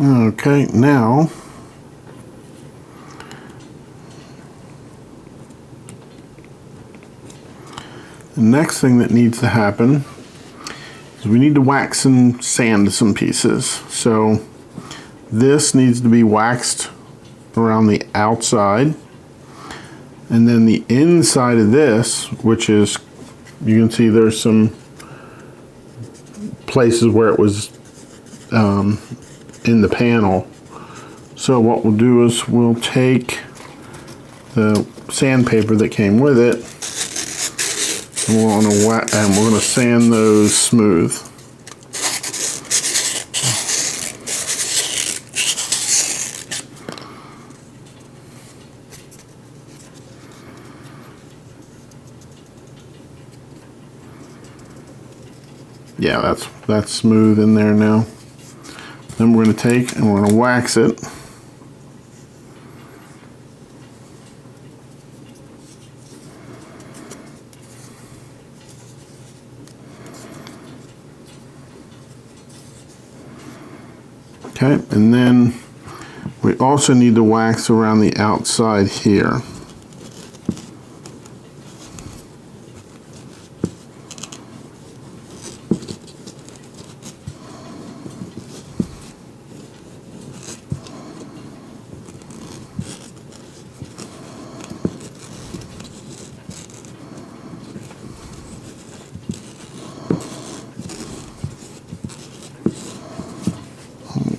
Okay, now The next thing that needs to happen is we need to wax and sand some pieces. So this needs to be waxed around the outside, and then the inside of this, which is, you can see there's some places where it was in the panel. So what we'll do is we'll take the sandpaper that came with it, and we're going to sand those smooth. Yeah, that's smooth in there now. Then we're going to take and we're going to wax it. Okay, and then we also need to wax around the outside here.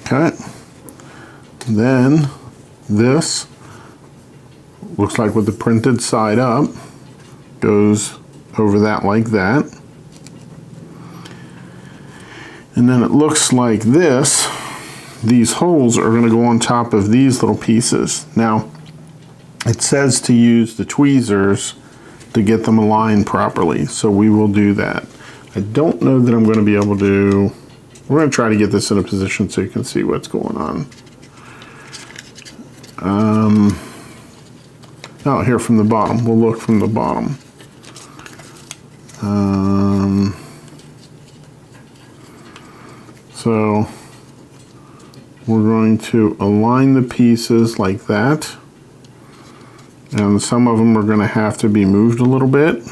Okay, then this looks like with the printed side up, goes over that like that. And then it looks like this, these holes are going to go on top of these little pieces. Now, it says to use the tweezers to get them aligned properly, so we will do that. I don't know that I'm going to be able to. We're going to try to get this in a position so you can see what's going on. Oh, here from the bottom. We'll look from the bottom. So we're going to align the pieces like that. And some of them are going to have to be moved a little bit.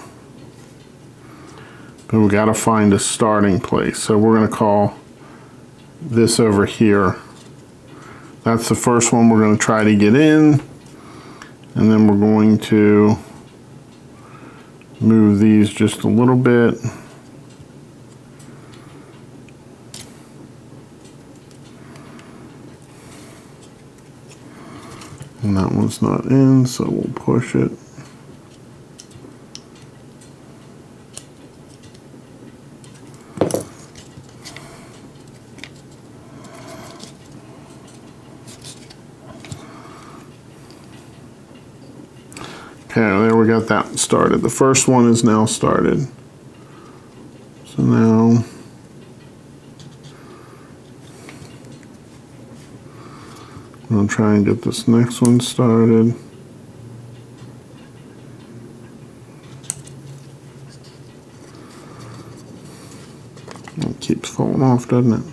But we got to find a starting place. So we're going to call this over here. That's the first one we're going to try to get in, and then we're going to move these just a little bit. And that one's not in, so we'll push it. Okay, there we got that started. The first one is now started. So now I'm going to try and get this next one started. It keeps falling off, doesn't it?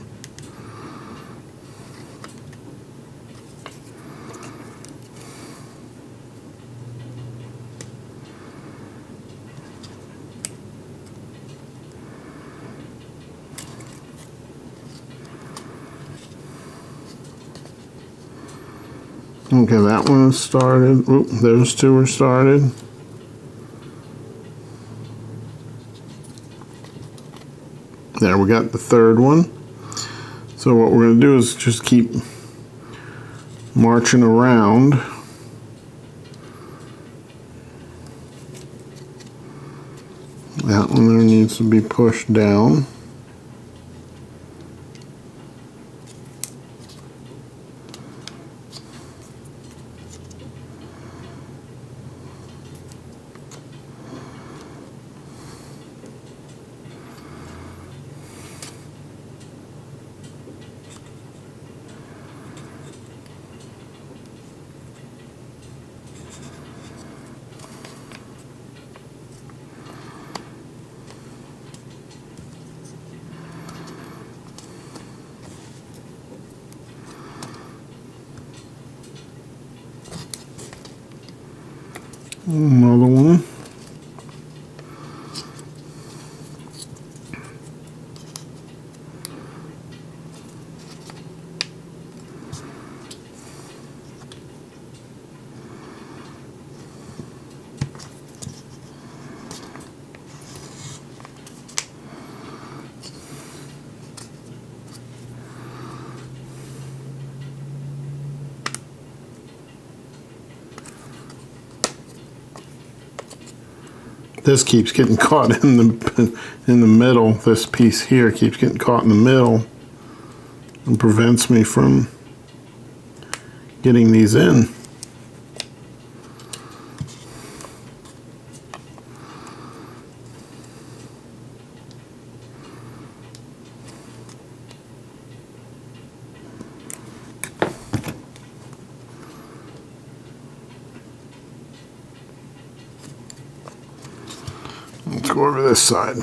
Okay, that one is started. Oop, those two are started. There, we got the third one. So what we're going to do is just keep marching around. That one there needs to be pushed down. Another one. this keeps getting caught in the middle. This piece here keeps getting caught in the middle and prevents me from getting these in. Let's go over this side.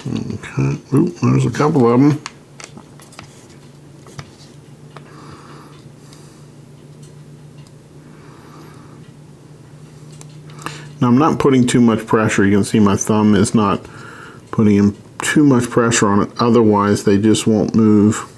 Okay, oop, there's a couple of them. Now I'm not putting too much pressure. You can see my thumb is not putting in too much pressure on it, otherwise they just won't move.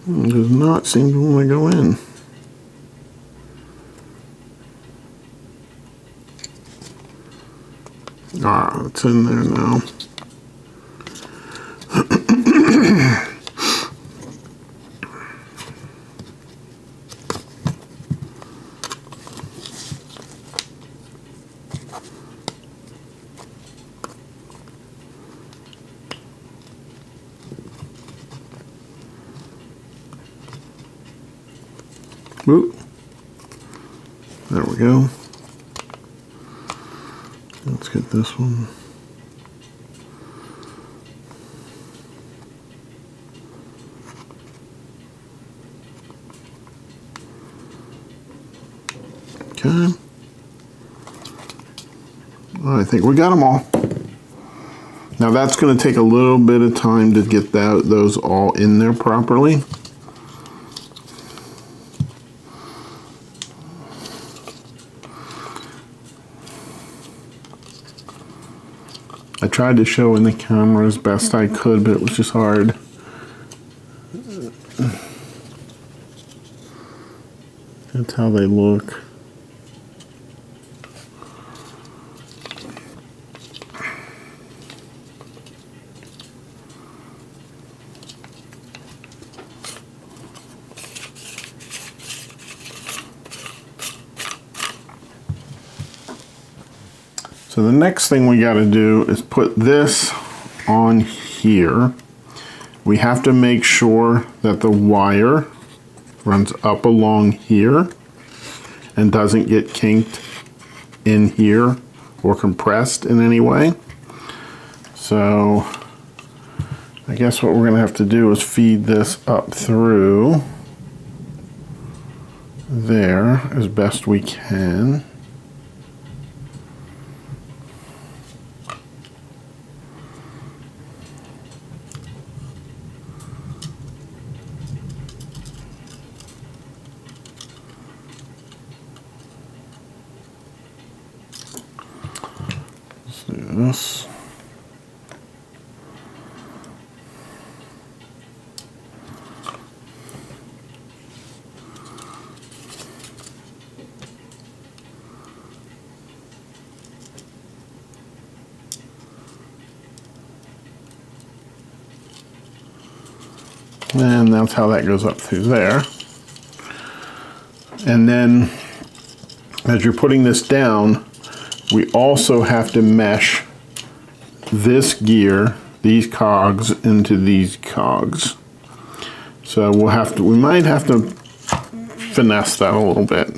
It does not seem to want to go in. Ah, it's in there now. Oop. There we go. Let's get this one. Okay. I think we got them all. Now that's going to take a little bit of time to get those all in there properly. I tried to show in the camera as best I could, but it was just hard. That's how they look. So the next thing we got to do is put this on here. We have to make sure that the wire runs up along here and doesn't get kinked in here or compressed in any way. So I guess what we're going to have to do is feed this up through there as best we can. This. And that's how that goes up through there. And then as you're putting this down, we also have to mesh this gear, these cogs, into these cogs. So we might have to finesse that a little bit.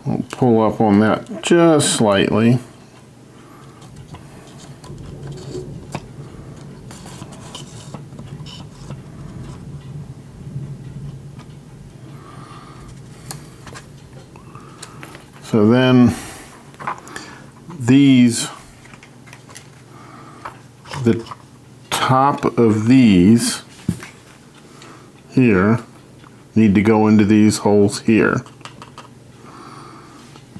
We'll pull up on that just slightly. So then these the top of these here need to go into these holes here.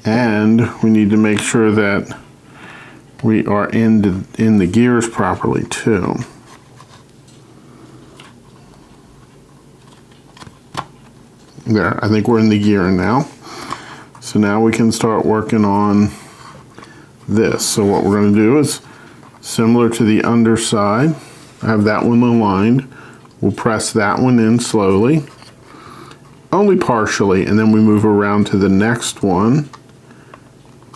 And we need to make sure that we are in the gears properly too. There, I think we're in the gear now. So now we can start working on this. So what we're going to do is similar to the underside, I have that one aligned. We'll press that one in slowly, only partially, and then we move around to the next one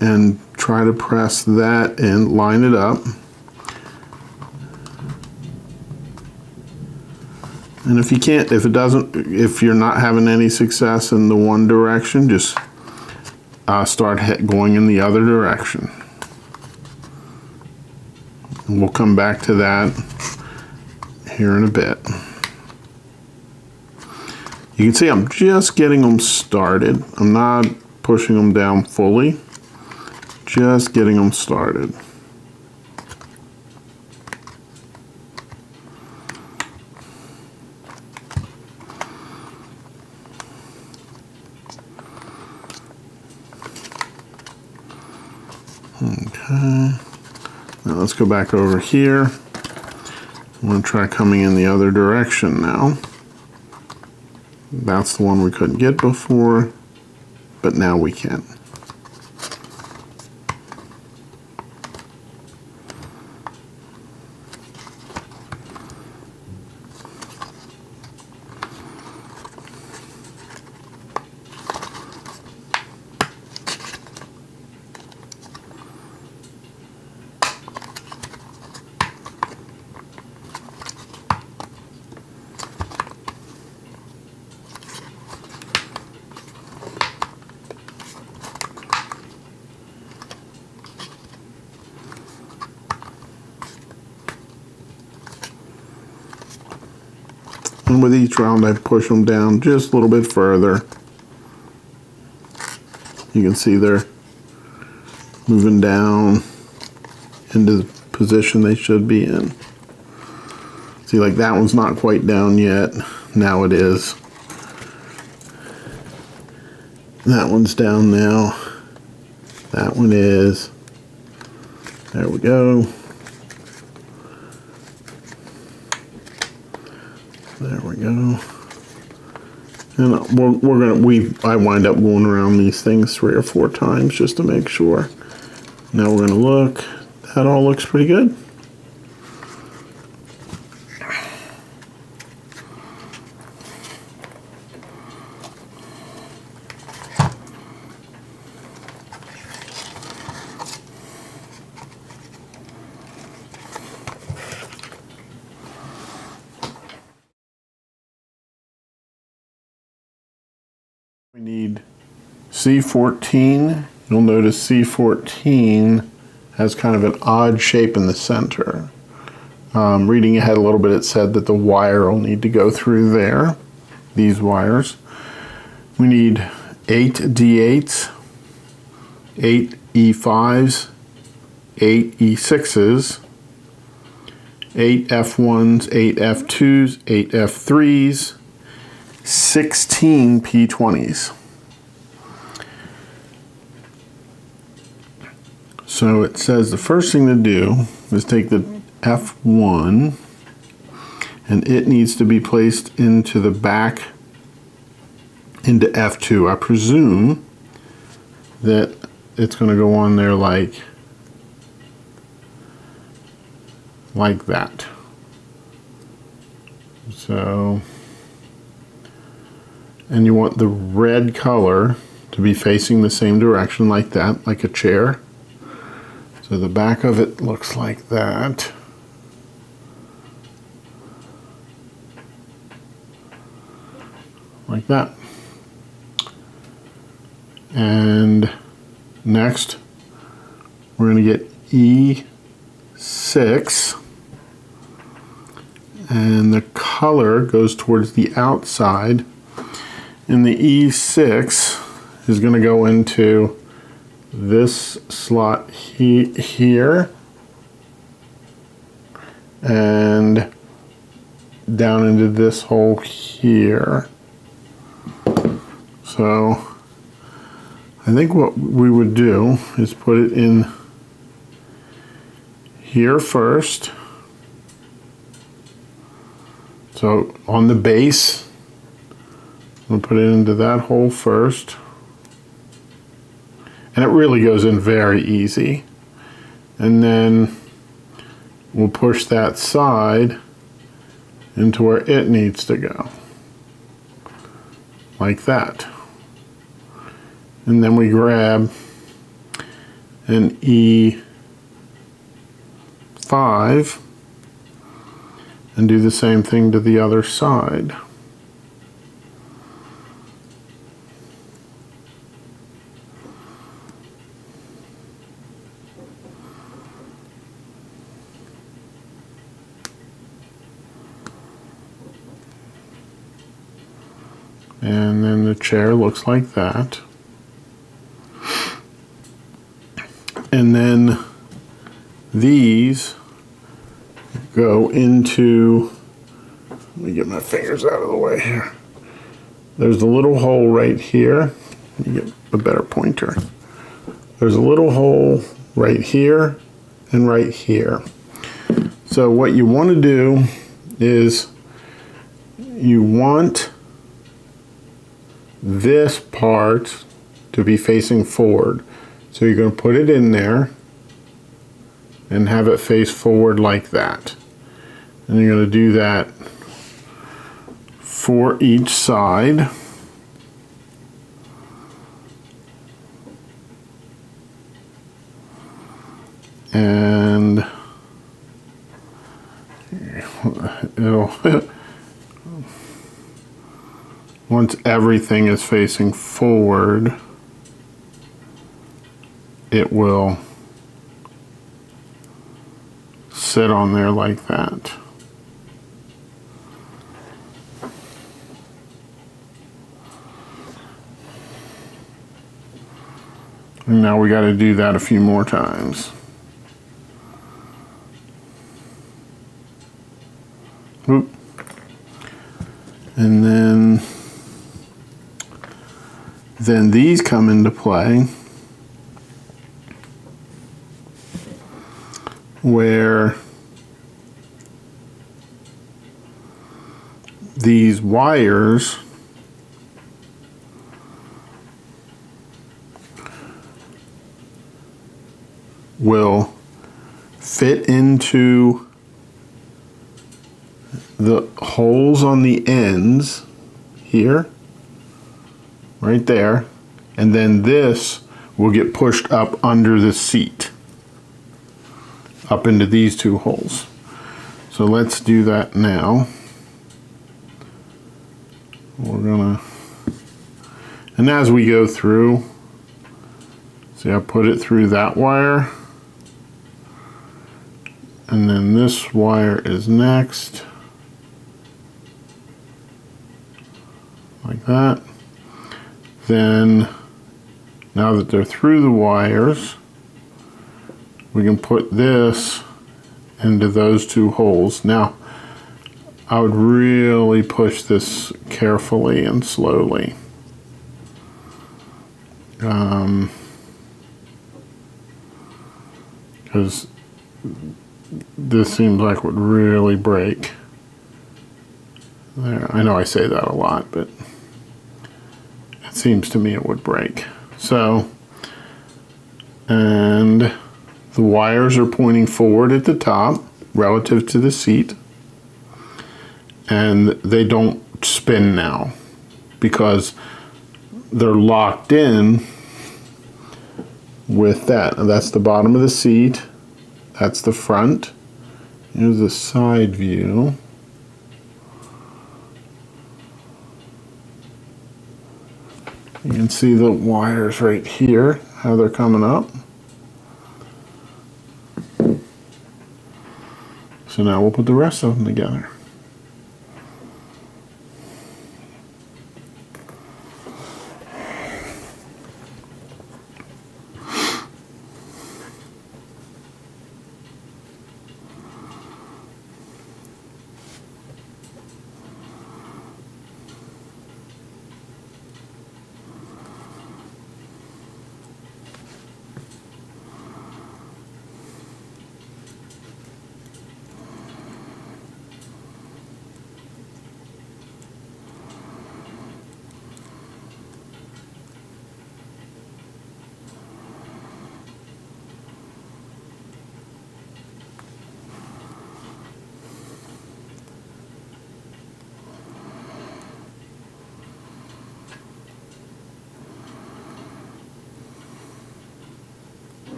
and try to press that in, line it up. And if you can't, if you're not having any success in the one direction, just start going in the other direction. And we'll come back to that here in a bit. You can see I'm just getting them started. I'm not pushing them down fully, just getting them started. Okay, now let's go back over here. I'm going to try coming in the other direction now. That's the one we couldn't get before, but now we can. And with each round I push them down just a little bit further. You can see they're moving down into the position they should be in. See, like that one's not quite down yet. Now it is. That one's down now. That one is. There we go. There we go. And I wind up going around these things 3 or 4 times just to make sure. Now we're gonna look. That all looks pretty good. We need C14. You'll notice C14 has kind of an odd shape in the center. Reading ahead a little bit, it said that the wire will need to go through there, these wires. We need 8 D8s, 8 E5s, 8 E6s, 8 F1s, 8 F2s, 8 F3s, 16 P20s. So it says the first thing to do is take the F1 and it needs to be placed into the back into F2. I presume that it's going to go on there like that. So, and you want the red color to be facing the same direction like that, like a chair. So the back of it looks like that. Like that. And next, we're going to get E6. And the color goes towards the outside. And the E6 is going to go into this slot here. and down into this hole here. So I think what we would do is put it in here first. So on the base, we'll put it into that hole first. And it really goes in very easy. And then we'll push that side into where it needs to go. Like that. And then we grab an E5 and do the same thing to the other side. And then the chair looks like that. And then these go into, let me get my fingers out of the way here. There's a little hole right here. Let me get a better pointer. There's a little hole right here and right here. So what you want to do is you want this part to be facing forward. So you're going to put it in there and have it face forward like that. And you're going to do that for each side. And it'll once everything is facing forward, it will sit on there like that. And now we got to do that a few more times. Oop. And then these come into play where these wires will fit into the holes on the ends here, right there, and then this will get pushed up under the seat, up into these two holes. So let's do that now. We're gonna, and as we go through, see, I put it through that wire, and then this wire is next, like that. Then, now that they're through the wires, we can put this into those two holes. Now, I would really push this carefully and slowly. Because this seems like it would really break. There, I know I say that a lot, but it seems to me it would break. So, and the wires are pointing forward at the top relative to the seat, and they don't spin now because they're locked in with that. And that's the bottom of the seat, that's the front. Here's the side view. You can see the wires right here, how they're coming up. So now we'll put the rest of them together.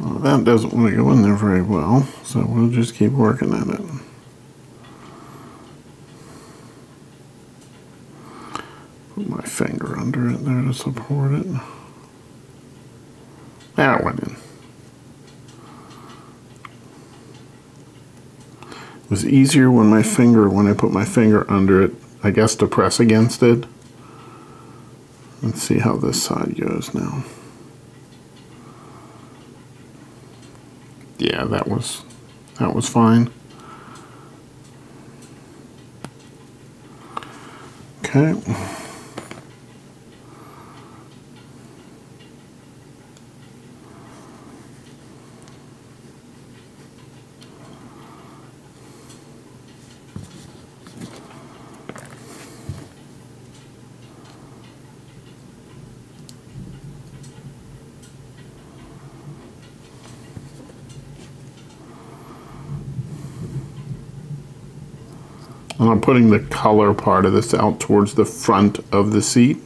Well, that doesn't want to go in there very well, so we'll just keep working at it. Put my finger under it there to support it. There it went in. It was easier when I put my finger under it, I guess, to press against it. Let's see how this side goes now. Yeah, that was fine. Okay. And I'm putting the color part of this out towards the front of the seat.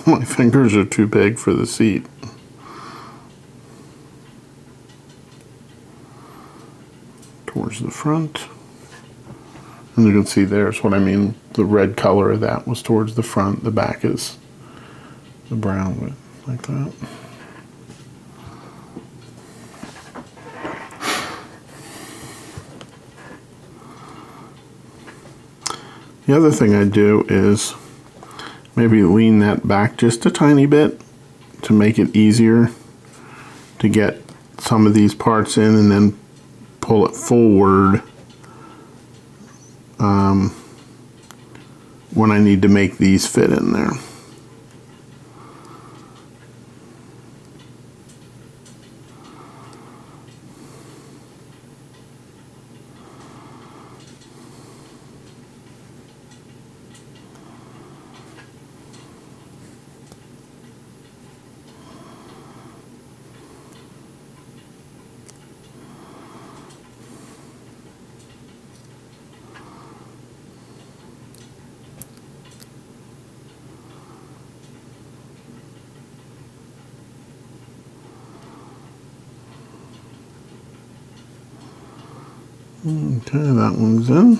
My fingers are too big for the seat. Towards the front. And you can see there's what I mean. The red color of that was towards the front. The back is the brown with like that. The other thing I do is maybe lean that back just a tiny bit to make it easier to get some of these parts in, and then pull it forward when I need to make these fit in there. Okay, that one's in.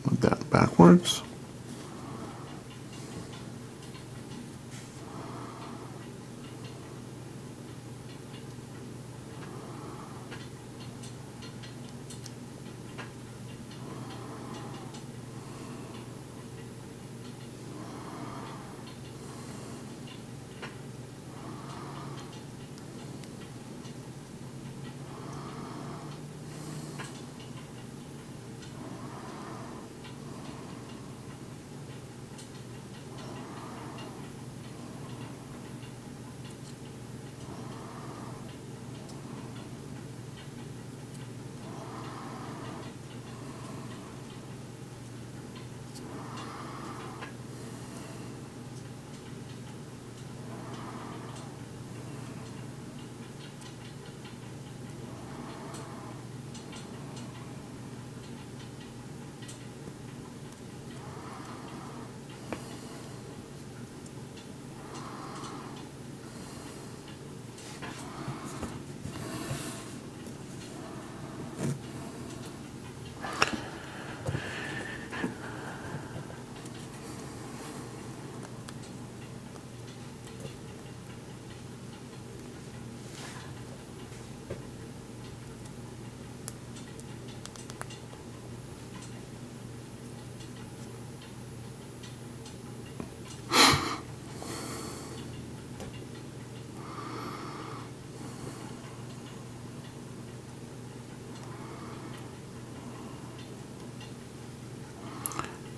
Put that backwards.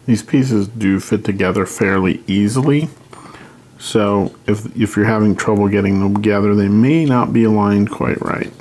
these pieces do fit together fairly easily. So if you're having trouble getting them together, they may not be aligned quite right.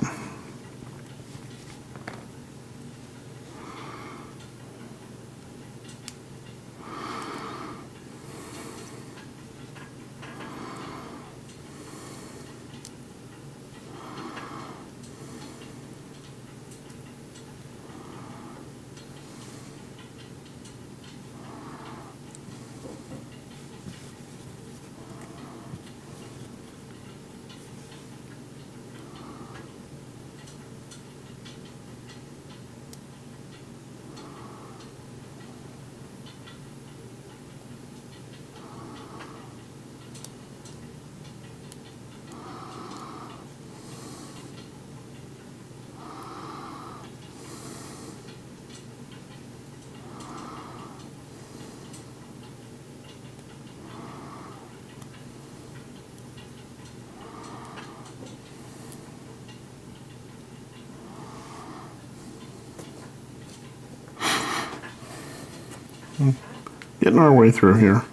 Getting our way through here.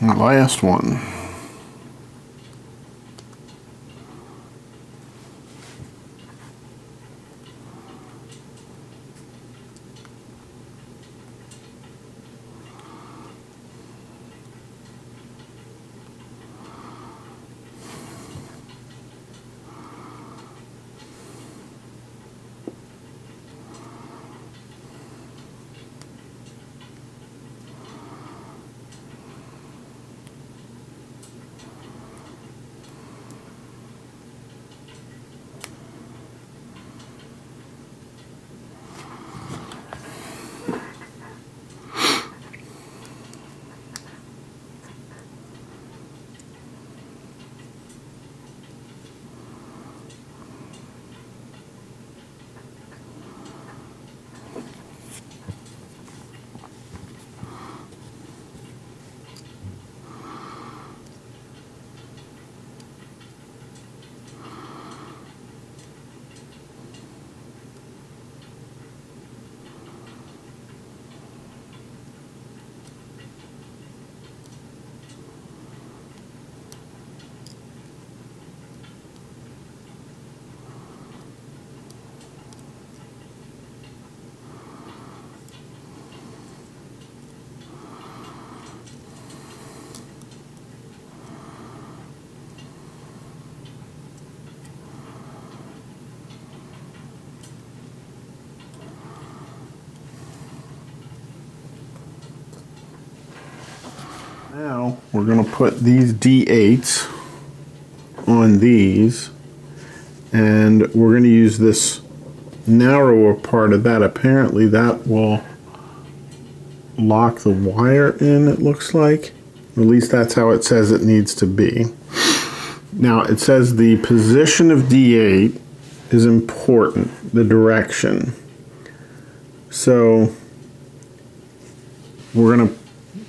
And last one. Now we're going to put these D8s on these, and we're going to use this narrower part of that. Apparently that will lock the wire in, it looks like. At least that's how it says it needs to be. Now it says the position of D8 is important, the direction. So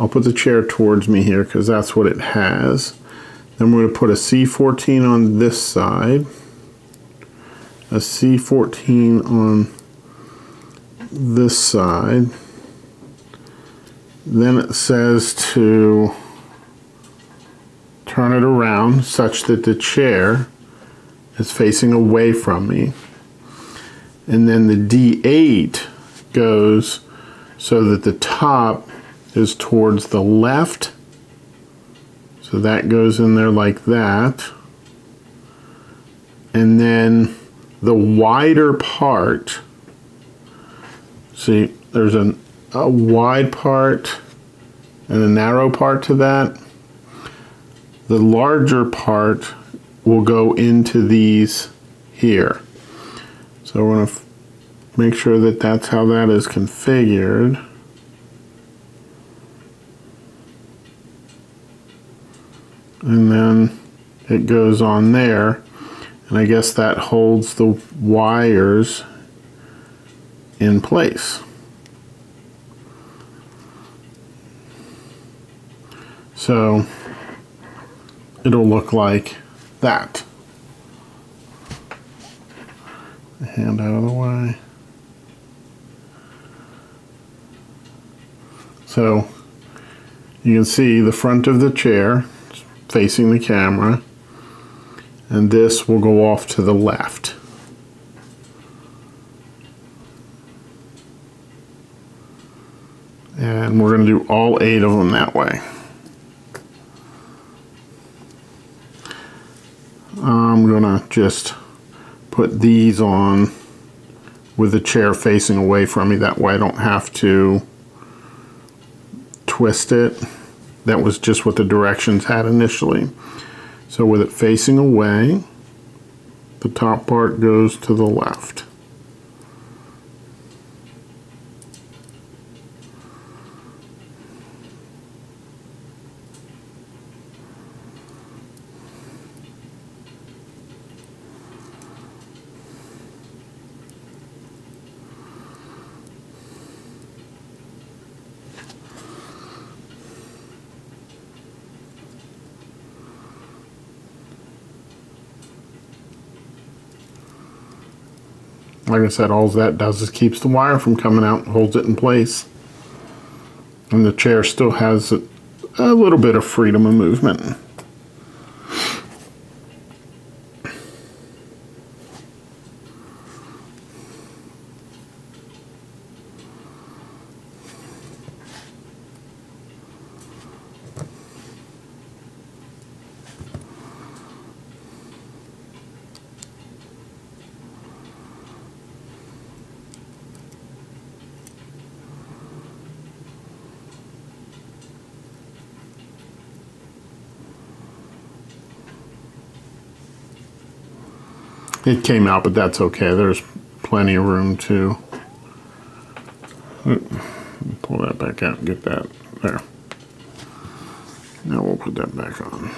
I'll put the chair towards me here because that's what it has. Then we're going to put a C14 on this side, a C14 on this side. Then it says to turn it around such that the chair is facing away from me. And then the D8 goes so that the top is towards the left. So that goes in there like that. And then the wider part, see, there's a wide part and a narrow part to that. The larger part will go into these here. So we're going to make sure that that's how that is configured. And then it goes on there, and I guess that holds the wires in place. So it'll look like that. Hand out of the way. So you can see the front of the chair facing the camera, and this will go off to the left. And we're going to do all 8 of them that way. I'm going to just put these on with the chair facing away from me, that way I don't have to twist it. That was just what the directions had initially. So with it facing away, the top part goes to the left. Like I said, all that does is keeps the wire from coming out and holds it in place. And the chair still has a little bit of freedom of movement. It came out, but that's okay. There's plenty of room to pull that back out and get that there. Now we'll put that back on.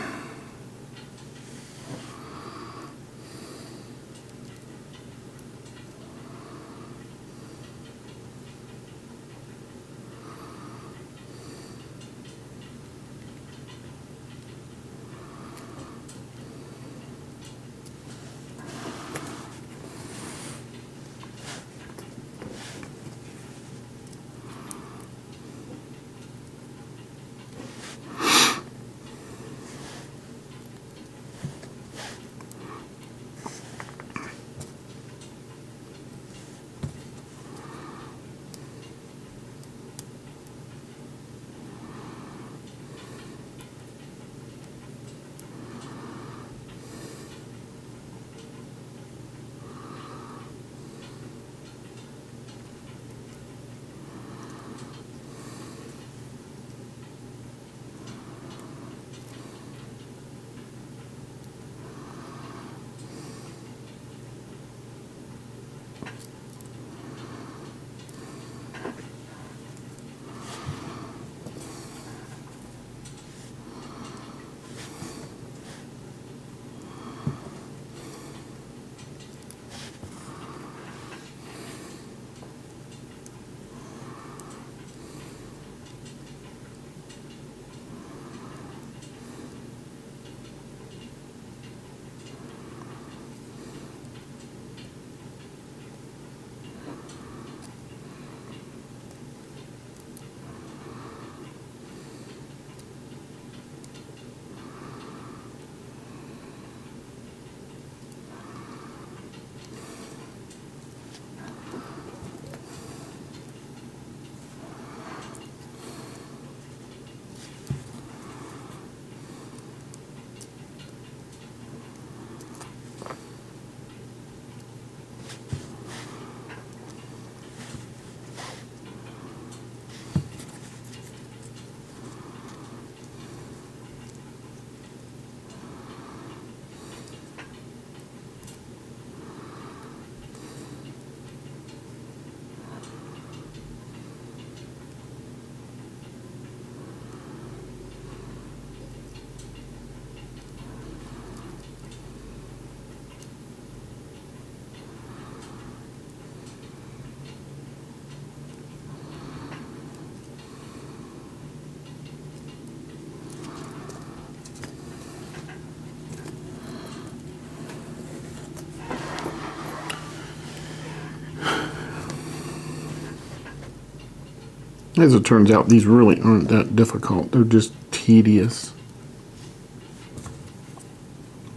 As it turns out, these really aren't that difficult. They're just tedious.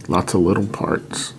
Lots of little parts.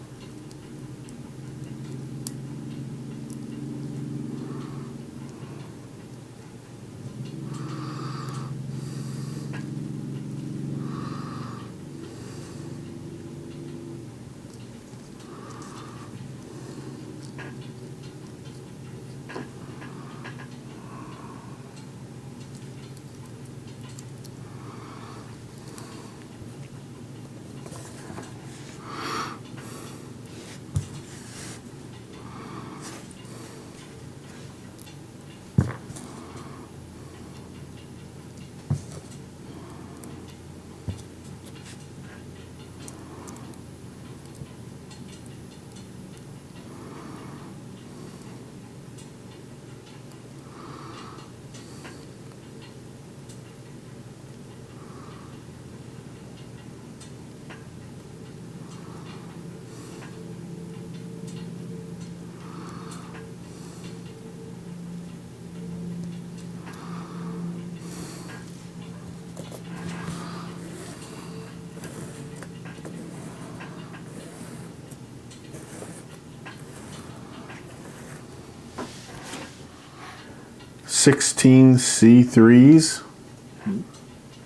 16 C3s,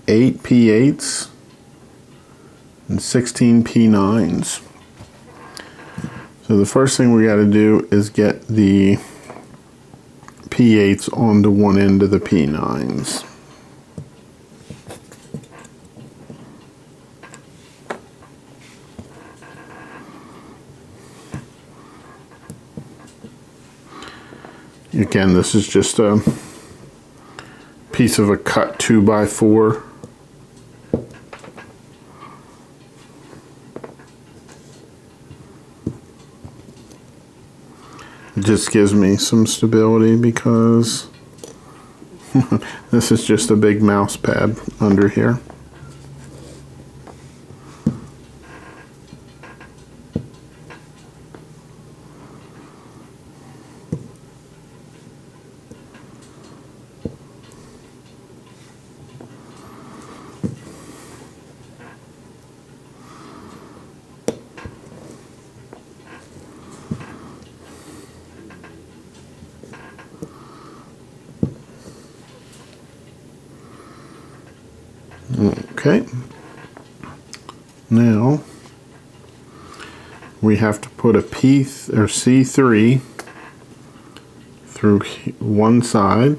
8 P8s, and 16 P9s. So the first thing we got to do is get the P8s onto one end of the P9s. Again, this is just a piece of a cut 2x4. It just gives me some stability because this is just a big mouse pad under here. Okay, now we have to put a C3 through one side,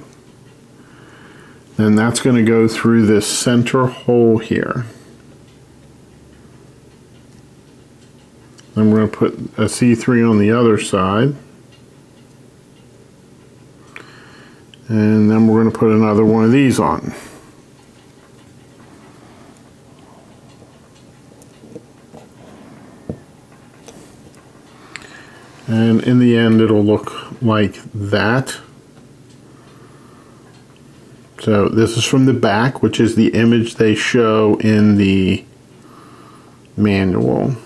and that's going to go through this center hole here. Then we're going to put a C3 on the other side, and then we're going to put another one of these on. And in the end, it'll look like that. So this is from the back, which is the image they show in the manual.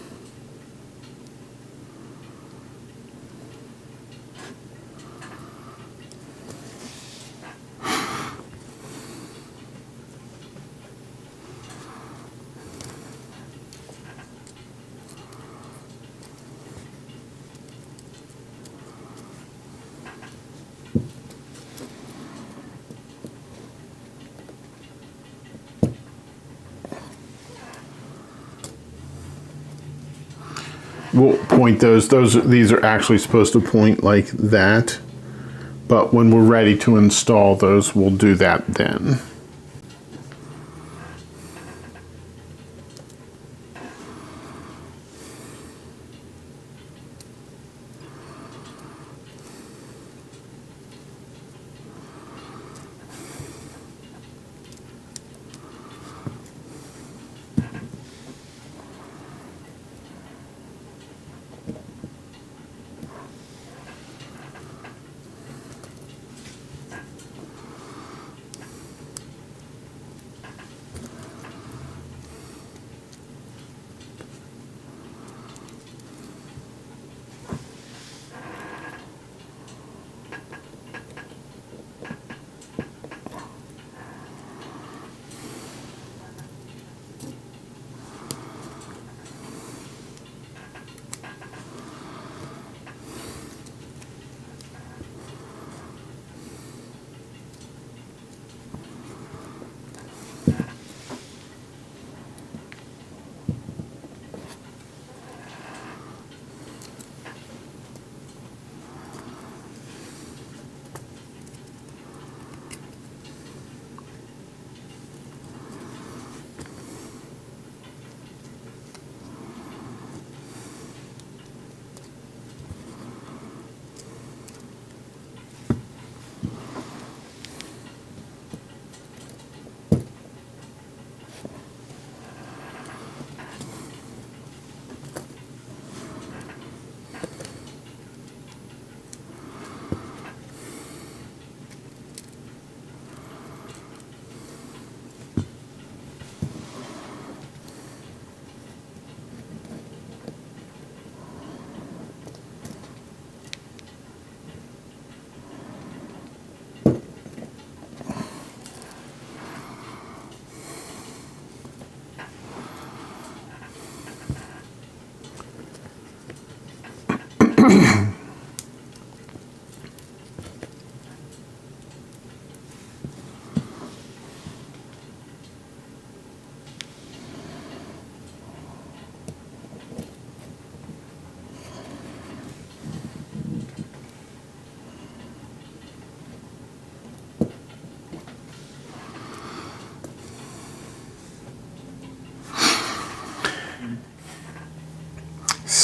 We'll point these are actually supposed to point like that, but when we're ready to install those, we'll do that then.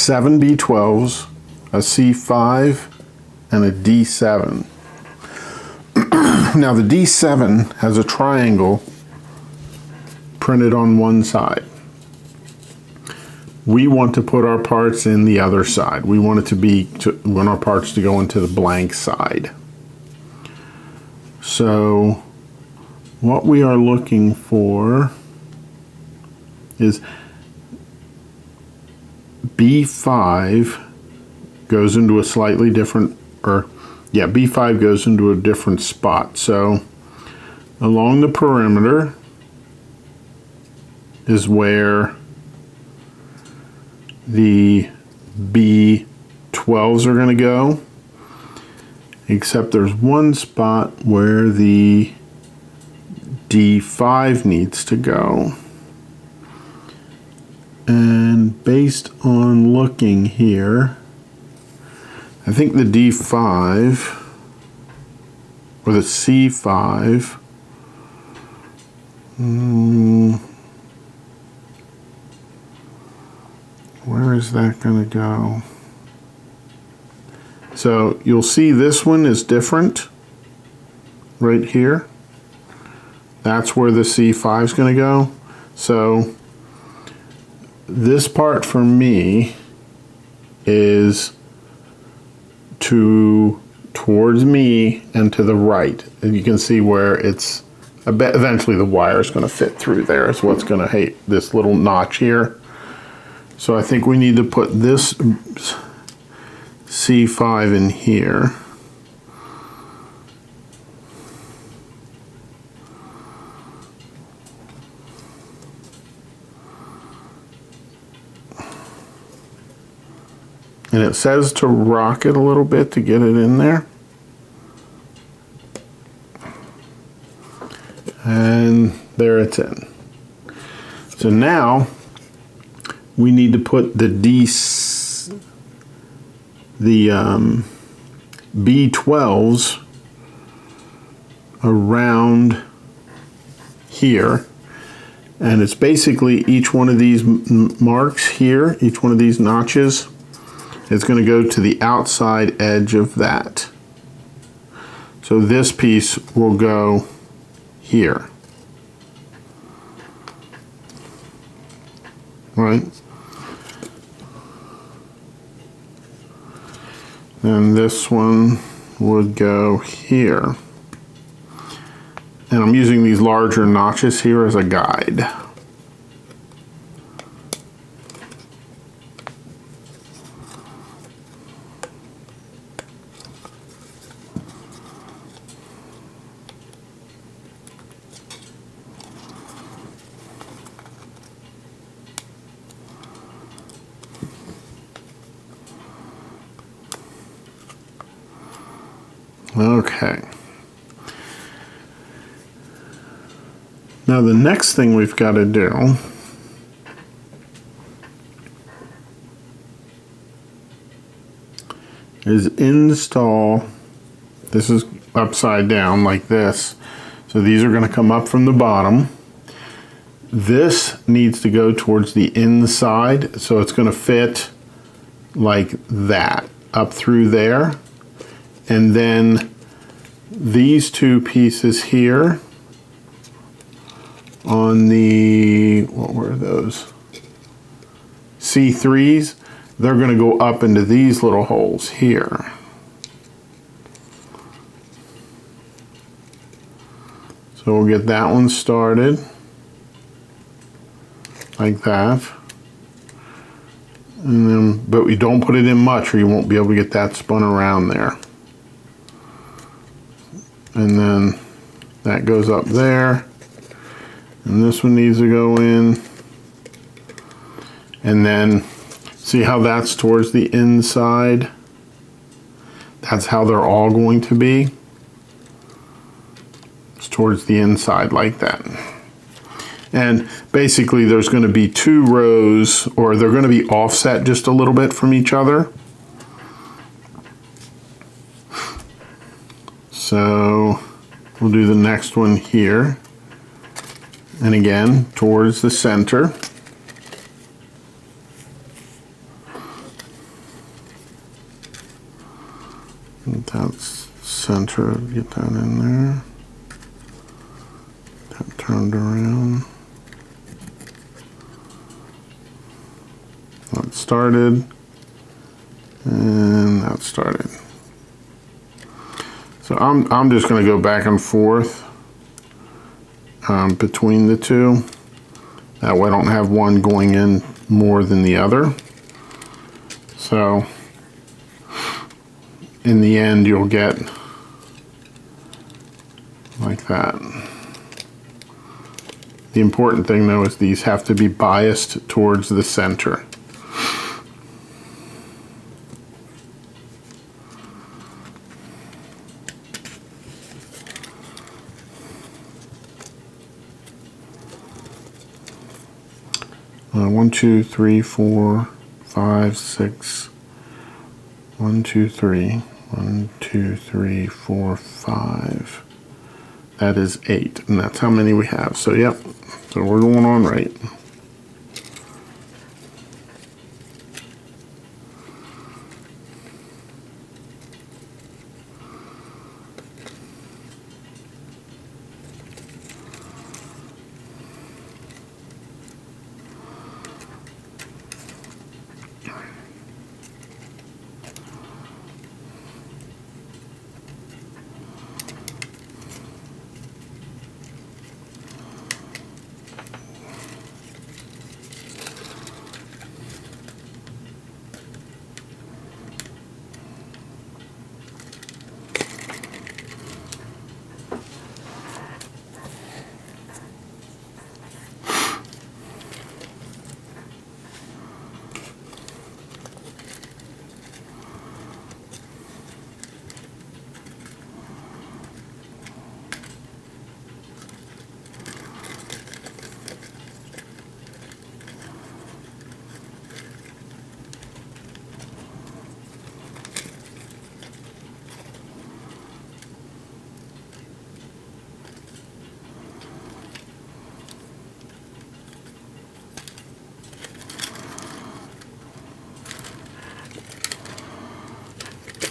7 B12s, a C5, and a D7. Now the D7 has a triangle printed on one side. We want to put our parts in the other side. We want we want our parts to go into the blank side. So what we are looking for is B5 goes into a slightly different, B5 goes into a different spot. So along the perimeter is where the B12s are going to go, except there's one spot where the D5 needs to go. And based on looking here, I think the D5 or the C5 where is that going to go? So you'll see this one is different right here. That's where the C5 is going to go. So this part for me is towards me and to the right. And you can see where it's, eventually the wire is going to fit through there. Is what's going to hit this little notch here. So I think we need to put this C5 in here. And it says to rock it a little bit to get it in there. And there it's in. So now we need to put the B12s around here. And it's basically each one of these marks here, each one of these notches, is going to go to the outside edge of that. So this piece will go here. Right? And this one would go here. And I'm using these larger notches here as a guide. Okay. Now the next thing we've got to do is install, this is upside down like this, so these are going to come up from the bottom. This needs to go towards the inside, so it's going to fit like that up through there. And then these two pieces here on the, what were those? C3s, they're going to go up into these little holes here. So we'll get that one started like that. And then, but we don't put it in much or you won't be able to get that spun around there. And then that goes up there. And this one needs to go in. And then see how that's towards the inside? That's how they're all going to be. It's towards the inside like that. And basically there's going to be two rows, or they're going to be offset just a little bit from each other. So we'll do the next one here. And again, towards the center. That's center, get that in there. That turned around. That started, and that started. So I'm just going to go back and forth between the two. That way I don't have one going in more than the other. So in the end you'll get like that. The important thing though is these have to be biased towards the center. One, two, three, four, 5, 6. 1, 2, 3. 1, 2, 3, 4, 5. That is 8, and that's how many we have. So yep, so we're going on right.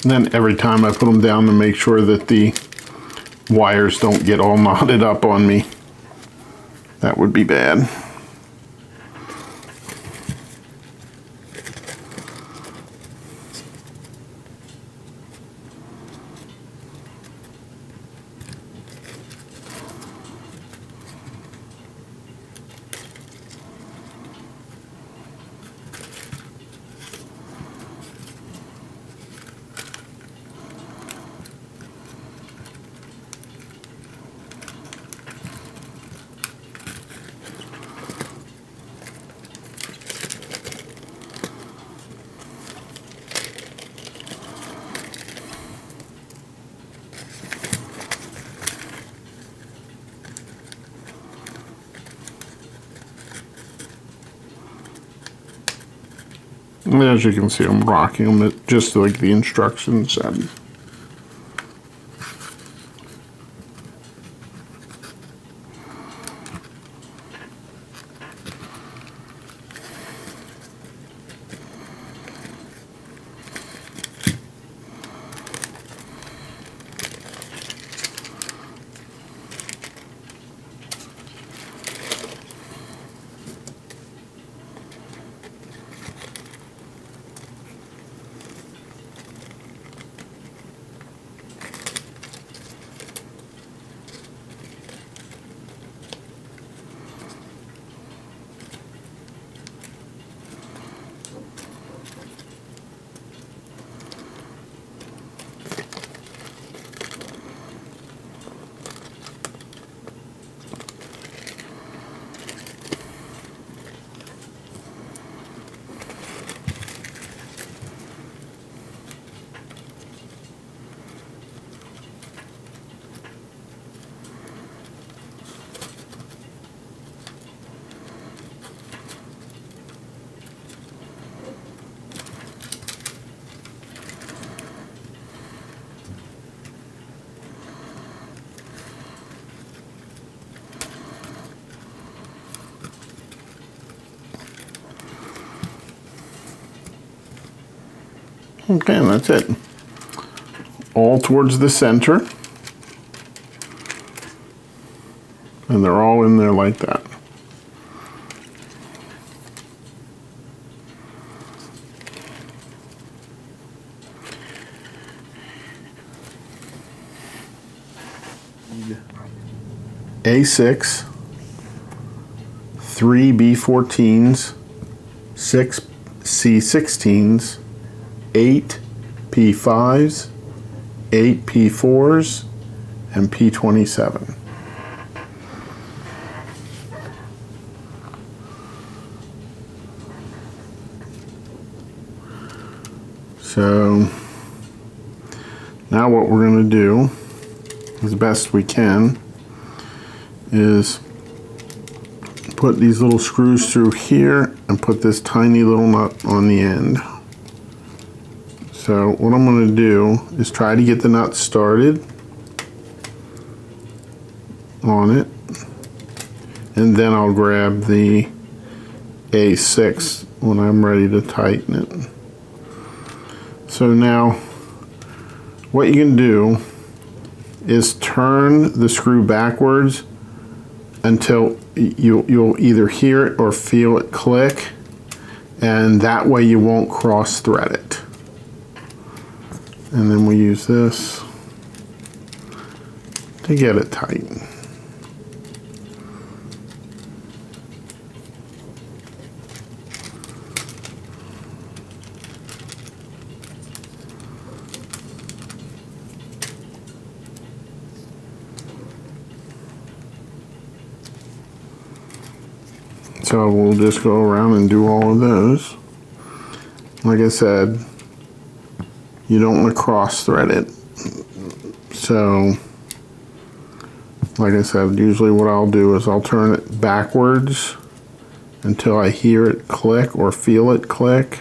And then every time I put them down to make sure that the wires don't get all knotted up on me. That would be bad. And as you can see, I'm rocking them just like the instructions said. Okay, and that's it. all towards the center. And they're all in there like that. A6, 3 B14s, 6 C16s, 8 P5s, 8 P4s, and P27. So now what we're going to do, as best we can, is put these little screws through here and put this tiny little nut on the end. So what I'm going to do is try to get the nut started on it, and then I'll grab the A6 when I'm ready to tighten it. So now what you can do is turn the screw backwards until you'll either hear it or feel it click, and that way you won't cross thread it. And then we use this to get it tight. So we'll just go around and do all of those. Like I said, you don't want to cross thread it. So, like I said, usually what I'll do is I'll turn it backwards until I hear it click or feel it click.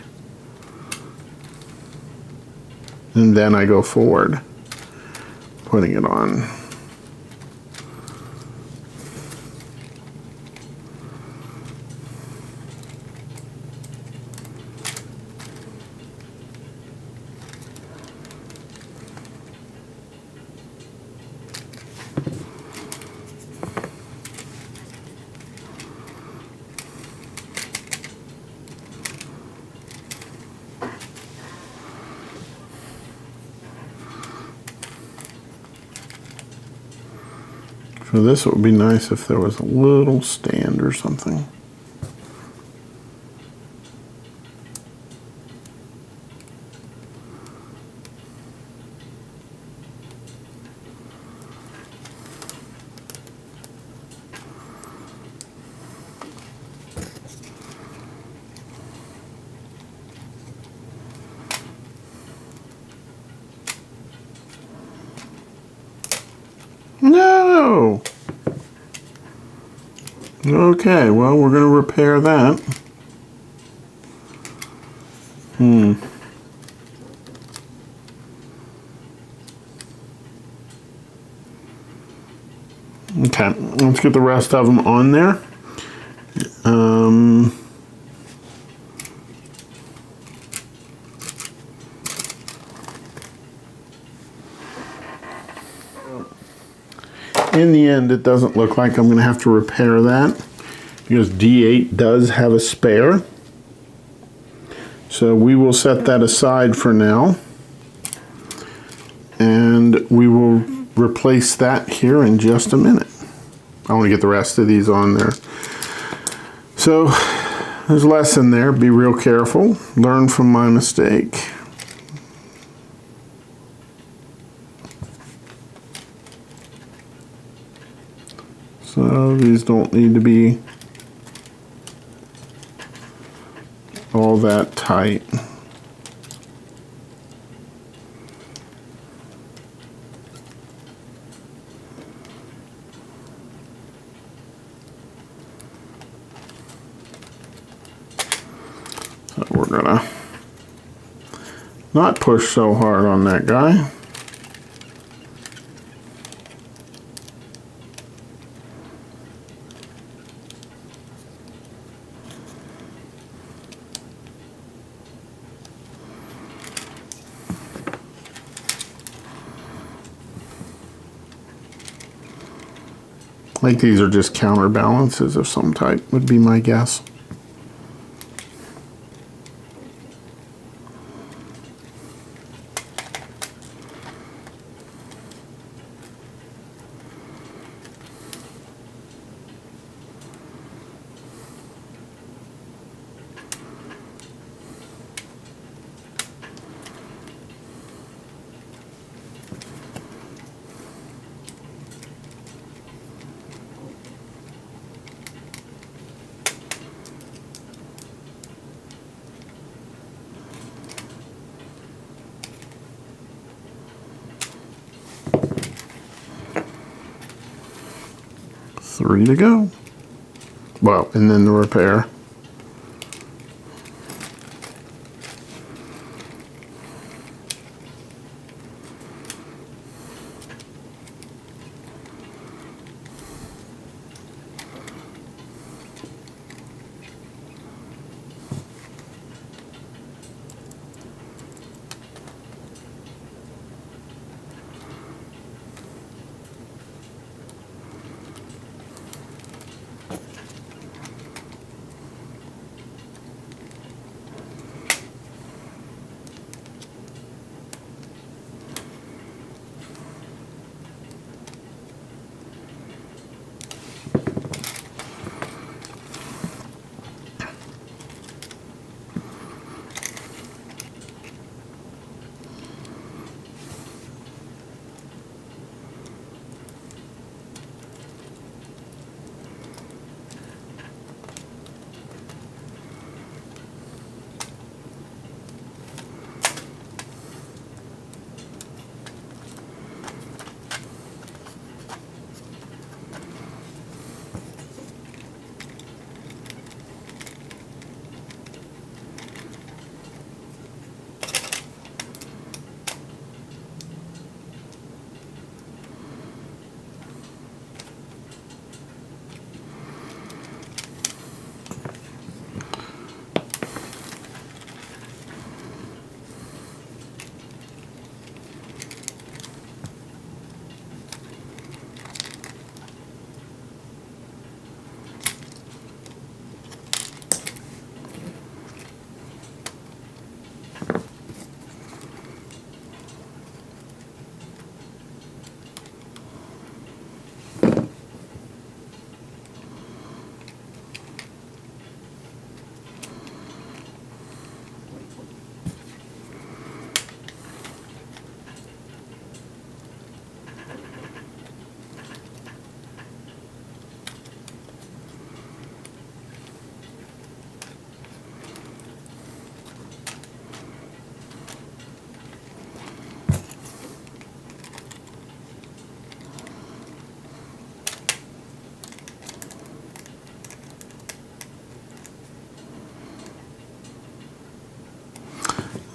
And then I go forward, putting it on. For this, it would be nice if there was a little stand or something. No! Okay, well, we're going to repair that. Okay, let's get the rest of them on there. In the end, it doesn't look like I'm going to have to repair that because D8 does have a spare. So we will set that aside for now. And we will replace that here in just a minute. I want to get the rest of these on there. So there's a lesson there. Be real careful. Learn from my mistake. So these don't need to be all that tight. So we're gonna not push so hard on that guy. Like these are just counterbalances of some type, would be my guess. Three to go. Well, and then the repair.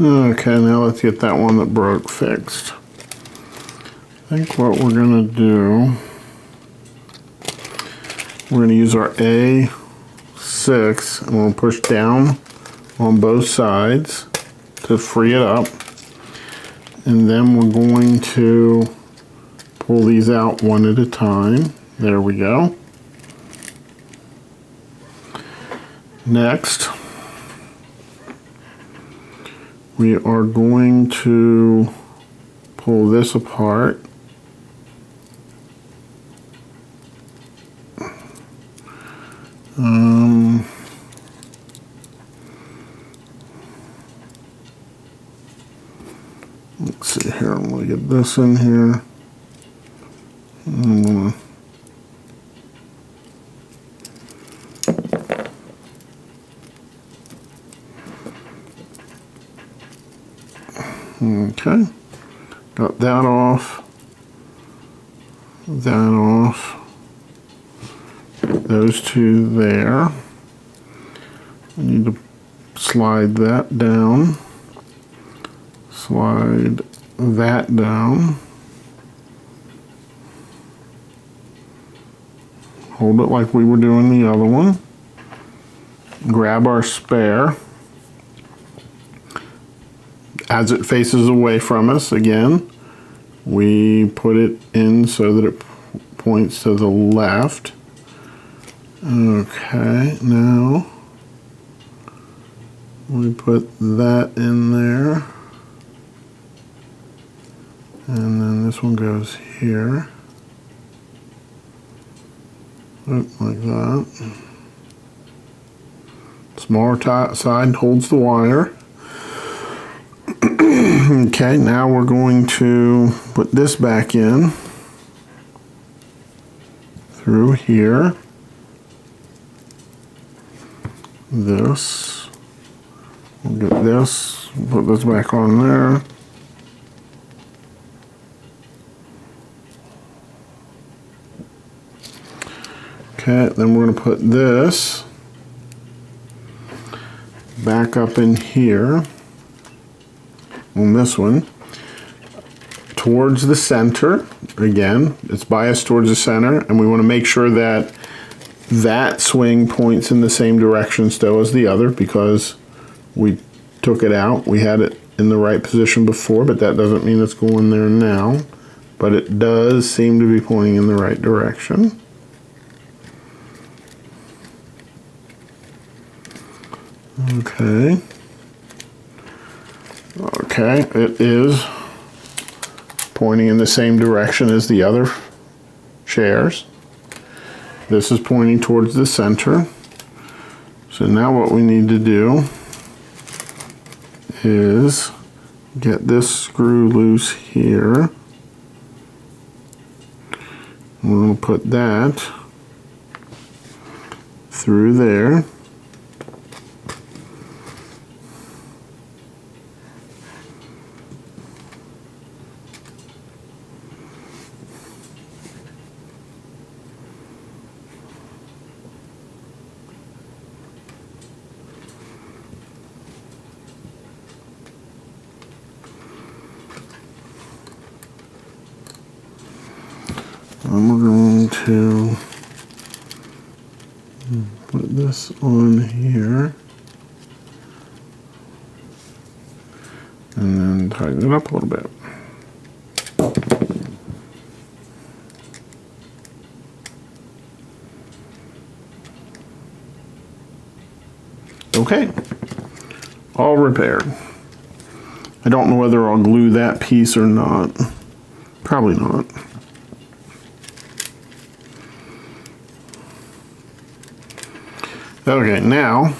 Okay, now let's get that one that broke fixed. I think what we're gonna do, we're gonna use our A6 and we'll push down on both sides to free it up. And then we're going to pull these out one at a time. There we go. Next, we are going to pull this apart. Let's see here, I'm going to get this in here. Okay, got that off, those two there. I need to slide that down, slide that down, hold it like we were doing the other one, grab our spare. As it faces away from us, again, we put it in so that it points to the left. Okay, now we put that in there. And then this one goes here. Like that. Smaller side holds the wire. Okay, now we're going to put this back in through here. This. We'll get this, put this back on there. Okay, then we're going to put this back up in here on this one towards the center. Again, it's biased towards the center, and we want to make sure that that swing points in the same direction still as the other, because we took it out. We had it in the right position before, but that doesn't mean it's going there now. But it does seem to be pointing in the right direction. Okay. Okay, it is pointing in the same direction as the other chairs. This is pointing towards the center. So now what we need to do is get this screw loose here. We're going to put that through there. And we're going to put this on here and then tighten it up a little bit. Okay, all repaired. I don't know whether I'll glue that piece or not. Probably not. Okay, now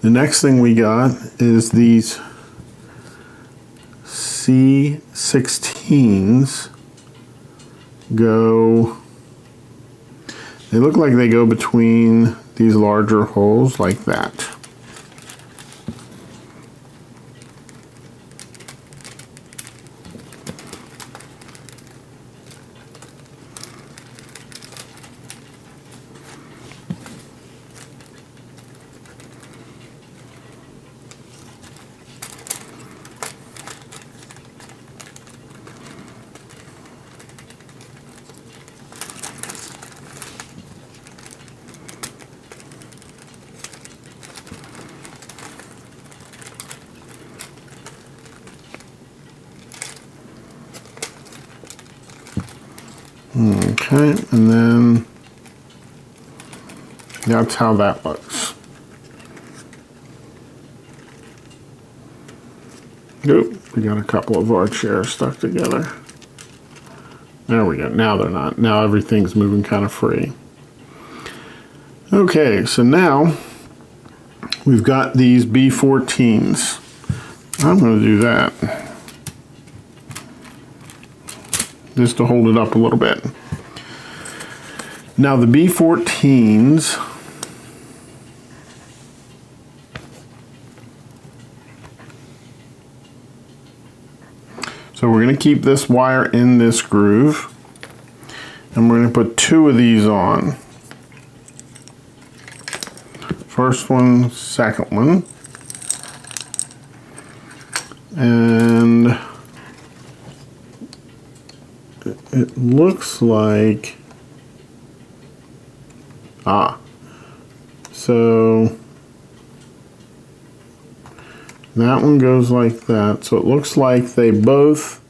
the next thing we got is these C16s they look like they go between these larger holes like that. Okay, and then that's how that looks. Oop, we got a couple of our chairs stuck together. There we go. Now they're not. Now everything's moving kind of free. Okay, so now we've got these B14s. I'm going to do that just to hold it up a little bit. Now the B14s, so we're going to keep this wire in this groove, and we're going to put 2 of these on. First one, second one, and it looks like, so that one goes like that. So it looks like they both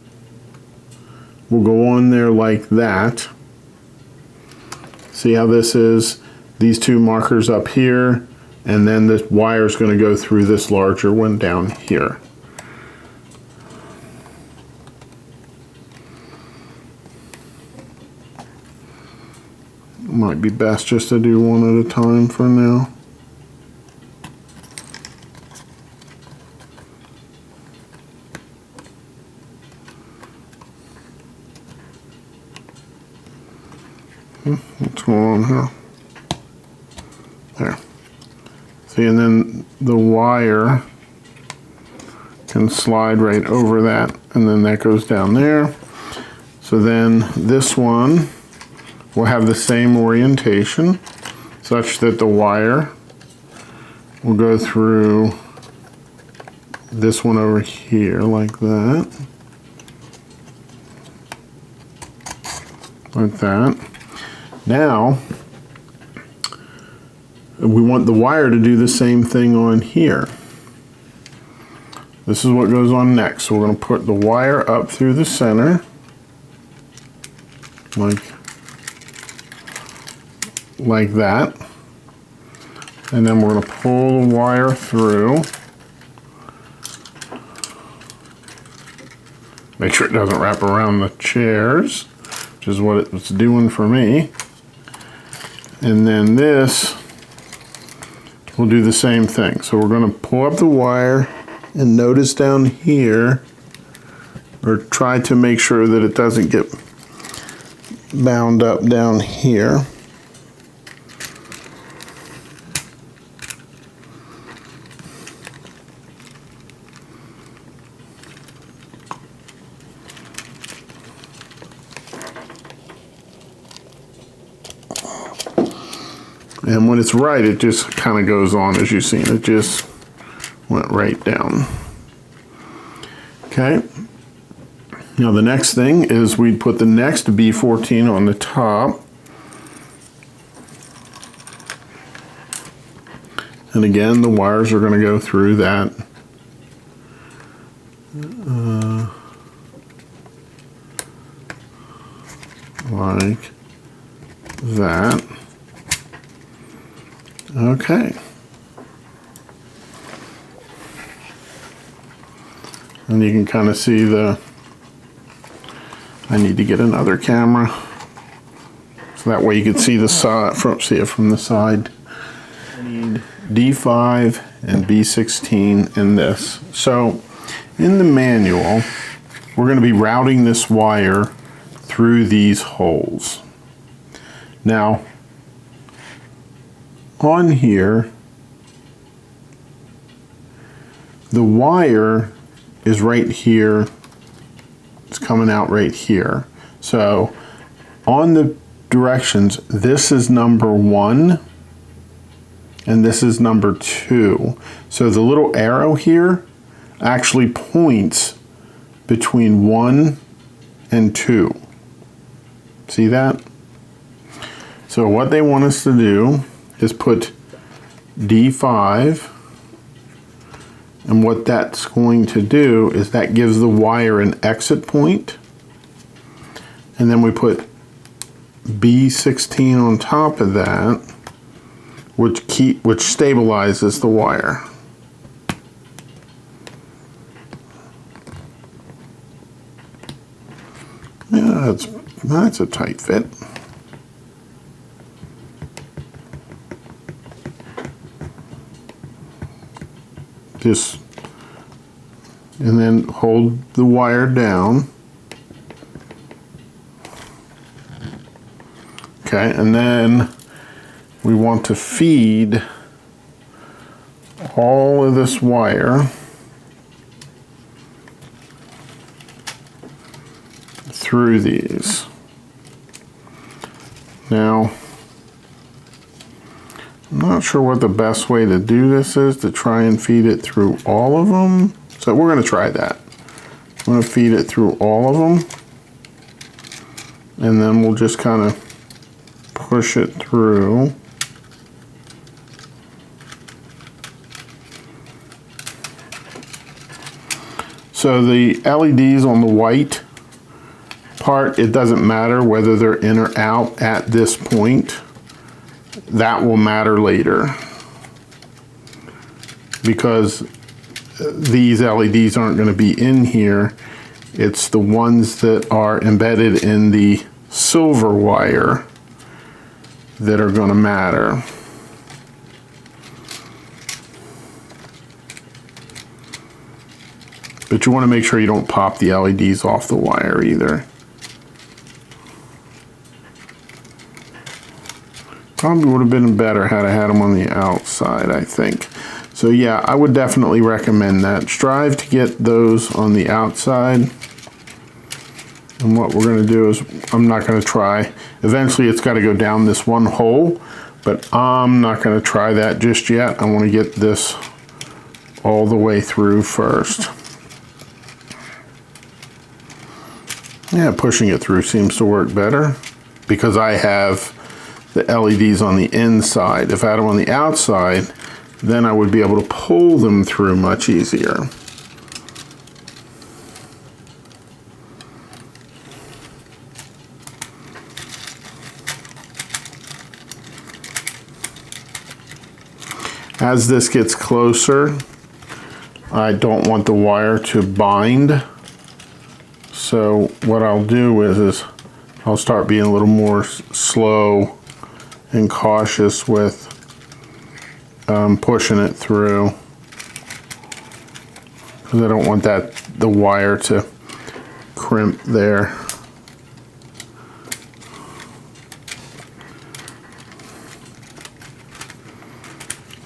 will go on there like that. See how this is? These two markers up here, and then this wire is going to go through this larger one down here. Might be best just to do one at a time for now. What's going on here? There. See, and then the wire can slide right over that, and then that goes down there. So then this one will have the same orientation, such that the wire will go through this one over here like that. Like that. Now, we want the wire to do the same thing on here. This is what goes on next. So we're going to put the wire up through the center, like that. And then we're going to pull the wire through. Make sure it doesn't wrap around the chairs, which is what it's doing for me. And then this will do the same thing. So we're going to pull up the wire, and notice down here, or try to make sure that it doesn't get bound up down here. And when it's right, it just kind of goes on, as you've seen. It just went right down. Okay. Now the next thing is we'd put the next B14 on the top. And again, the wires are going to go through that. Like that. Okay. And you can kind of see I need to get another camera so that way you can see the side, see it from the side. I need D5 and B16 in this. So in the manual, we're going to be routing this wire through these holes. Now, on here, the wire is right here. It's coming out right here. So on the directions, this is number 1 and this is number 2. So the little arrow here actually points between 1 and 2. See that? So what they want us to do is put D5, and what that's going to do is that gives the wire an exit point, and then we put B16 on top of that, which stabilizes the wire. Yeah, that's a tight fit. And then hold the wire down. Okay, and then we want to feed all of this wire through these. Now, I'm not sure what the best way to do this is, to try and feed it through all of them. So we're going to try that. I'm going to feed it through all of them. And then we'll just kind of push it through. So the LEDs on the white part, it doesn't matter whether they're in or out at this point. That will matter later, because these LEDs aren't going to be in here. It's the ones that are embedded in the silver wire that are going to matter. But you want to make sure you don't pop the LEDs off the wire either. Probably would have been better had I had them on the outside, I think. So yeah, I would definitely recommend that. Strive to get those on the outside. And what we're going to do is, I'm not going to try. Eventually it's got to go down this one hole, but I'm not going to try that just yet. I want to get this all the way through first. Yeah, pushing it through seems to work better because I have the LEDs on the inside. If I had them on the outside, then I would be able to pull them through much easier. As this gets closer, I don't want the wire to bind. So what I'll do is I'll start being a little more slow and cautious with pushing it through, because I don't want the wire to crimp there.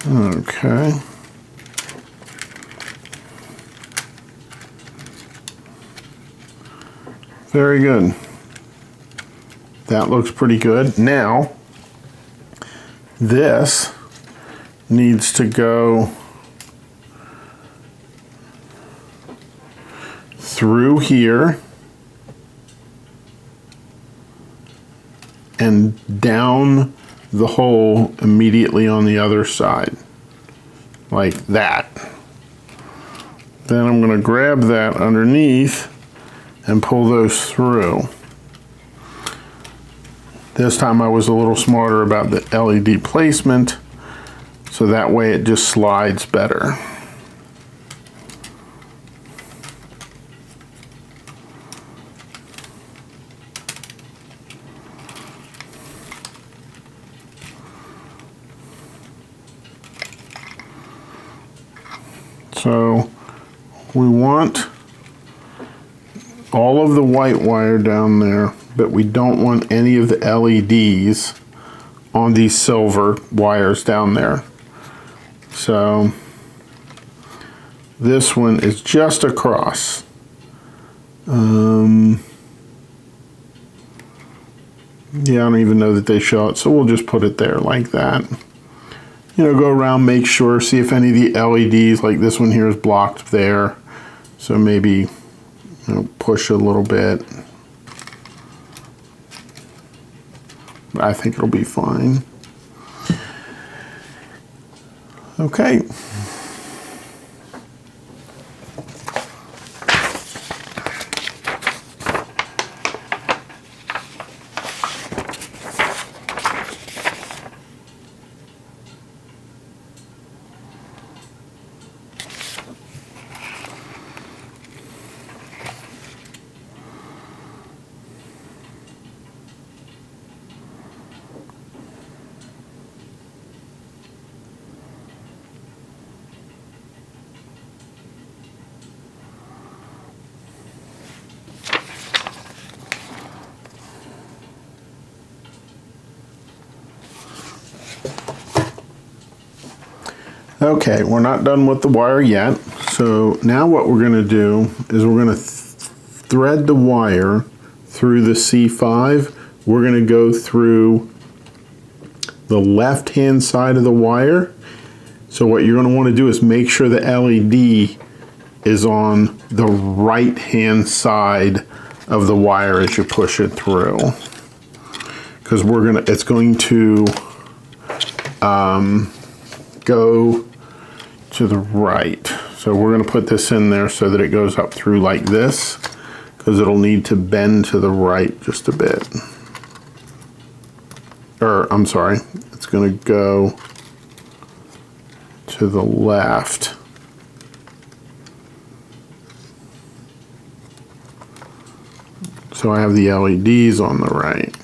Okay. Very good. That looks pretty good. Now, this needs to go through here and down the hole immediately on the other side, like that. Then I'm going to grab that underneath and pull those through. This time I was a little smarter about the LED placement, so that way it just slides better. So we want all of the white wire down there, but we don't want any of the LEDs on these silver wires down there. So this one is just across. Yeah, I don't even know that they show it, so we'll just put it there like that. You know, go around, make sure, see if any of the LEDs, like this one here, is blocked there. So maybe, you know, push a little bit. I think it'll be fine. Okay. Okay, we're not done with the wire yet. So now what we're going to do is we're going to thread the wire through the C5. We're going to go through the left-hand side of the wire. So what you're going to want to do is make sure the LED is on the right-hand side of the wire as you push it through. Because it's going to go to the right. So we're going to put this in there so that it goes up through like this, because it'll need to bend to the right just a bit. Or, I'm sorry, it's going to go to the left. So I have the LEDs on the right.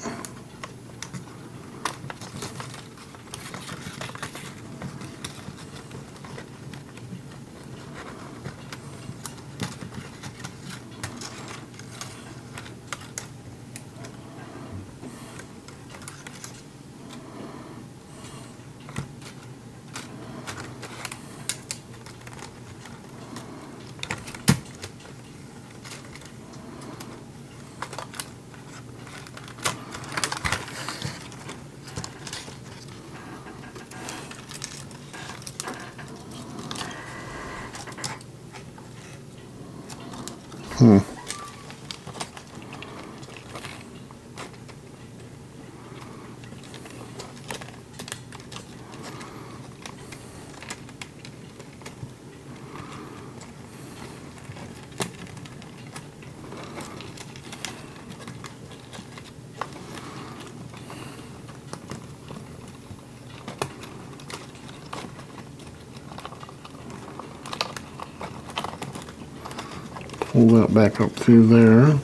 Pull that back up through there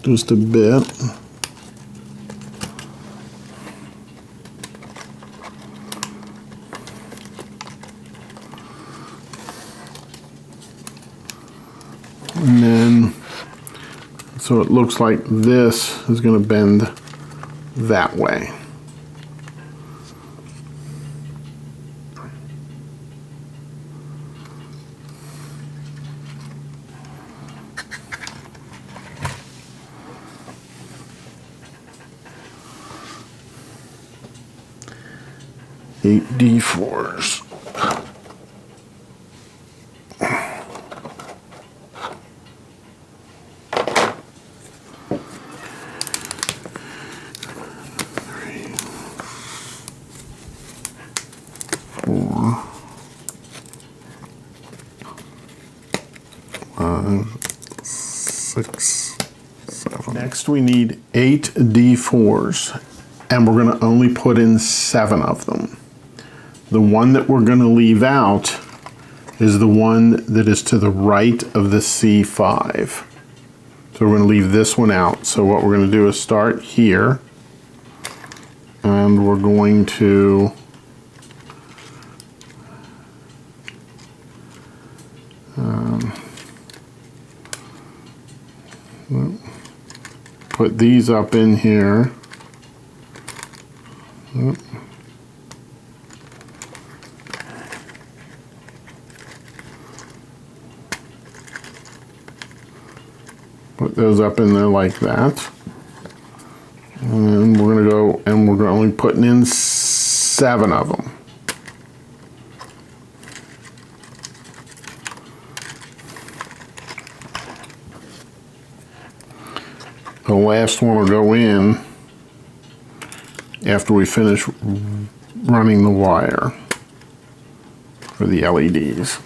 just a bit. And then, so it looks like this is going to bend that way. Eight D4s. Next we need 8 D4s, and we're going to only put in 7 of them. The one that we're going to leave out is the one that is to the right of the C5. So we're going to leave this one out. So what we're going to do is start here, and we're going to put these up in here. Put those up in there like that. And we're going to go, and we're only putting in 7 of them. The last one will go in after we finish running the wire for the LEDs.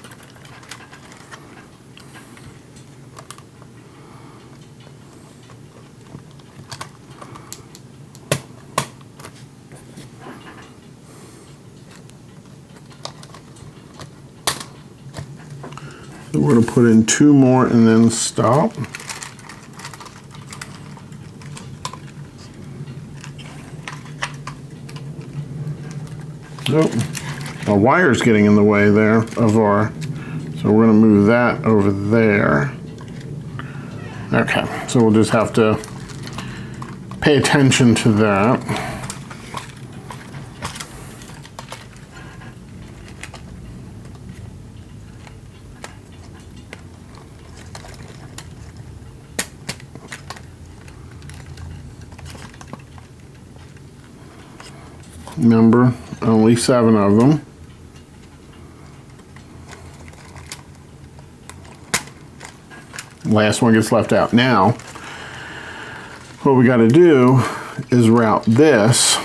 So we're going to put in 2 more and then stop. Nope. Our wire's getting in the way there of our, so we're going to move that over there. Okay, so we'll just have to pay attention to that. Remember, only 7 of them. Last one gets left out. Now, what we got to do is route this,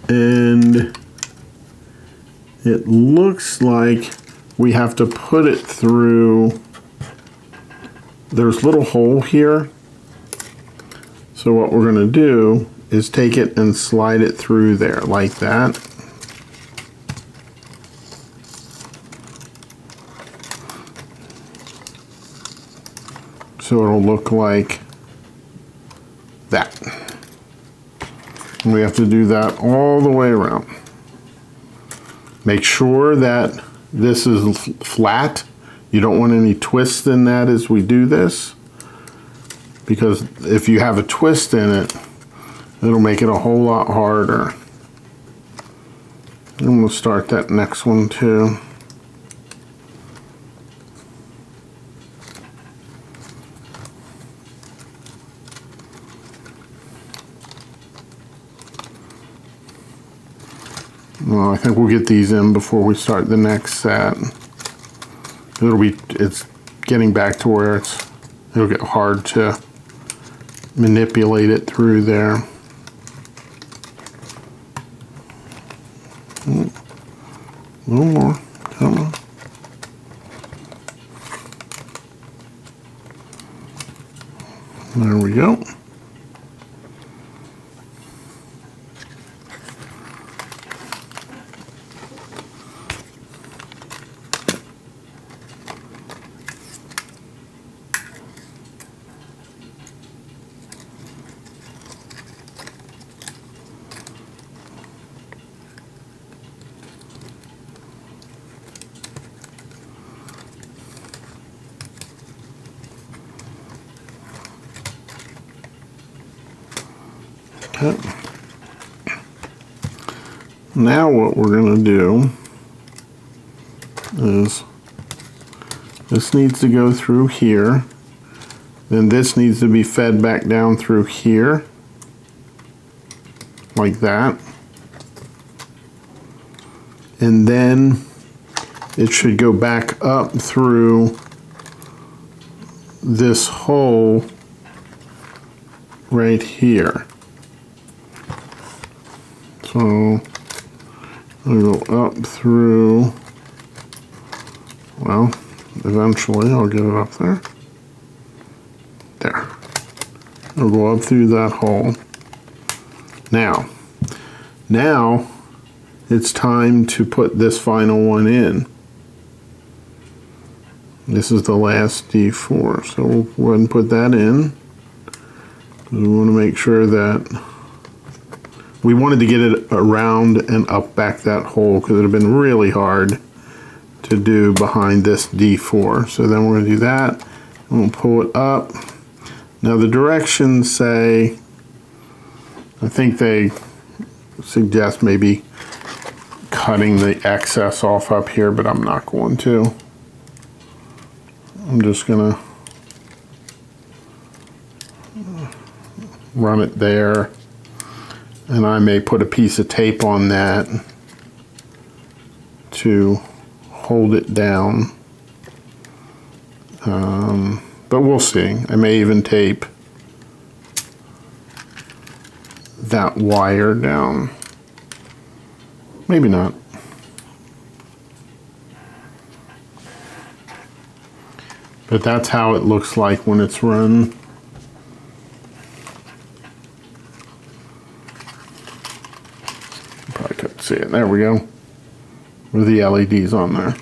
and it looks like we have to put it through there's a little hole here. So what we're going to do is take it and slide it through there like that. So it'll look like that. And we have to do that all the way around. Make sure that this is flat. You don't want any twists in that as we do this, because if you have a twist in it, it'll make it a whole lot harder. And we'll start that next one too. Well, I think we'll get these in before we start the next set. It's getting back to where it'll get hard to manipulate it through there. A little more, come on. There we go. Okay. Now what we're going to do is this needs to go through here, then this needs to be fed back down through here like that, and then it should go back up through this hole right here. So I'll go up through, well, eventually I'll get it up there. There. I'll go up through that hole. Now it's time to put this final one in. This is the last D4, so we'll go ahead and put that in. We want to make sure that we wanted to get it around and up back that hole, because it would have been really hard to do behind this D4. So then we're going to do that, and we'll pull it up. Now the directions say, I think they suggest maybe cutting the excess off up here, but I'm not going to. I'm just going to run it there. And I may put a piece of tape on that to hold it down. But we'll see. I may even tape that wire down. Maybe not. But that's how it looks like when it's run. See it. There we go. With the LEDs on there.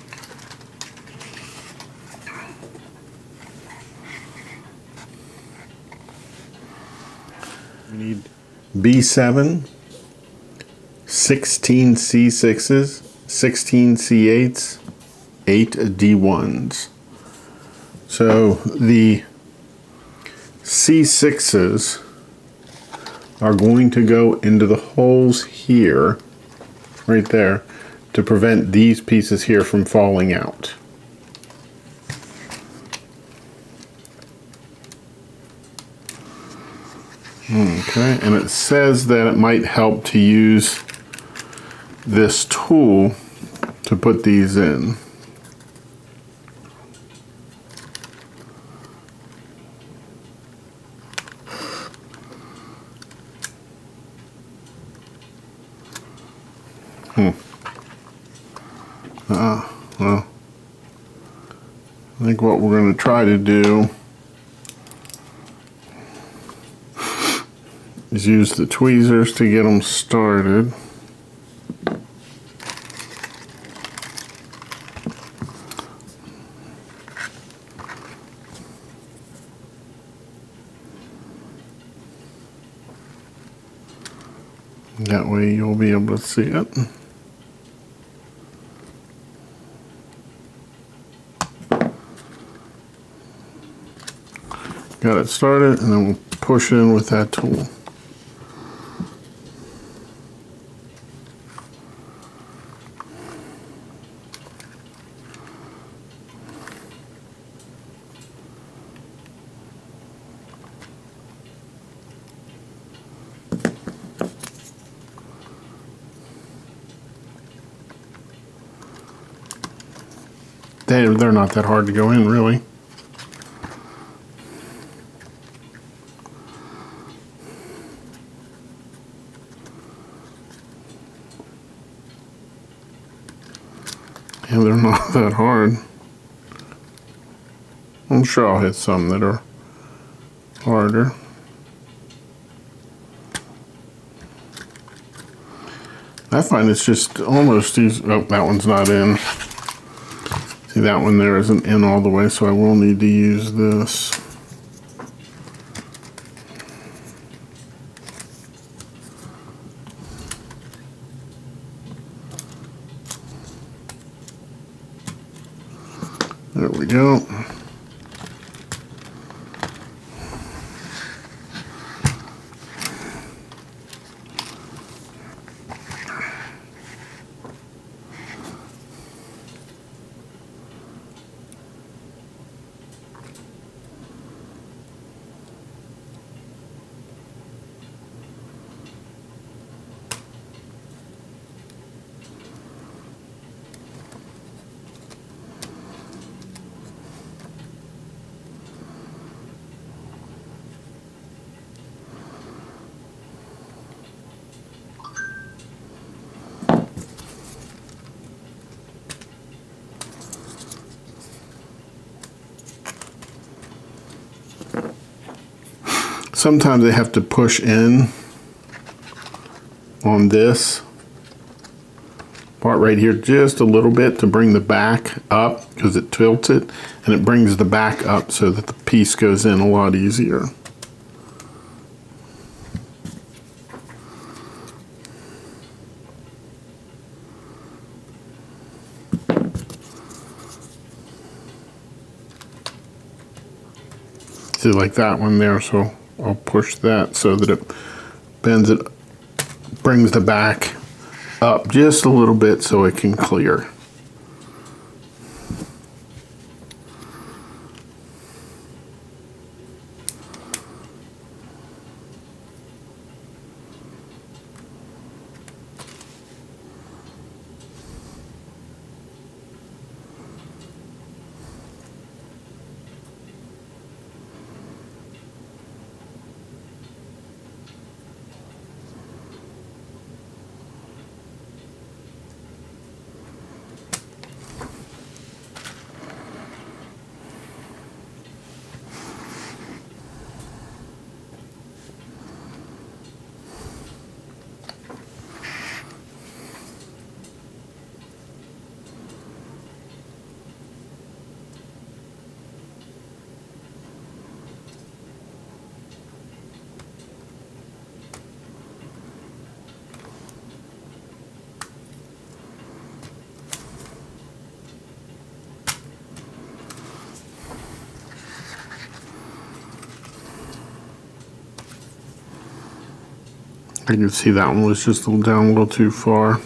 We need B7, 16 C6s, 16 C8s, 8 D1s. So the C6s are going to go into the holes here, right there, to prevent these pieces here from falling out. Okay, and it says that it might help to use this tool to put these in. Well, I think what we're going to try to do is use the tweezers to get them started. That way you'll be able to see it. Got it started, and then we'll push it in with that tool. They're not that hard to go in, really. Yeah, they're not that hard. I'm sure I'll hit some that are harder. I find it's just almost easy. Oh, that one's not in. See, that one there isn't in all the way, so I will need to use this. There we go. Sometimes they have to push in on this part right here just a little bit to bring the back up, because it tilts it and it brings the back up so that the piece goes in a lot easier. See, like that one there, so I'll push that so that it bends it, brings the back up just a little bit so it can clear. I can see that one was just down a little too far.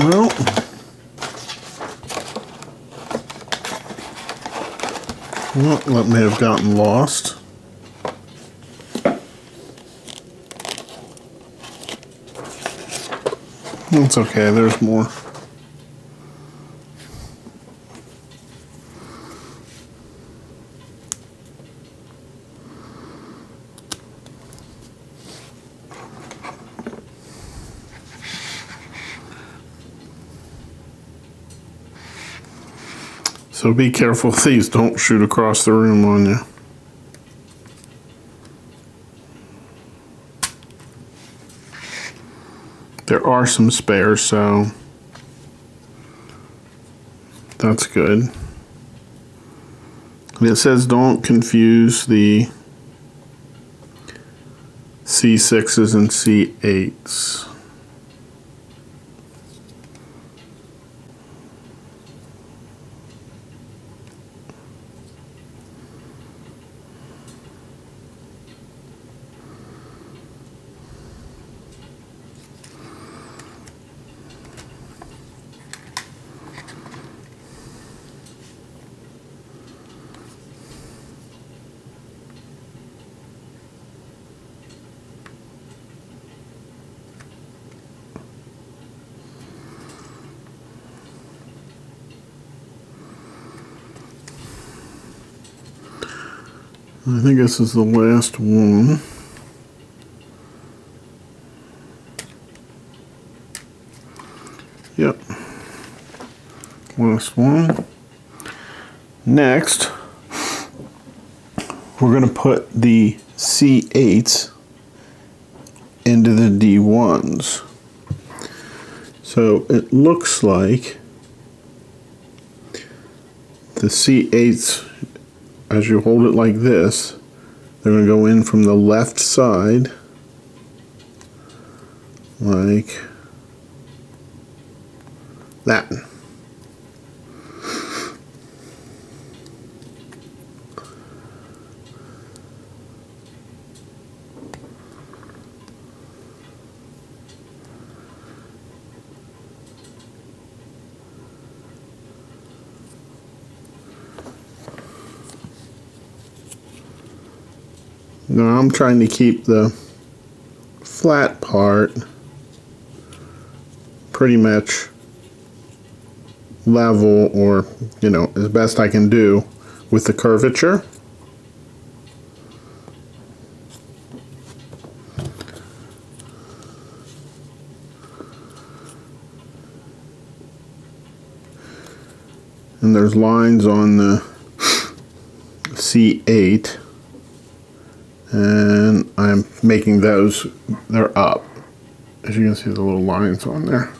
Well, that may have gotten lost. It's okay, there's more. So be careful these don't shoot across the room on you. There are some spares, so that's good. And it says don't confuse the C6s and C8s. I think this is the last one. Yep. Last one. Next, we're going to put the C8s into the D1s. So it looks like the C8s, as you hold it like this, they're going to go in from the left side, like that. Now I'm trying to keep the flat part pretty much level, or, you know, as best I can do with the curvature. And there's lines on the C8. And I'm making those, they're up. As you can see, the little lines on there.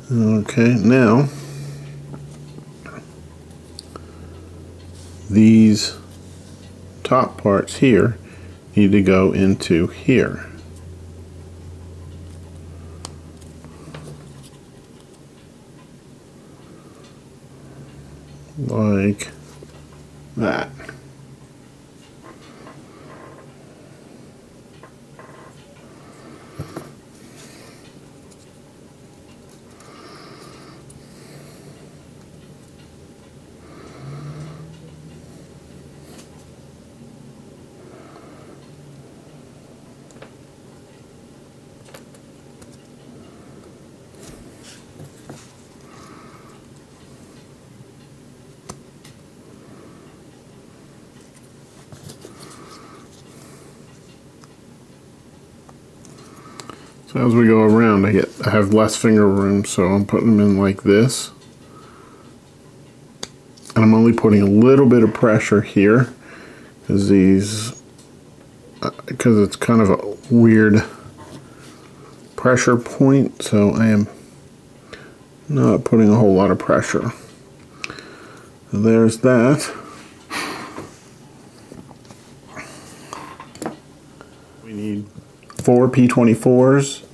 Okay, now these top parts here need to go into here. Like that. So as we go around, I have less finger room, so I'm putting them in like this. And I'm only putting a little bit of pressure here because it's kind of a weird pressure point, so I am not putting a whole lot of pressure. So there's that. We need 4 P24s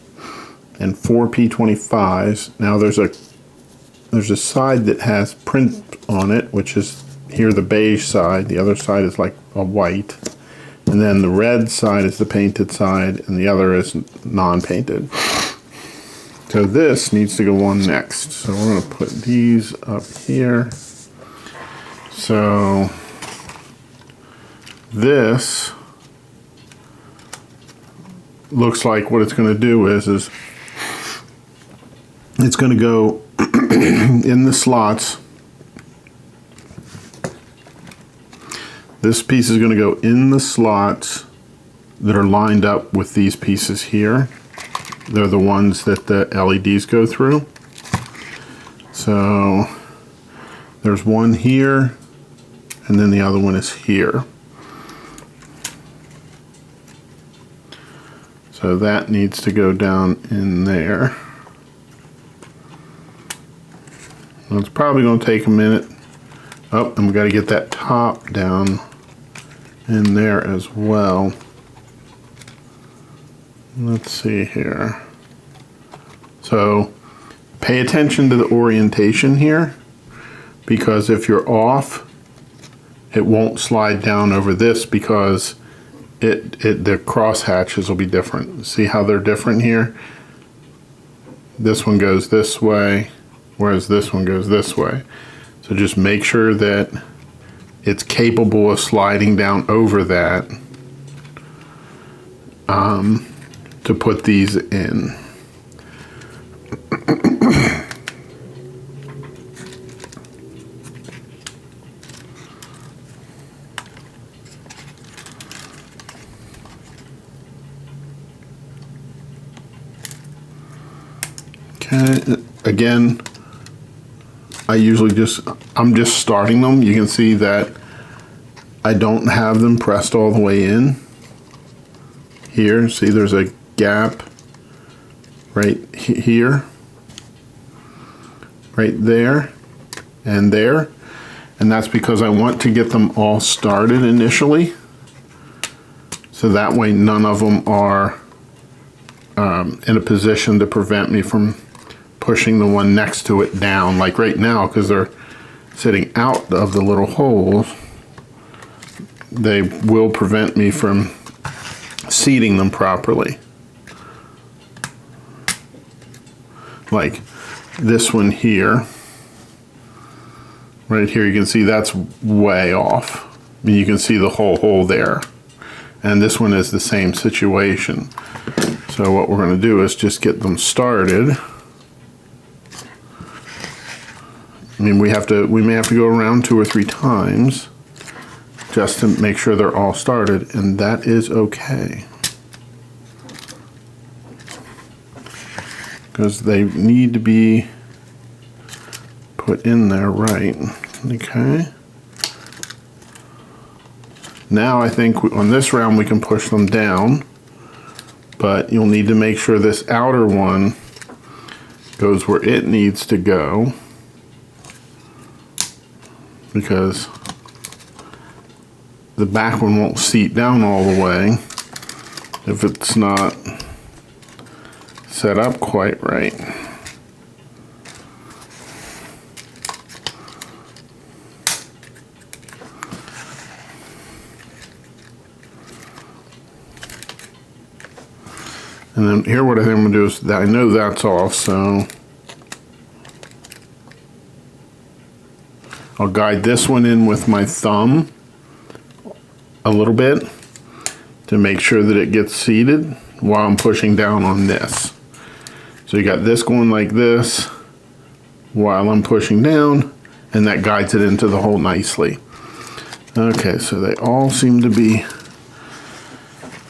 and 4 P25s. Now there's a side that has print on it, which is here the beige side. The other side is like a white. And then the red side is the painted side, and the other is non-painted. So this needs to go on next. So we're going to put these up here. So this looks like what it's going to do is it's going to go in the slots. This piece is going to go in the slots that are lined up with these pieces here. They're the ones that the LEDs go through. So there's one here, and then the other one is here. So that needs to go down in there. Well, it's probably going to take a minute. Oh, and we got to get that top down in there as well. Let's see here. So pay attention to the orientation here, because if you're off, it won't slide down over this because the cross hatches will be different. See how they're different here? This one goes this way, whereas this one goes this way. So just make sure that it's capable of sliding down over that to put these in. Okay, again, I'm just starting them. You can see that I don't have them pressed all the way in. Here, see there's a gap right here, right there, and there. And that's because I want to get them all started initially. So that way none of them are in a position to prevent me from pushing the one next to it down, like right now, because they're sitting out of the little holes. They will prevent me from seating them properly. Like this one here, right here, you can see that's way off. I mean, you can see the whole hole there. And this one is the same situation. So what we're going to do is just get them started. I mean, we may have to go around 2 or 3 times just to make sure they're all started, and that is okay. Because they need to be put in there right. Okay. Now I think on this round we can push them down, but you'll need to make sure this outer one goes where it needs to go, because the back one won't seat down all the way if it's not set up quite right. And then here, what I think I'm gonna do is, I know that's off, so I'll guide this one in with my thumb a little bit to make sure that it gets seated while I'm pushing down on this. So you got this going like this while I'm pushing down, and that guides it into the hole nicely. Okay, so they all seem to be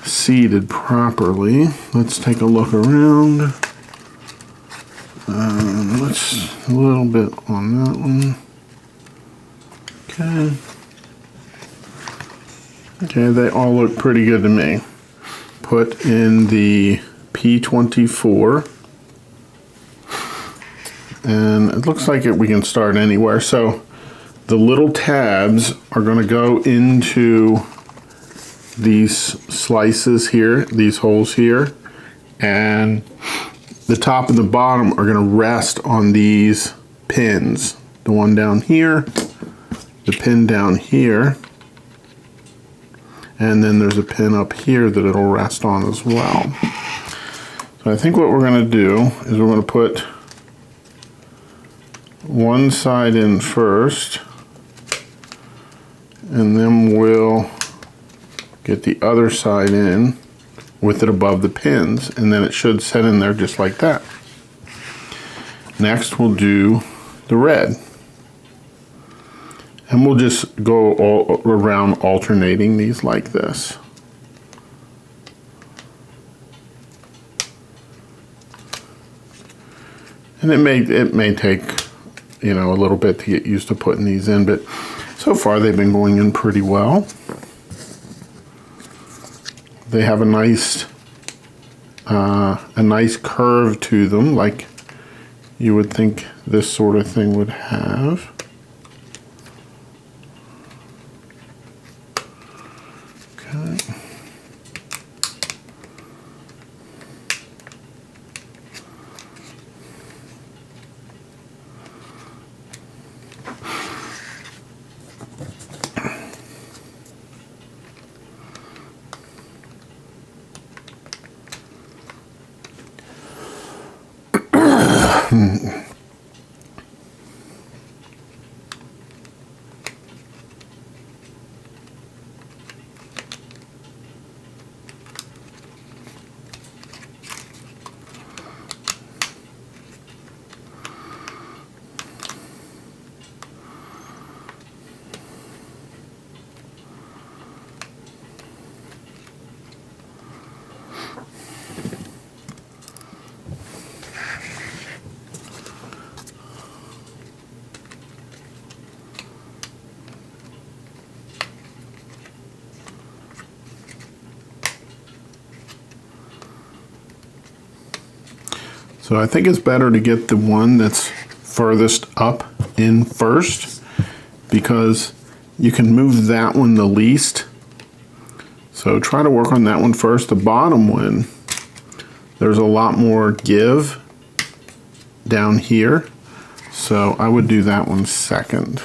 seated properly. Let's take a look around. Let's a little bit on that one. Okay. Okay, they all look pretty good to me. Put in the P24. And it looks like we can start anywhere. So the little tabs are going to go into these slices here, these holes here, and the top and the bottom are going to rest on these pins. The one down here, the pin down here, and then there's a pin up here that it'll rest on as well. So I think what we're going to do is we're going to put one side in first, and then we'll get the other side in with it above the pins, and then it should set in there just like that. Next we'll do the red, and we'll just go all around alternating these like this. And it may take, you know, a little bit to get used to putting these in, but so far they've been going in pretty well. They have a nice curve to them, like you would think this sort of thing would have. Okay. So I think it's better to get the one that's furthest up in first, because you can move that one the least. So try to work on that one first. The bottom one, there's a lot more give down here, so I would do that one second.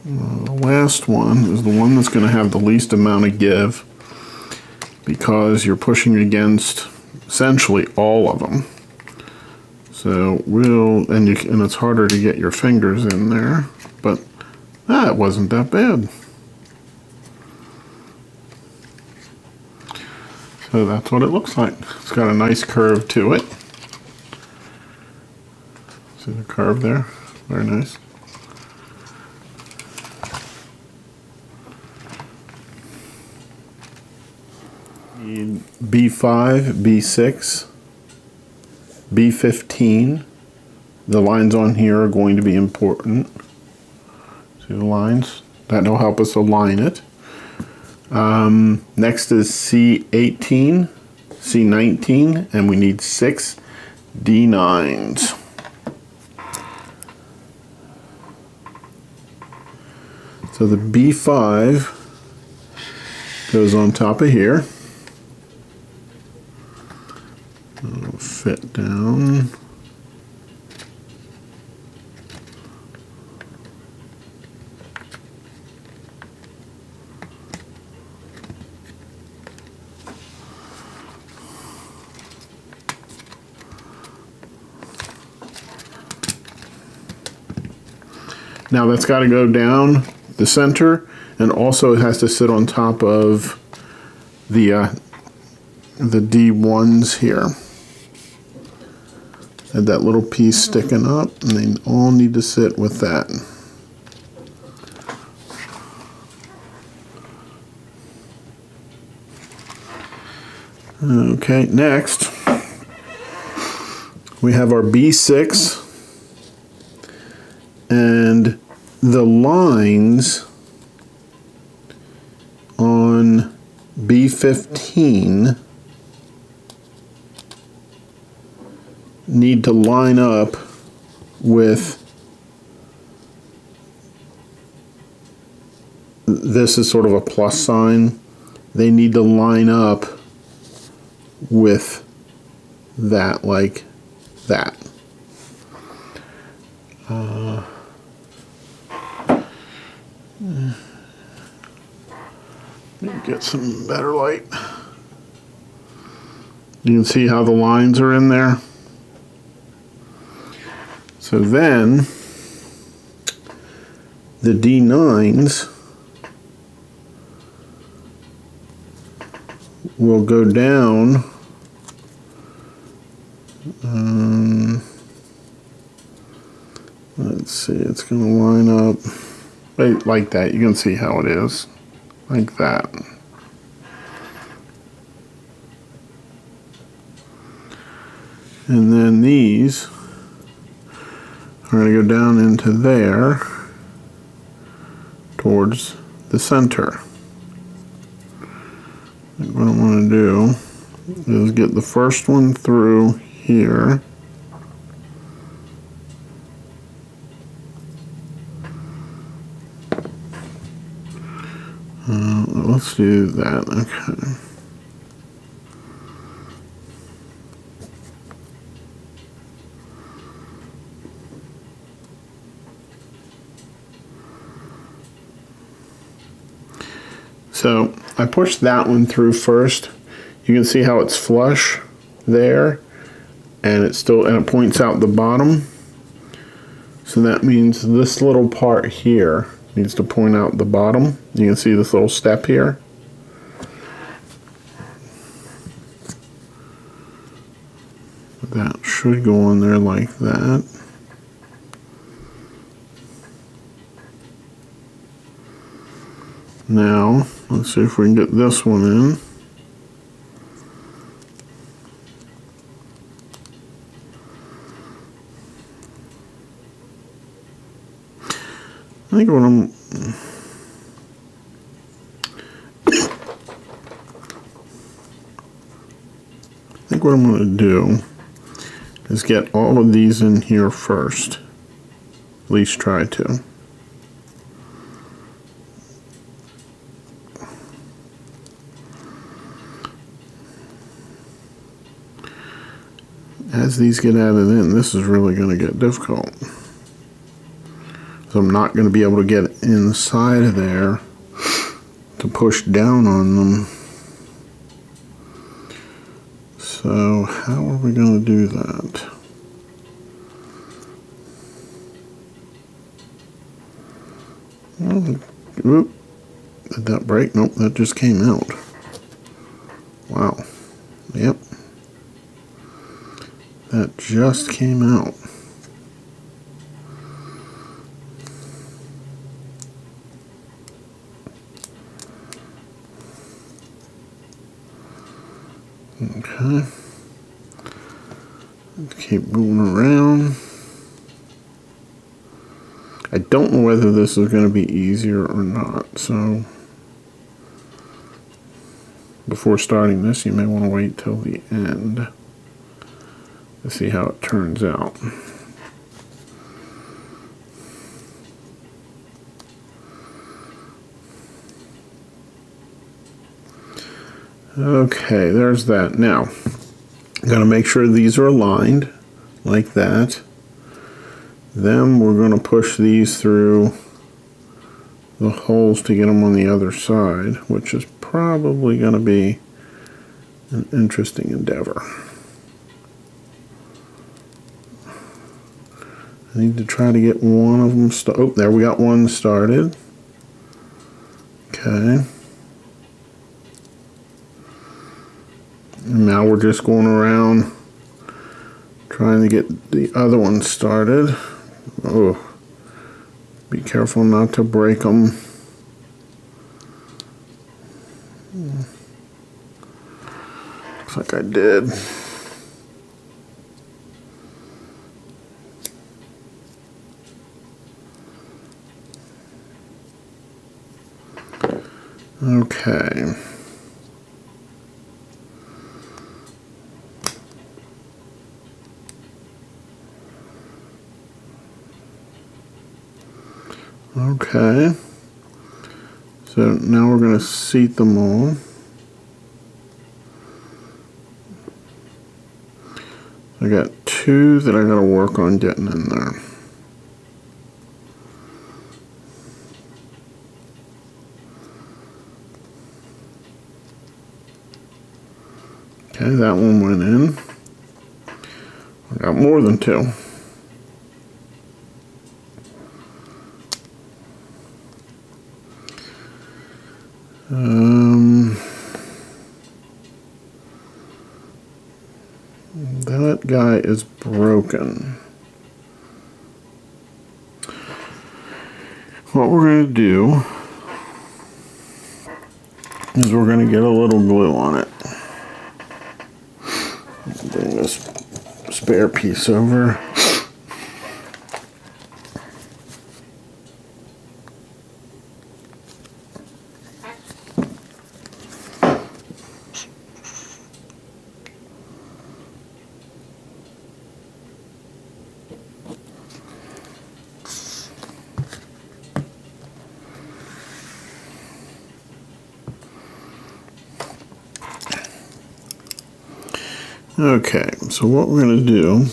The last one is the one that's going to have the least amount of give, because you're pushing against essentially all of them. So and it's harder to get your fingers in there, but it wasn't that bad. So that's what it looks like. It's got a nice curve to it. See the curve there? Very nice. B5, B6, B15. The lines on here are going to be important. See the lines? That'll help us align it. Next is C18, C19, and we need 6 D9s. So the B5 goes on top of here. It'll fit down. Now that's got to go down the center, and also it has to sit on top of the D1s here. And that little piece sticking up, and they all need to sit with that. Okay, next we have our B6, and the lines on B15 need to line up with, this is sort of a plus sign, they need to line up with that, like that. Let me get some better light. You can see how the lines are in there. So then the D9s will go down let's see, it's going to line up right like that. You can see how it is, like that. And then these are going to go down into there towards the center. What I want to do is get the first one through here. Let's do that. Okay. So I pushed that one through first. You can see how it's flush there, and it points out the bottom. So that means this little part here needs to point out the bottom. You can see this little step here. That should go on there like that. Now, let's see if we can get this one in. I think what I'm going to do is get all of these in here first. At least try to. As these get added in, this is really going to get difficult. So I'm not going to be able to get inside of there to push down on them. So how are we going to do that? Oop, did that break? Nope, that just came out. Wow. Yep. That just came out. Keep going around. I don't know whether this is going to be easier or not, so before starting this, you may want to wait till the end to see how it turns out. Okay, there's that. Now, I'm going to make sure these are aligned like that. Then we're going to push these through the holes to get them on the other side, which is probably going to be an interesting endeavor. I need to try to get one of them oh, there we got one started. Okay. And now we're just going around trying to get the other one started. Oh, be careful not to break them. Looks like I did. Okay. Okay. So now we're going to seat them all. I got two that I got to work on getting in there. Okay, that one went in. I got more than two. That guy is broken. What we're going to do is we're going to get a little glue on it. Bring this spare piece over. Okay, so what we're going to do,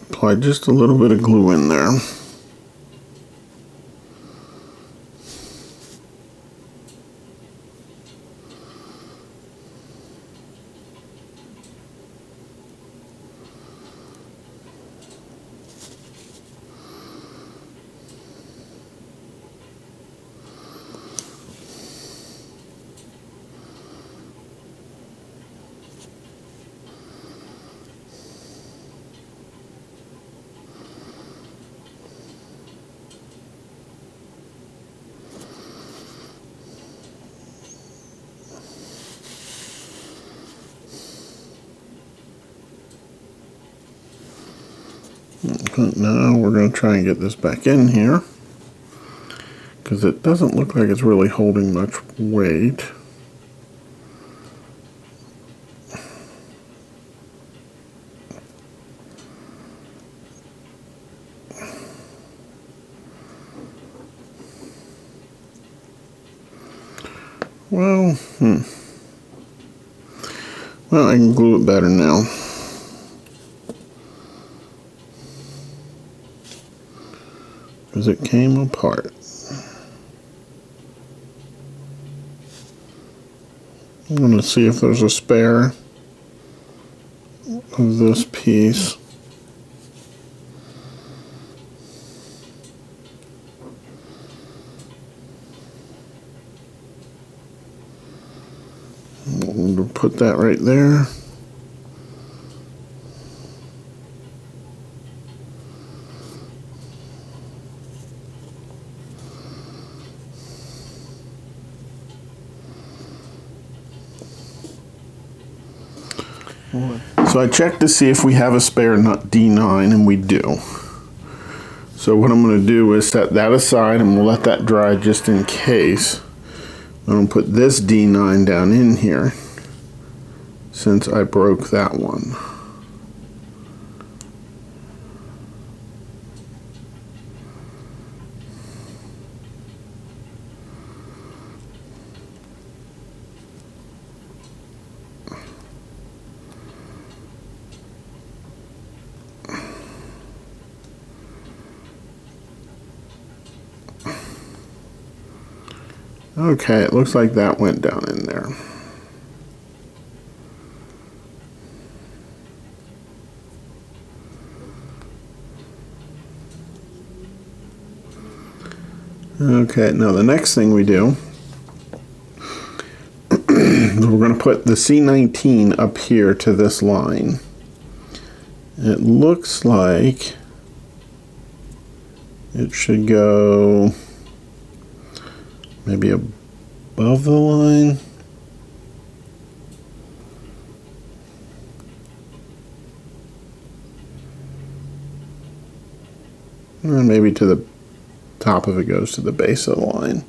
apply just a little bit of glue in there. Now we're going to try and get this back in here because it doesn't look like it's really holding much weight. Well, well, I can glue it better now. Because it came apart. I'm going to see if there's a spare of this piece. We'll put that right there. So I checked to see if we have a spare D9, and we do. So what I'm going to do is set that aside, and we'll let that dry just in case. I'm going to put this D9 down in here since I broke that one. Okay, it looks like that went down in there. Okay, now the next thing we do is we're going to put the C19 up here to this line. It looks like it should go maybe above the line. And maybe to the top of it goes to the base of the line.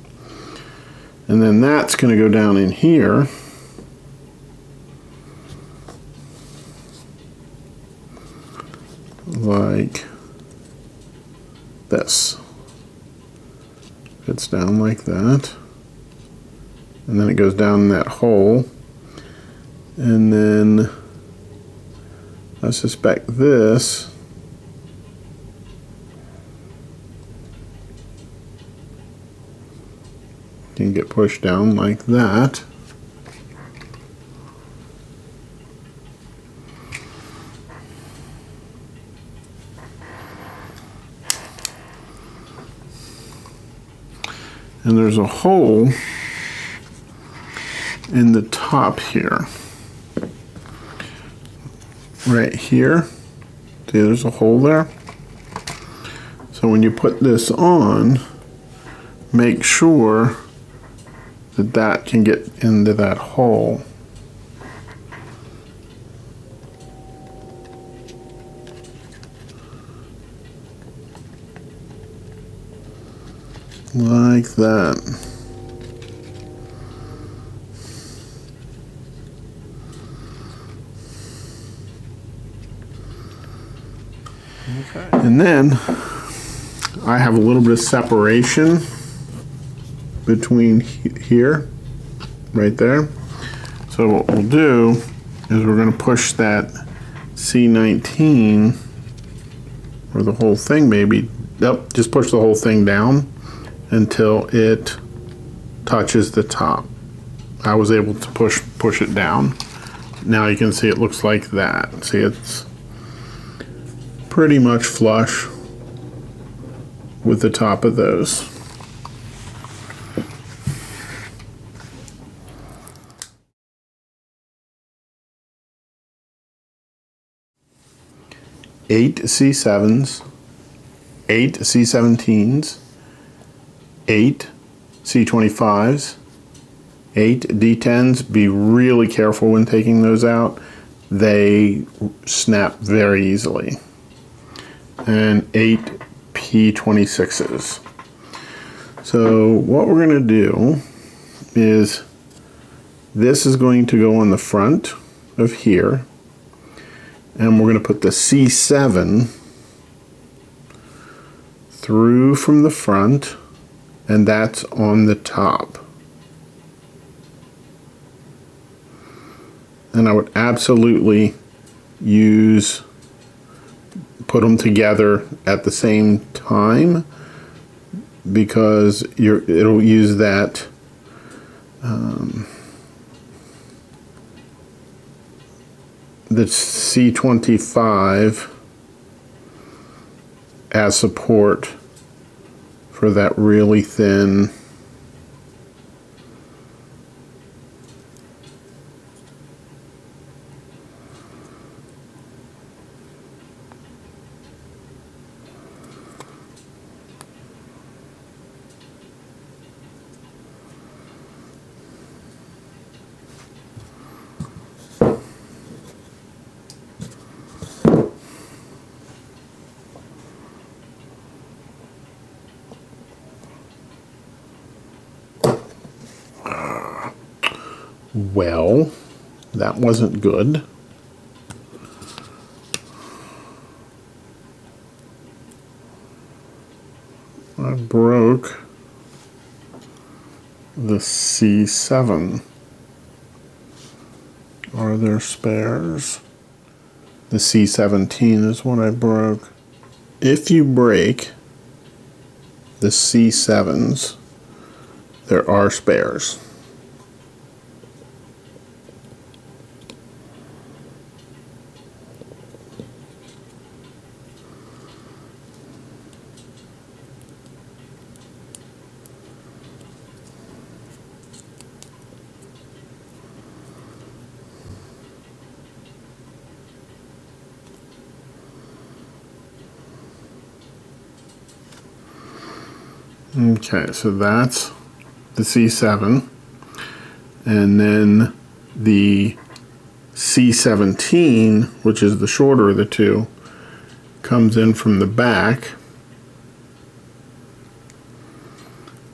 And then that's going to go down in here. Like this. It's down like that, and then it goes down in that hole, and then I suspect this can get pushed down like that. And there's a hole in the top here. Right here. See, there's a hole there. So when you put this on, make sure that that can get into that hole. Like that. Okay. And then I have a little bit of separation between here, right there. So what we'll do is we're going to push that C19, or the whole thing maybe, yep, just push the whole thing down until it touches the top. I was able to push it down. Now you can see it looks like that. See, it's pretty much flush with the top of those. Eight C7s, 8 C17s, 8 C25s, 8 D10s. Be really careful when taking those out. They snap very easily. And 8 P26s. So what we're going to do is this is going to go on the front of here, and we're going to put the C7 through from the front, and that's on the top. And I would absolutely put them together at the same time, because it'll use that the C25 as support for that really thin Well, that wasn't good. I broke the C7. Are there spares? The C17 is what I broke. If you break the C7s, there are spares. Okay, so that's the C7, and then the C17, which is the shorter of the two, comes in from the back,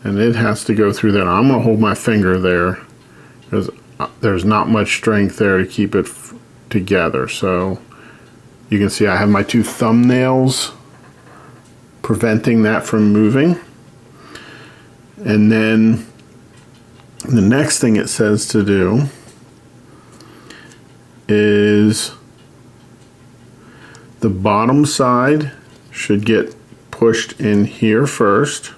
and it has to go through there. I'm going to hold my finger there because there's not much strength there to keep it together. So you can see I have my two thumbnails preventing that from moving. And then the next thing it says to do is the bottom side should get pushed in here first.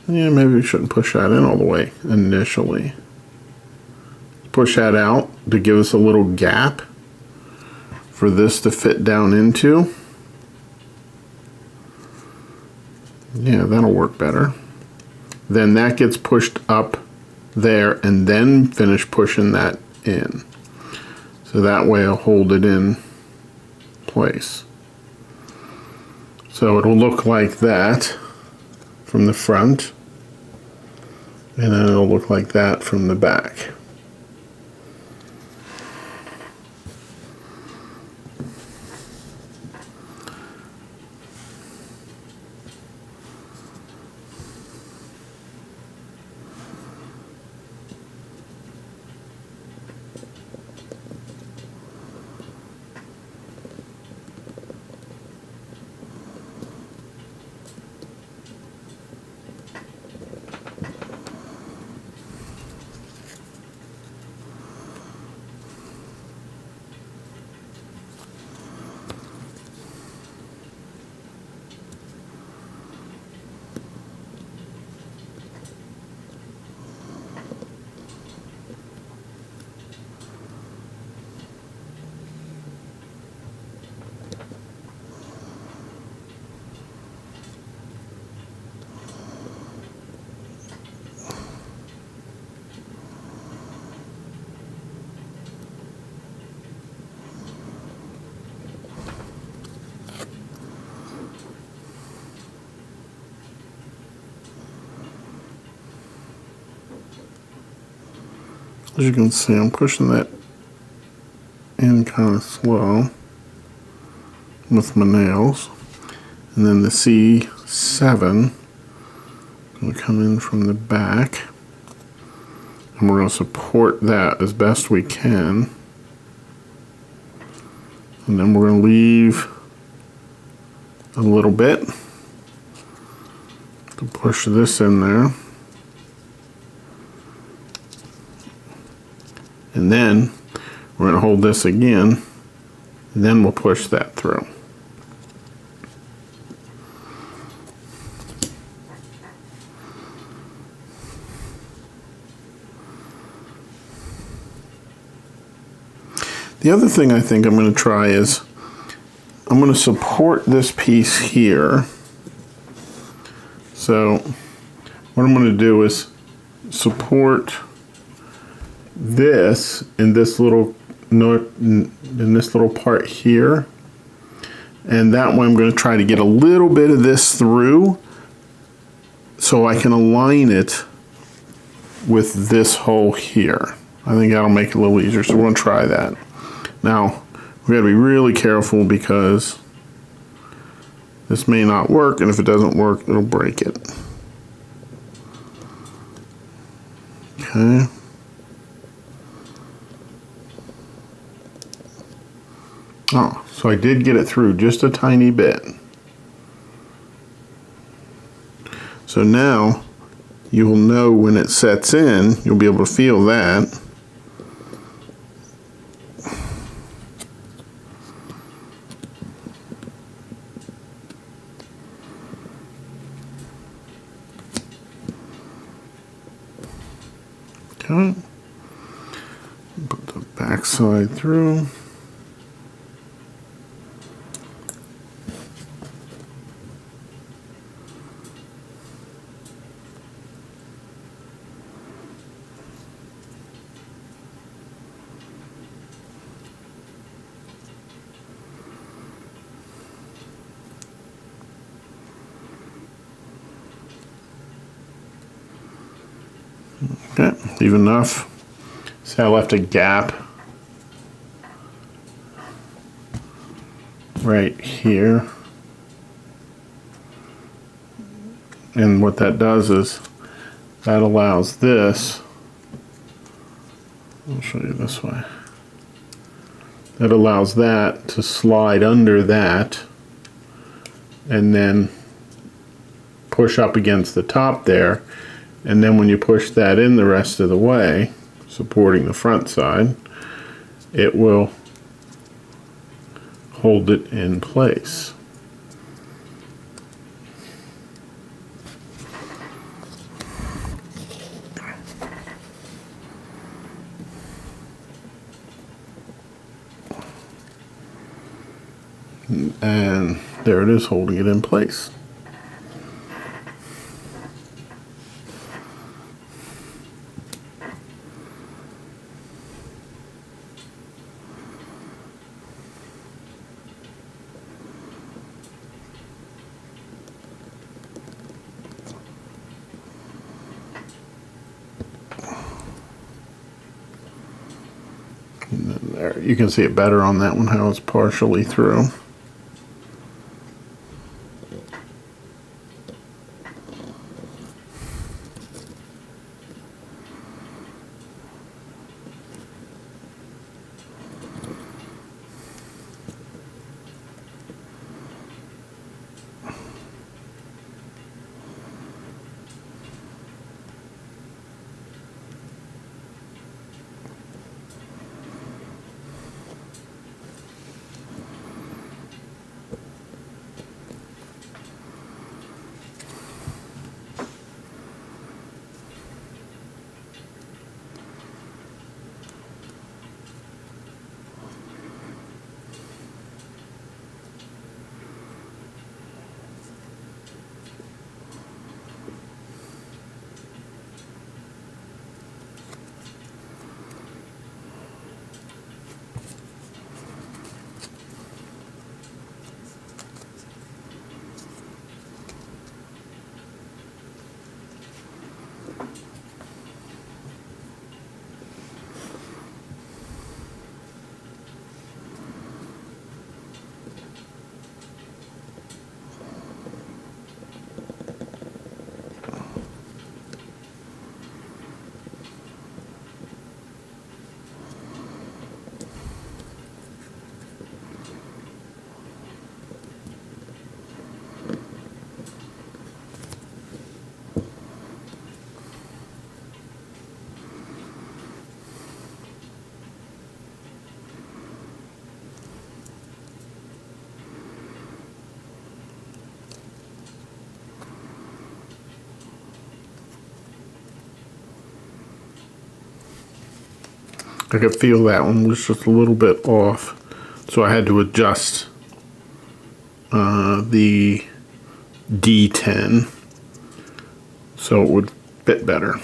Yeah, maybe we shouldn't push that in all the way initially. Push that out to give us a little gap for this to fit down into. Yeah, that'll work better. Then that gets pushed up there and then finish pushing that in. So that way I'll hold it in place. So it'll look like that from the front, and then it'll look like that from the back. As you can see, I'm pushing that in kind of slow with my nails. And then the C7 will come in from the back. And we're going to support that as best we can. And then we're going to leave a little bit to push this in there. And then we're going to hold this again, and then we'll push that through. The other thing I think I'm going to try is I'm going to support this piece here. So what I'm going to do is support this in this little part here, and that way I'm going to try to get a little bit of this through so I can align it with this hole here. I think that'll make it a little easier, so we're going to try that. Now we got to be really careful because this may not work, and if it doesn't work, it'll break it. Okay. Oh, so I did get it through just a tiny bit. So now you will know when it sets in, you'll be able to feel that. Okay. Put the back side through. Okay, even enough. See, I left a gap right here. And what that does is that allows this, I'll show you this way. That allows that to slide under that and then push up against the top there. And then when you push that in the rest of the way, supporting the front side, it will hold it in place. And there it is, holding it in place. There, you can see it better on that one, how it's partially through. I could feel that one was just a little bit off, so I had to adjust the D10 so it would fit better.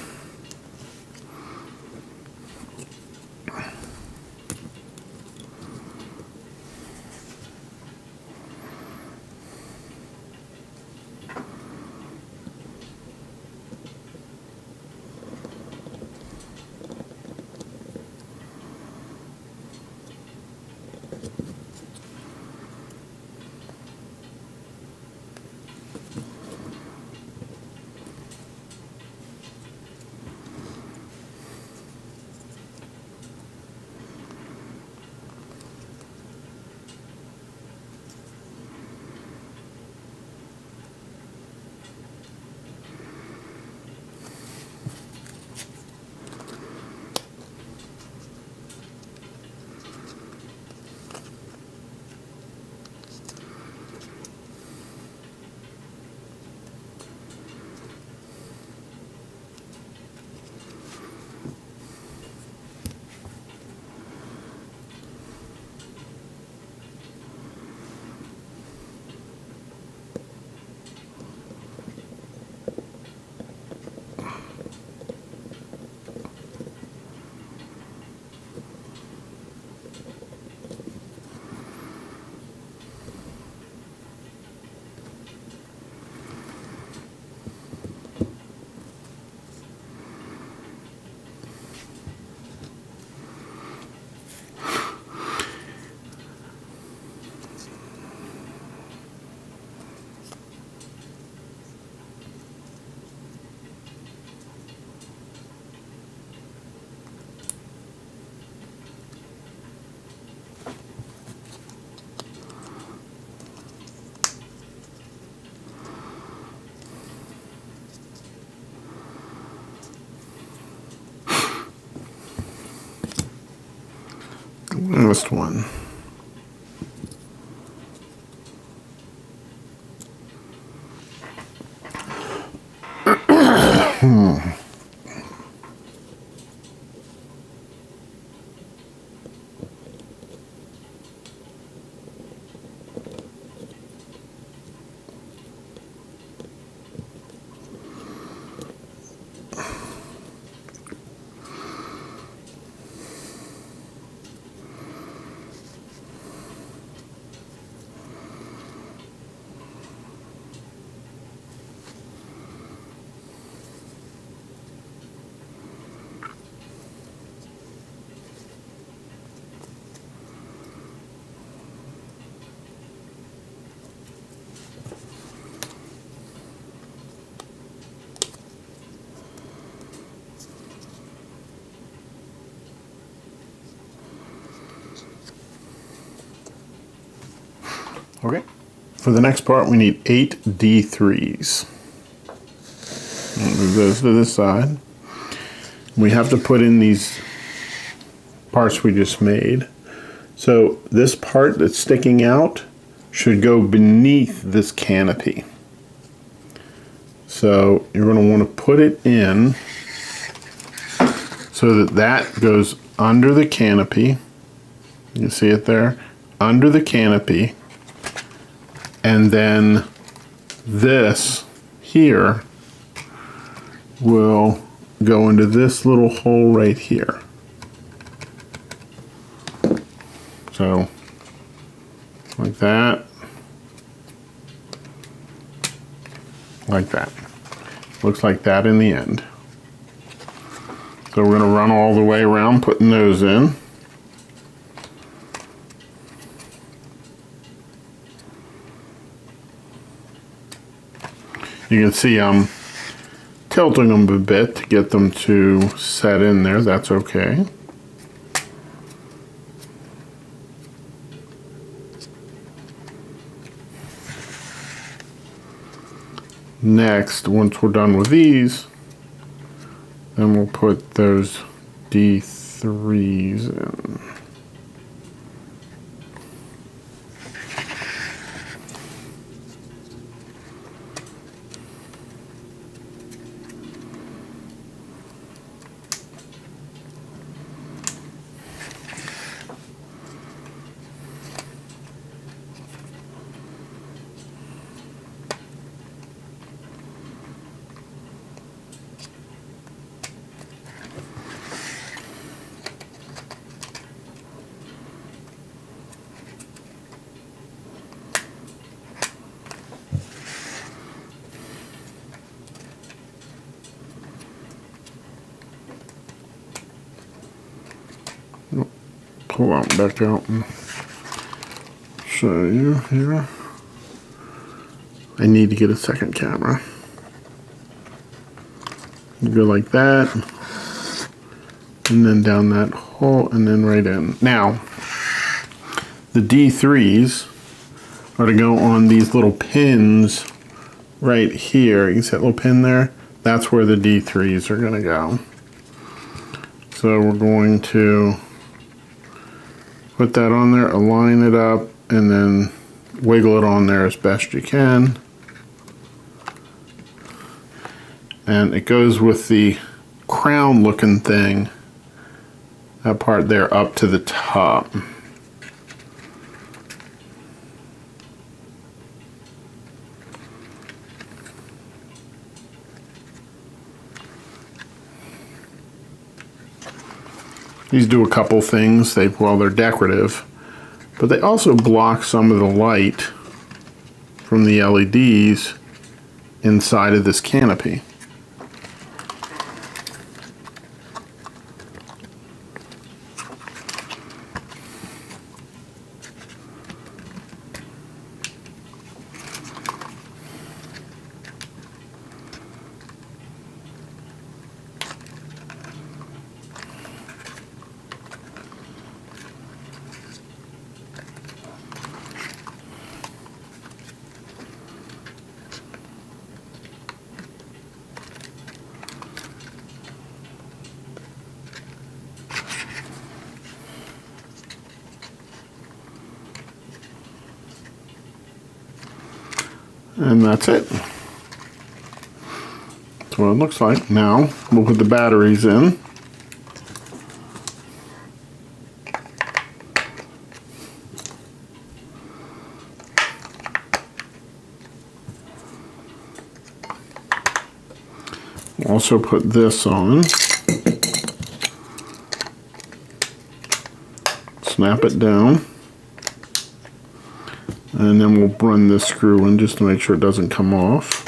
Last one. Okay. For the next part, we need 8 D3s. Move those to this side. We have to put in these parts we just made. So this part that's sticking out should go beneath this canopy. So you're going to want to put it in so that that goes under the canopy. You can see it there, under the canopy. And then this here will go into this little hole right here. So, like that. Like that. Looks like that in the end. So we're going to run all the way around putting those in. You can see I'm tilting them a bit to get them to set in there. That's okay. Next, once we're done with these, then we'll put those D3s in. Pull that back out and show you here. I need to get a second camera. You go like that, and then down that hole, and then right in. Now, the D3s are to go on these little pins right here. You can see that little pin there? That's where the D3s are gonna go. So we're going to put that on there, align it up, and then wiggle it on there as best you can. And it goes with the crown looking thing, that part there up to the top. These do a couple things. Well, they're decorative, but they also block some of the light from the LEDs inside of this canopy. And that's it. That's what it looks like. Now we'll put the batteries in. Also put this on. Snap it down. And then we'll run this screw in just to make sure it doesn't come off.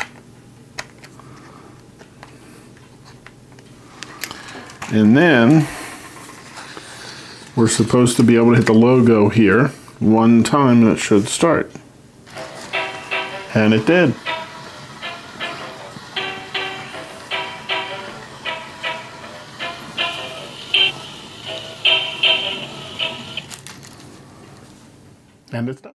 And then we're supposed to be able to hit the logo here one time and it should start. And it did. And it's done.